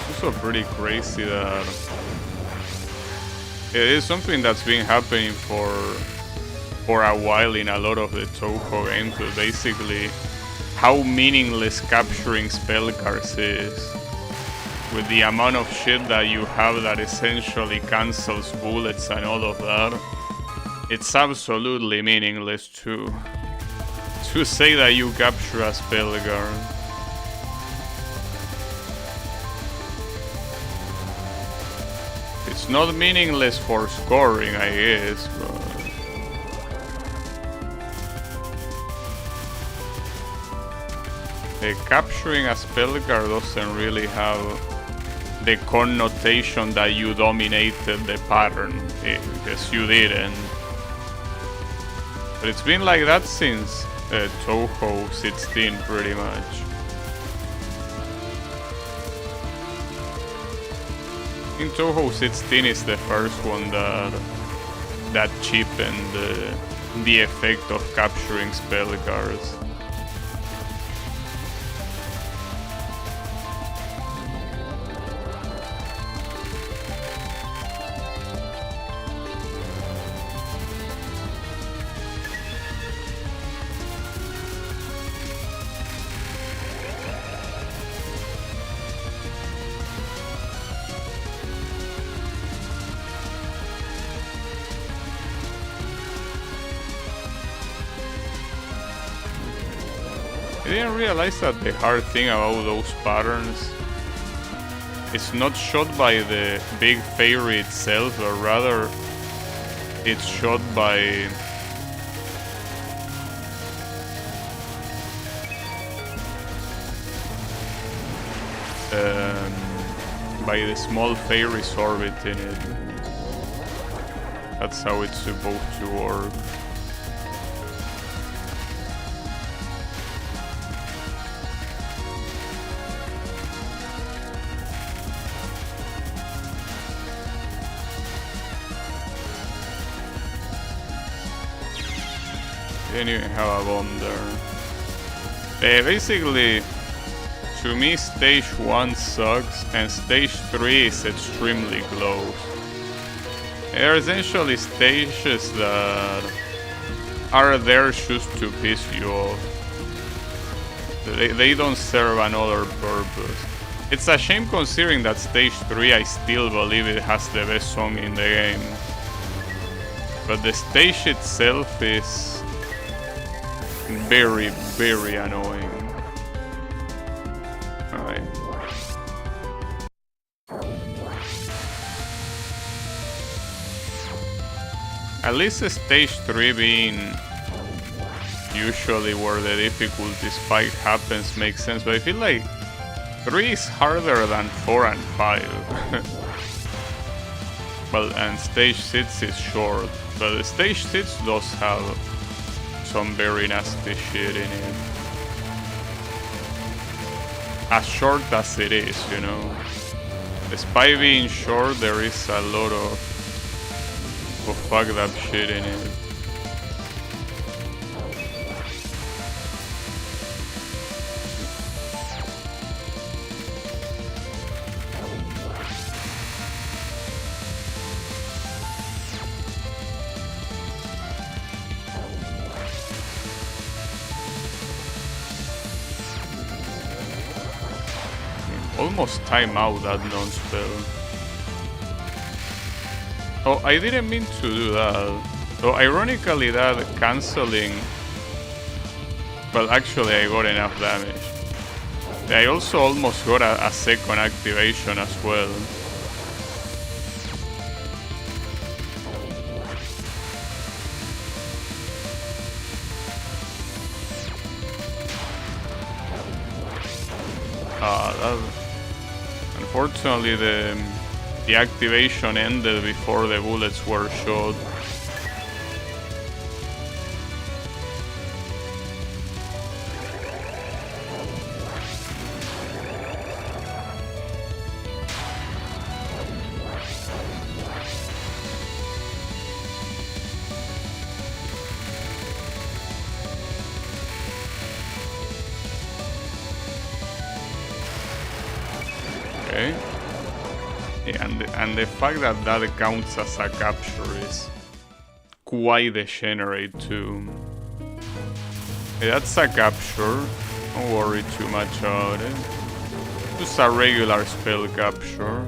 Also pretty crazy that it is something that's been happening for a while in a lot of the Touhou games, but basically how meaningless capturing spell cards is. With the amount of shit that you have that essentially cancels bullets and all of that, it's absolutely meaningless to say that you capture a spell card. It's not meaningless for scoring, I guess, but capturing a spell card doesn't really have the connotation that you dominated the pattern, because you didn't. But it's been like that since Touhou 16, pretty much. I think Touhou 16 is the first one that cheapened the effect of capturing spell cards. I didn't realize that the hard thing about those patterns is not shot by the big fairy itself, but rather it's shot by the small fairies orbiting it. That's how it's supposed to work. Didn't even have a bomb there. Basically, to me, stage 1 sucks, and stage 3 is extremely close. They're essentially stages that are there just to piss you off. They don't serve another purpose. It's a shame considering that stage 3, I still believe it has the best song in the game. But the stage itself is very, very annoying. Alright. At least stage 3 being usually where the difficulty spike happens makes sense, but I feel like 3 is harder than 4 and 5. Well, and stage 6 is short, but stage 6 does have some very nasty shit in it. As short as it is, you know. Despite being short, there is a lot of fucked up shit in it. Almost time out that non-spell. Oh, I didn't mean to do that. So ironically that cancelling... Well, actually I got enough damage. I also almost got a second activation as well. Unfortunately, the activation ended before the bullets were shot. Okay. Yeah, and the fact that that counts as a capture is quite degenerate too. Yeah, that's a capture. Don't worry too much about it. Just a regular spell capture.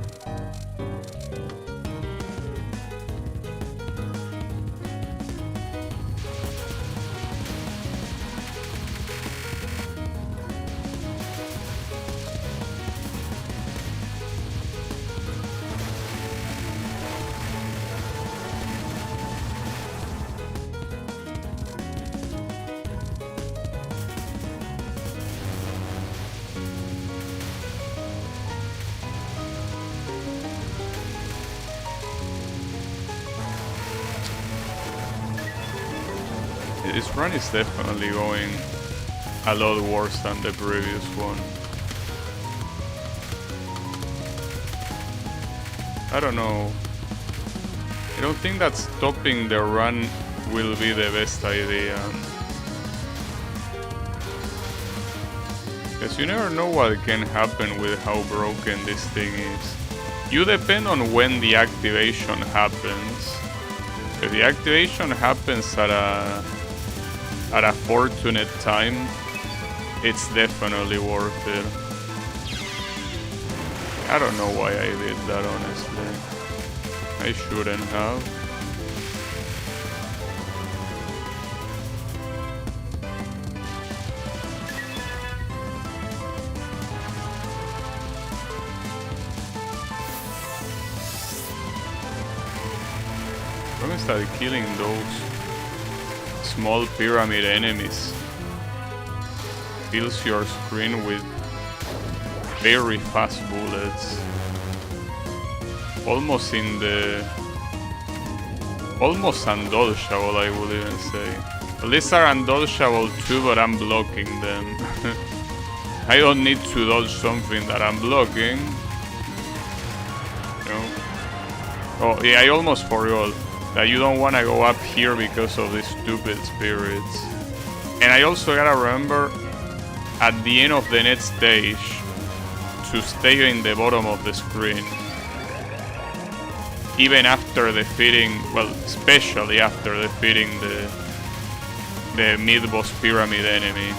This run is definitely going a lot worse than the previous one. I don't know. I don't think that stopping the run will be the best idea. Because you never know what can happen with how broken this thing is. You depend on when the activation happens. If the activation happens at a fortunate time, it's definitely worth it. I don't know why I did that, honestly. I shouldn't have. I'm gonna start killing those small pyramid enemies. Fills your screen with very fast bullets. Almost undodgeable, I would even say. Well, these are undodgeable too, but I'm blocking them. I don't need to dodge something that I'm blocking. You know? Oh yeah, I almost forgot that you don't want to go up here because of these stupid spirits. And I also gotta remember at the end of the next stage to stay in the bottom of the screen. Even after defeating, well, especially after defeating the mid-boss pyramid enemy.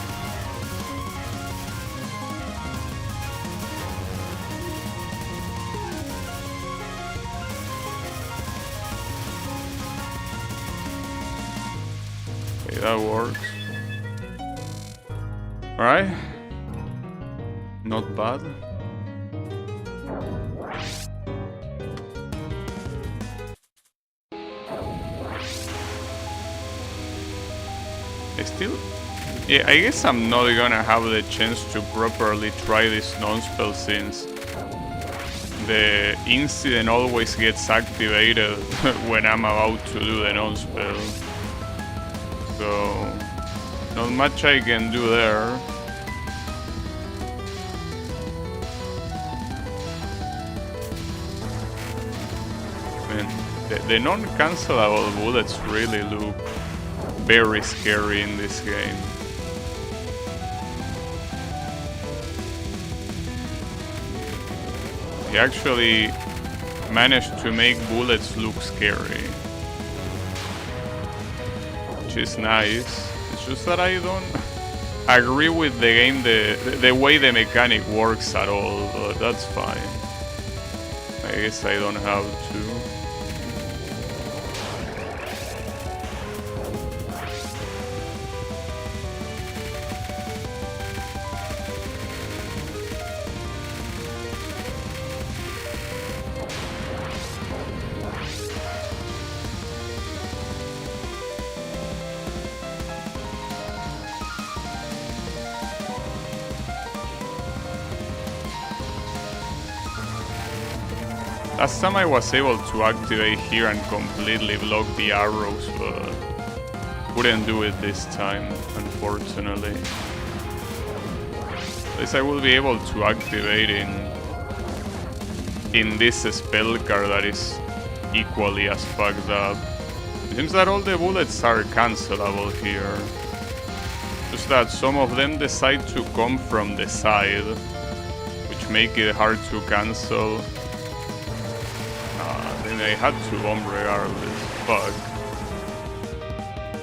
Okay, that works. Alright. Not bad. Still, yeah, I guess I'm not gonna have the chance to properly try this non-spell since the incident always gets activated when I'm about to do the non-spell. So, not much I can do there. Man, the non-cancelable bullets really look very scary in this game. He actually managed to make bullets look scary, which is nice. It's just that I don't agree with the game, the way the mechanic works at all, but that's fine. I guess I don't have to. Last time I was able to activate here and completely block the arrows, but couldn't do it this time, unfortunately. At least I will be able to activate in this spell card that is equally as fucked up. It seems that all the bullets are cancelable here. Just that some of them decide to come from the side, which make it hard to cancel. I had to bomb regardless. Fuck.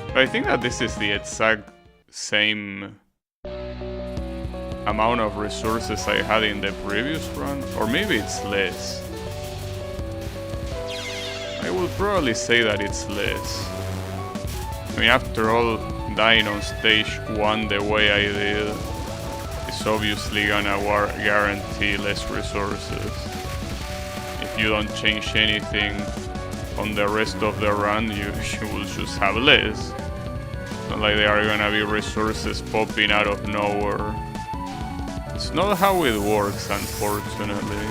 But I think that this is the exact same amount of resources I had in the previous run. Or maybe it's less. I would probably say that it's less. I mean, after all, dying on stage 1 the way I did is obviously gonna guarantee less resources. If you don't change anything on the rest of the run, you will just have less. It's not like there are gonna be resources popping out of nowhere. It's not how it works, unfortunately.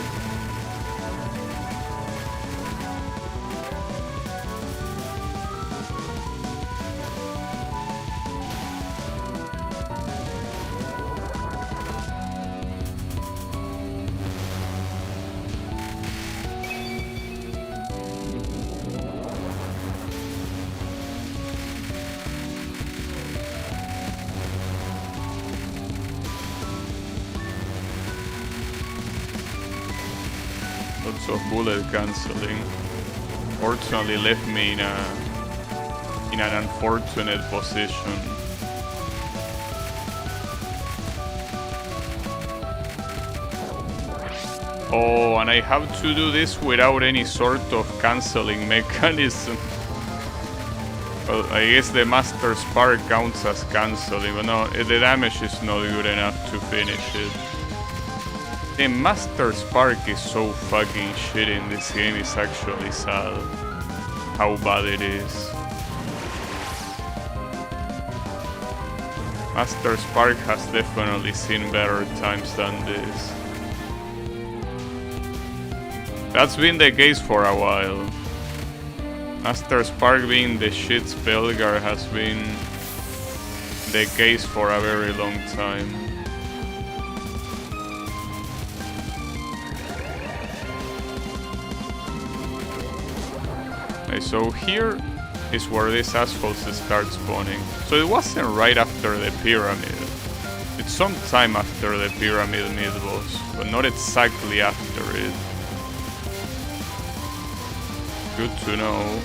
Lots of bullet cancelling. Fortunately left me in an unfortunate position. Oh, and I have to do this without any sort of cancelling mechanism. Well, I guess the Master Spark counts as cancelling, but no, the damage is not good enough to finish it. The Master Spark is so fucking shit in this game, it's actually sad how bad it is. Master Spark has definitely seen better times than this. That's been the case for a while. Master Spark being the shit spell guard has been the case for a very long time. Okay, so here is where these assholes start spawning. So it wasn't right after the pyramid. It's some time after the pyramid mid-boss, but not exactly after it. Good to know.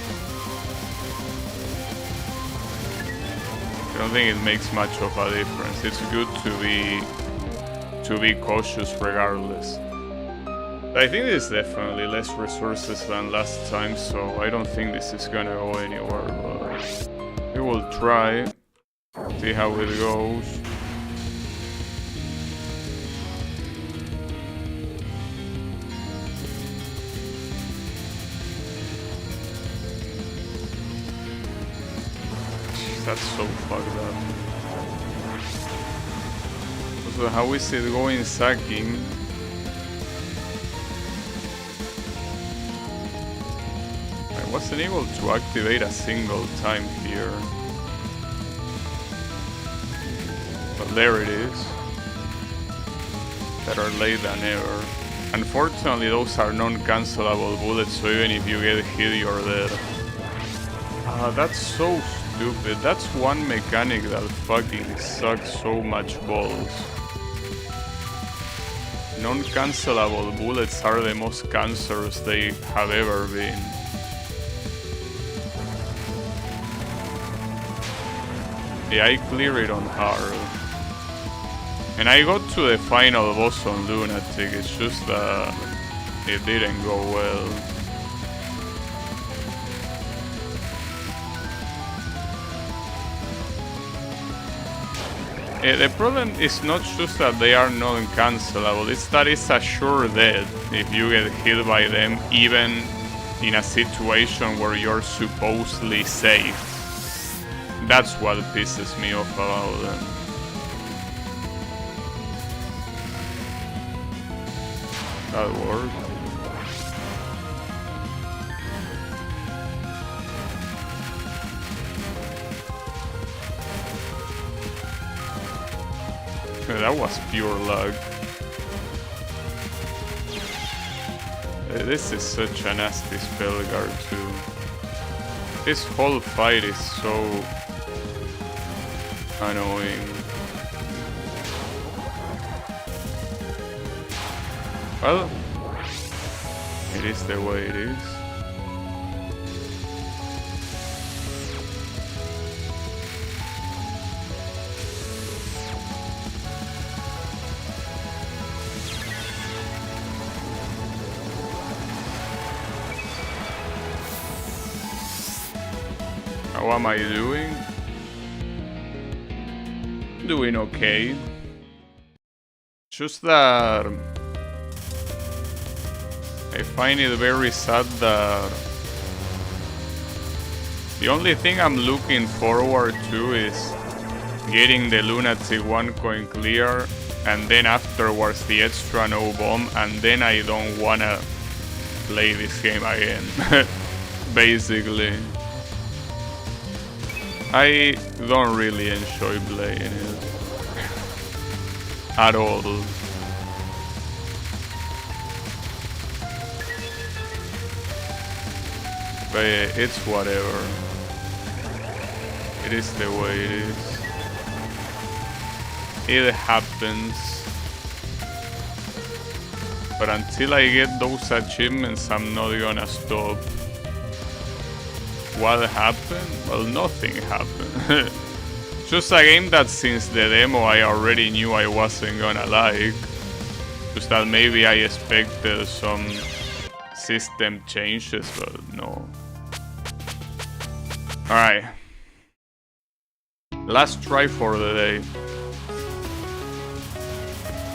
I don't think it makes much of a difference. It's good to be cautious regardless. I think there's definitely less resources than last time, so I don't think this is gonna go anywhere, but we will try. See how it goes. That's so fucked up. So how is it going sacking? I wasn't able to activate a single time here. But there it is. Better late than ever. Unfortunately, those are non-cancelable bullets, so even if you get hit, you're dead. That's so stupid. That's one mechanic that fucking sucks so much balls. Non-cancelable bullets are the most cancerous they have ever been. Yeah, I clear it on hard. And I got to the final boss on Lunatic, it's just that it didn't go well. The problem is not just that they are non-cancelable, it's that it's a sure death if you get hit by them, even in a situation where you're supposedly safe. That's what pisses me off about them. That worked. That was pure luck. This is such a nasty spell guard too. This whole fight is so annoying. Well, it is the way it is. How am I doing? Doing okay. Just that I find it very sad that the only thing I'm looking forward to is getting the Lunatic 1 coin clear, and then afterwards the extra no bomb, and then I don't wanna play this game again. Basically. I don't really enjoy playing it. At all. But yeah, it's whatever. It is the way it is. It happens. But until I get those achievements, I'm not gonna stop. What happened? Well, nothing happened. Just a game that since the demo I already knew I wasn't gonna like. Just that maybe I expected some system changes, but no. Alright. Last try for the day.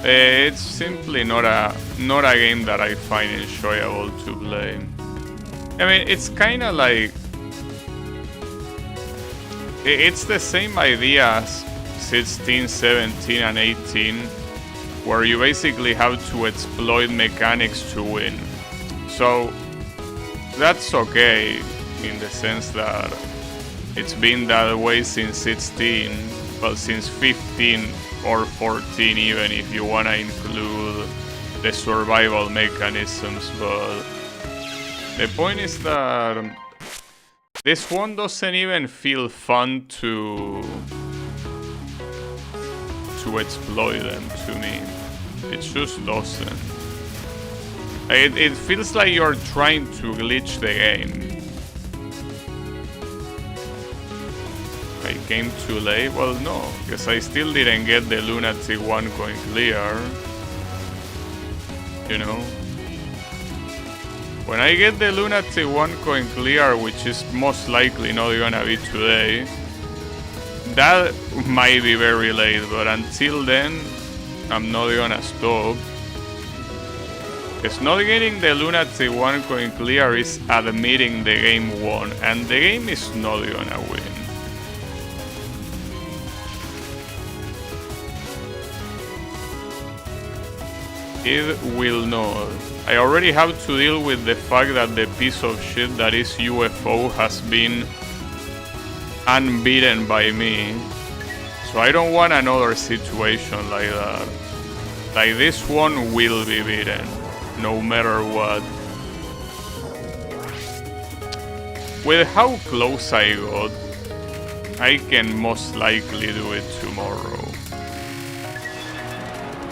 It's simply not a game that I find enjoyable to play. I mean, it's kinda like... It's the same idea as 16, 17 and 18, where you basically have to exploit mechanics to win. So that's okay in the sense that it's been that way since 16, well, since 15 or 14 even, if you wanna include the survival mechanisms, but the point is that this one doesn't even feel fun to exploit them to me. It just doesn't. It feels like you're trying to glitch the game. I came too late? Well, no, because I still didn't get the Lunatic 1 coin clear. You know? When I get the Lunatic 1 coin clear, which is most likely not gonna be today, that might be very late, but until then, I'm not gonna stop. Because not getting the Lunatic 1 coin clear is admitting the game won, and the game is not gonna win. It will not. I already have to deal with the fact that the piece of shit that is UFO has been unbeaten by me. So I don't want another situation like that. Like, this one will be beaten, no matter what. With how close I got, I can most likely do it tomorrow.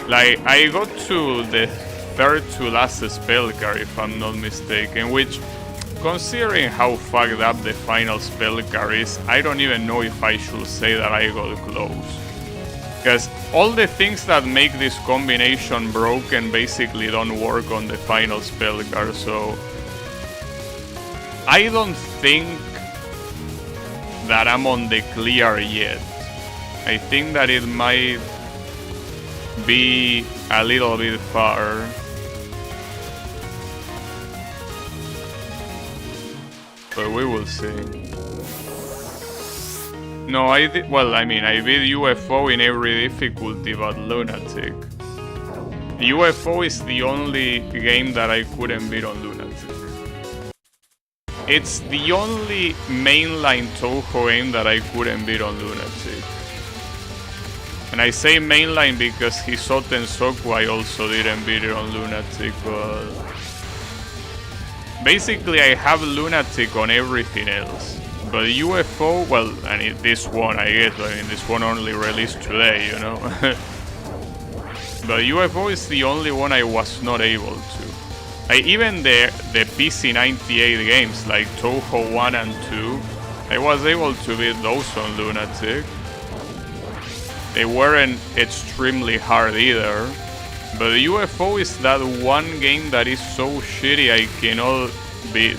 Like, I got to the third to last spell card, if I'm not mistaken, which, considering how fucked up the final spell card is, I don't even know if I should say that I got close. Because all the things that make this combination broken basically don't work on the final spell card, so I don't think that I'm on the clear yet. I think that it might be a little bit far. But we will see. No, I did. Well, I mean, I beat UFO in every difficulty but Lunatic. UFO is the only game that I couldn't beat on Lunatic. It's the only mainline Touhou game that I couldn't beat on Lunatic. And I say mainline because Hisoten Soku I also didn't beat it on Lunatic, but basically I have Lunatic on everything else. But UFO, well, and this one I guess, I mean, this one only released today, you know. But UFO is the only one I was not able to. Even the PC98 games like Touhou 1 and 2, I was able to beat those on Lunatic. They weren't extremely hard either. But UFO is that one game that is so shitty I cannot beat.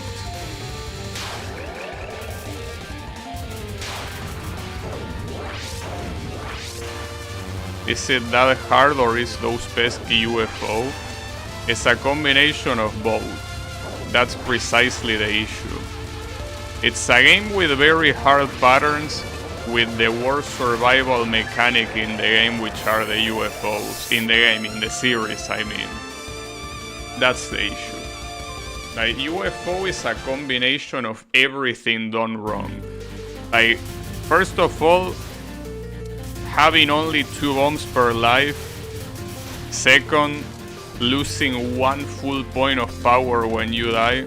Is it that hard or is those pesky UFO? It's a combination of both. That's precisely the issue. It's a game with very hard patterns, with the worst survival mechanic in the game, which are the UFOs. In the game, in the series, I mean. That's the issue. Like, UFO is a combination of everything done wrong. Like, first of all, having only 2 bombs per life. Second, losing 1 full point of power when you die.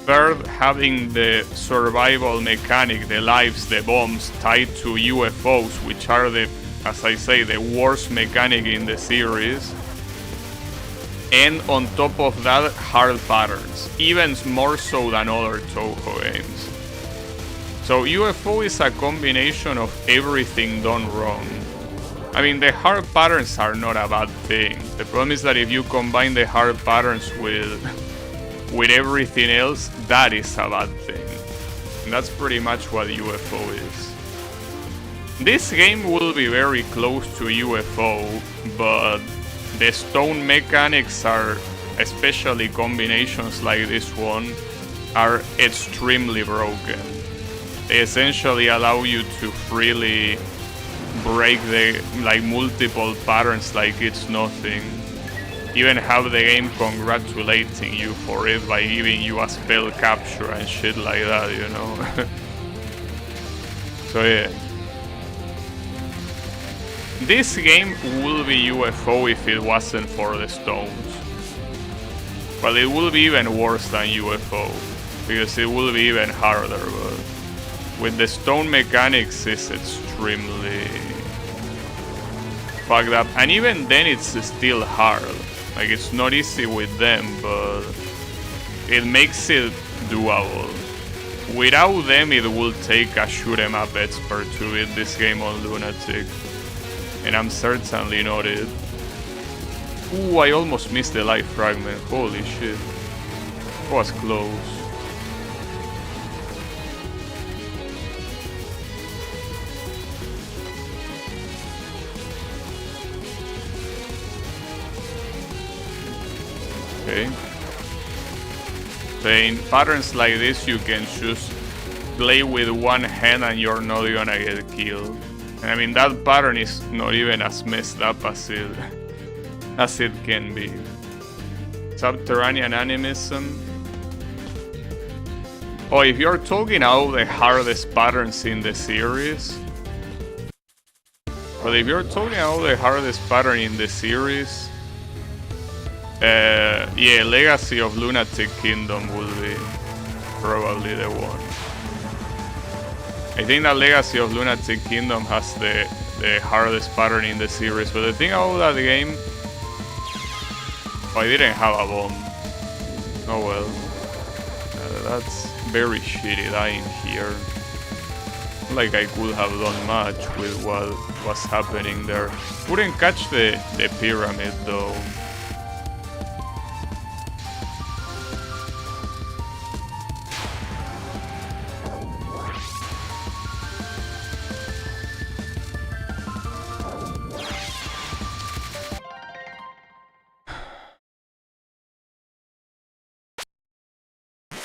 Third, having the survival mechanic, the lives, the bombs tied to UFOs, which are the, as I say, the worst mechanic in the series. And on top of that, hard patterns, even more so than other Touhou games. So UFO is a combination of everything done wrong. I mean, the hard patterns are not a bad thing. The problem is that if you combine the hard patterns with everything else, that is a bad thing. And that's pretty much what UFO is. This game will be very close to UFO, but the stone mechanics are, especially combinations like this one, are extremely broken. They essentially allow you to freely break the multiple patterns like it's nothing. Even have the game congratulating you for it by giving you a spell capture and shit like that, you know. So yeah. This game will be UFO if it wasn't for the stones. Well, it will be even worse than UFO, because it will be even harder, but with the stone mechanics, it's extremely fucked up. And even then, it's still hard. Like, it's not easy with them, but it makes it doable. Without them, it will take a shoot-em-up expert to beat this game on Lunatic. And I'm certainly not it. Ooh, I almost missed the life fragment. Holy shit. It was close. Okay. So in patterns like this, you can just play with one hand and you're not gonna get killed. I mean, that pattern is not even as messed up as as it can be. Subterranean animism. Oh, if you're talking about the hardest patterns in the series. But if you're talking about the hardest pattern in the series, yeah, Legacy of Lunatic Kingdom will be probably the one. I think that Legacy of Lunatic Kingdom has the hardest pattern in the series, but the thing about that game... Oh, I didn't have a bomb. Oh well. That's very shitty dying here. Like I could have done much with what was happening there. Couldn't catch the pyramid though.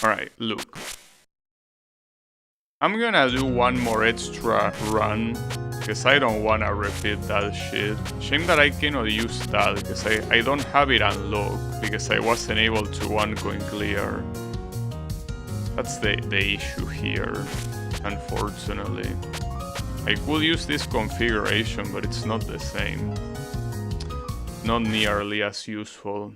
Alright, look. I'm gonna do one more extra run, because I don't wanna repeat that shit. Shame that I cannot use that, because I don't have it unlocked, because I wasn't able to one coin clear. That's the issue here, unfortunately. I could use this configuration, but it's not the same. Not nearly as useful.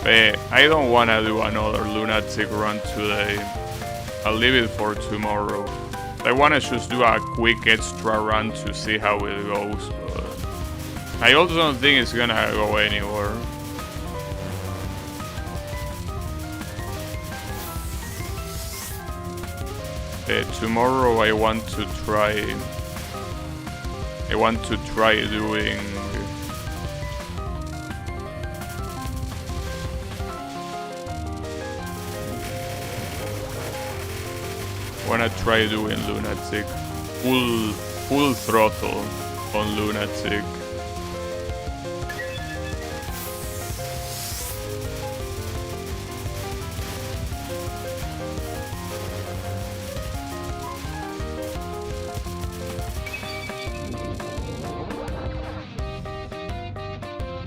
I don't wanna do another lunatic run today. I'll leave it for tomorrow. I wanna just do a quick extra run to see how it goes, but I also don't think it's gonna go anywhere. Tomorrow I want to try doing Lunatic. Full throttle on Lunatic.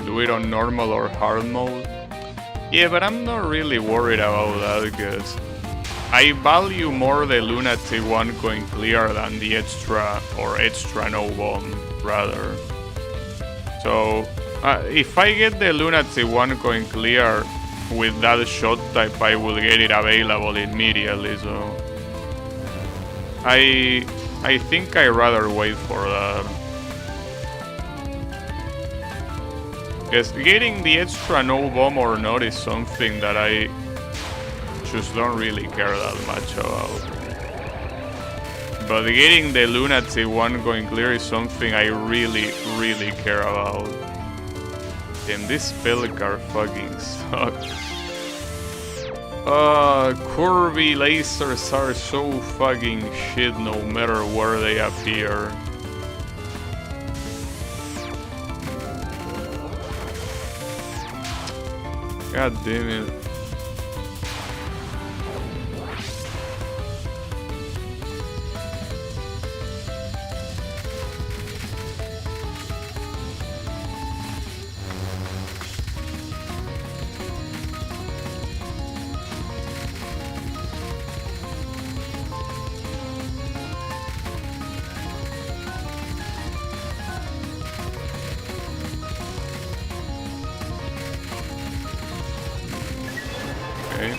Do it on normal or hard mode? Yeah, but I'm not really worried about that because I value more the Lunatic one coin clear than the extra or extra no bomb, rather. So, if I get the Lunatic one coin clear with that shot type, I will get it available immediately, so... I think I'd rather wait for that. Because getting the extra no bomb or not is something that I just don't really care that much about. But getting the Lunatic one going clear is something I really care about. Damn, these spell card fucking suck. Curvy lasers are so fucking shit no matter where they appear. God damn it. Okay.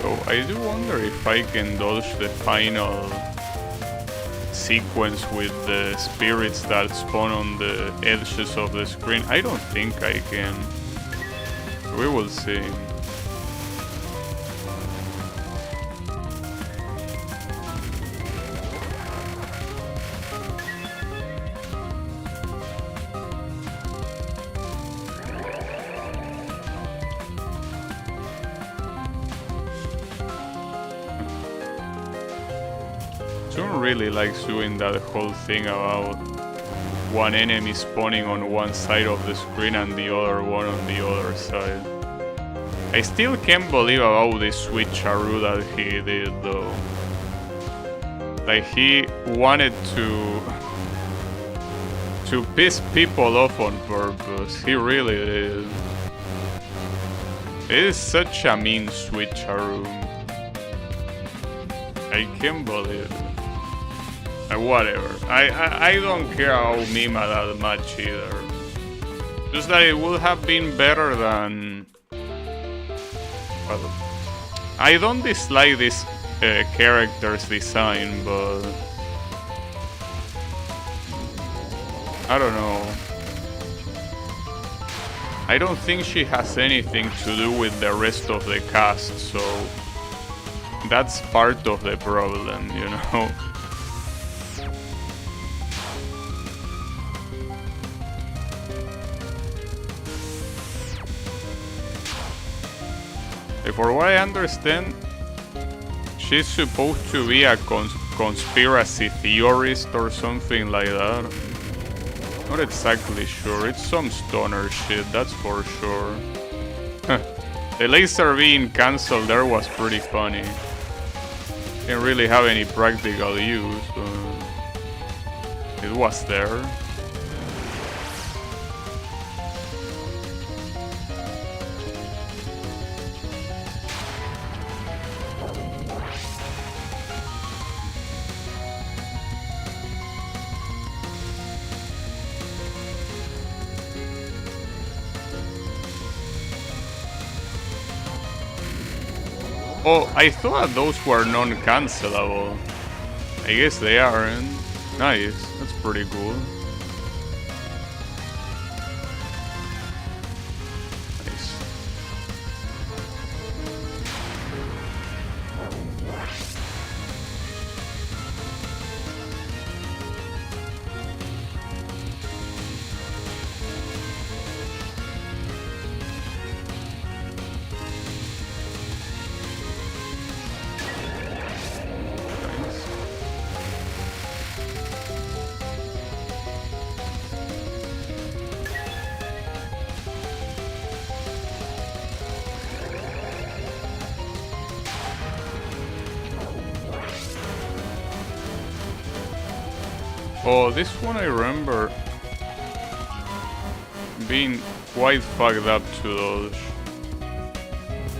So I do wonder if I can dodge the final sequence with the spirits that spawn on the edges of the screen. I don't think I can. We will see. Don't really like doing that whole thing about one enemy spawning on one side of the screen and the other one on the other side. I still can't believe about this switcheroo that he did though. Like he wanted to piss people off on purpose. He really did. It is such a mean switcheroo. I can't believe it. Whatever. I don't care about Mima that much either. Just that it would have been better than... Well, I don't dislike this character's design, but... I don't know. I don't think she has anything to do with the rest of the cast, so... That's part of the problem, you know? For what I understand, she's supposed to be a conspiracy theorist or something like that. Not exactly sure. It's some stoner shit, that's for sure. The laser being cancelled there was pretty funny. Didn't really have any practical use, but it was there. Oh, I thought those were non-cancelable. I guess they aren't. Nice, that's pretty cool. Nice. Oh, this one I remember being quite fucked up to dodge.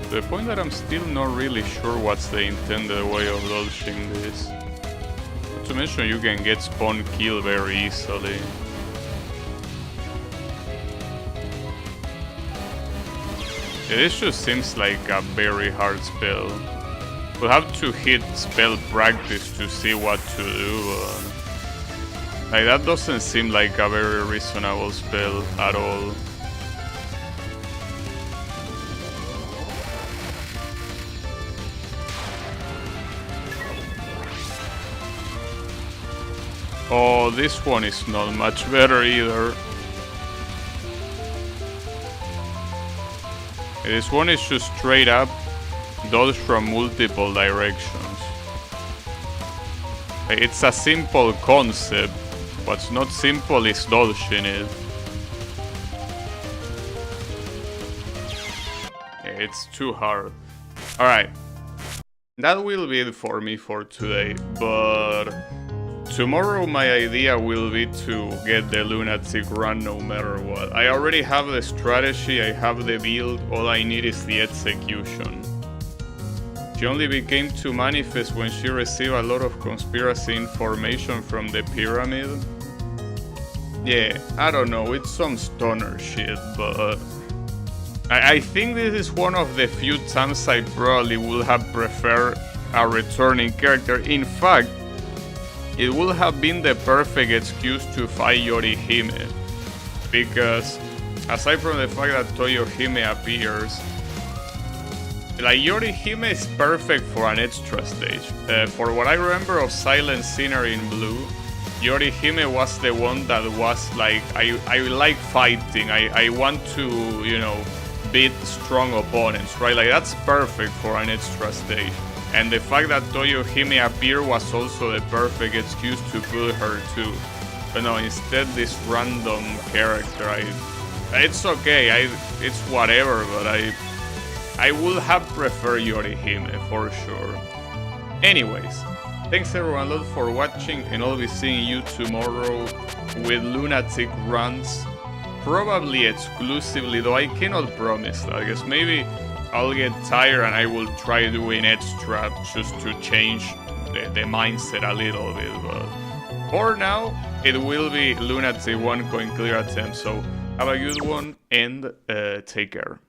To the point that I'm still not really sure what's the intended way of dodging this. Not to mention you can get spawn kill very easily. This just seems like a very hard spell. We'll have to hit spell practice to see what to do. Like, that doesn't seem like a very reasonable spell at all. Oh, this one is not much better either. This one is just straight up dodge from multiple directions. It's a simple concept. What's not simple is dodging it. It's too hard. Alright. That will be it for me for today, but tomorrow my idea will be to get the lunatic run no matter what. I already have the strategy, I have the build, all I need is the execution. She only became to manifest when she received a lot of conspiracy information from the pyramid. Yeah, I don't know, it's some stoner shit, but I think this is one of the few times I probably would have preferred a returning character. In fact, it would have been the perfect excuse to fight Yorihime, because aside from the fact that Toyohime appears, like, Yorihime is perfect for an extra stage. For what I remember of Silent Sinner in Blue, Yorihime was the one that was like, I like fighting, I want to, you know, beat strong opponents, right? Like, that's perfect for an extra stage. And the fact that Toyohime appeared was also the perfect excuse to put her too. But no, instead this random character, it's okay, it's whatever, but I would have preferred Yorihime for sure. Anyways, thanks everyone a lot for watching, and I'll be seeing you tomorrow with Lunatic runs. Probably exclusively, though I cannot promise that, because maybe I'll get tired and I will try doing edge trap just to change the mindset a little bit, but for now it will be Lunatic 1 coin clear attempt. So have a good one and take care.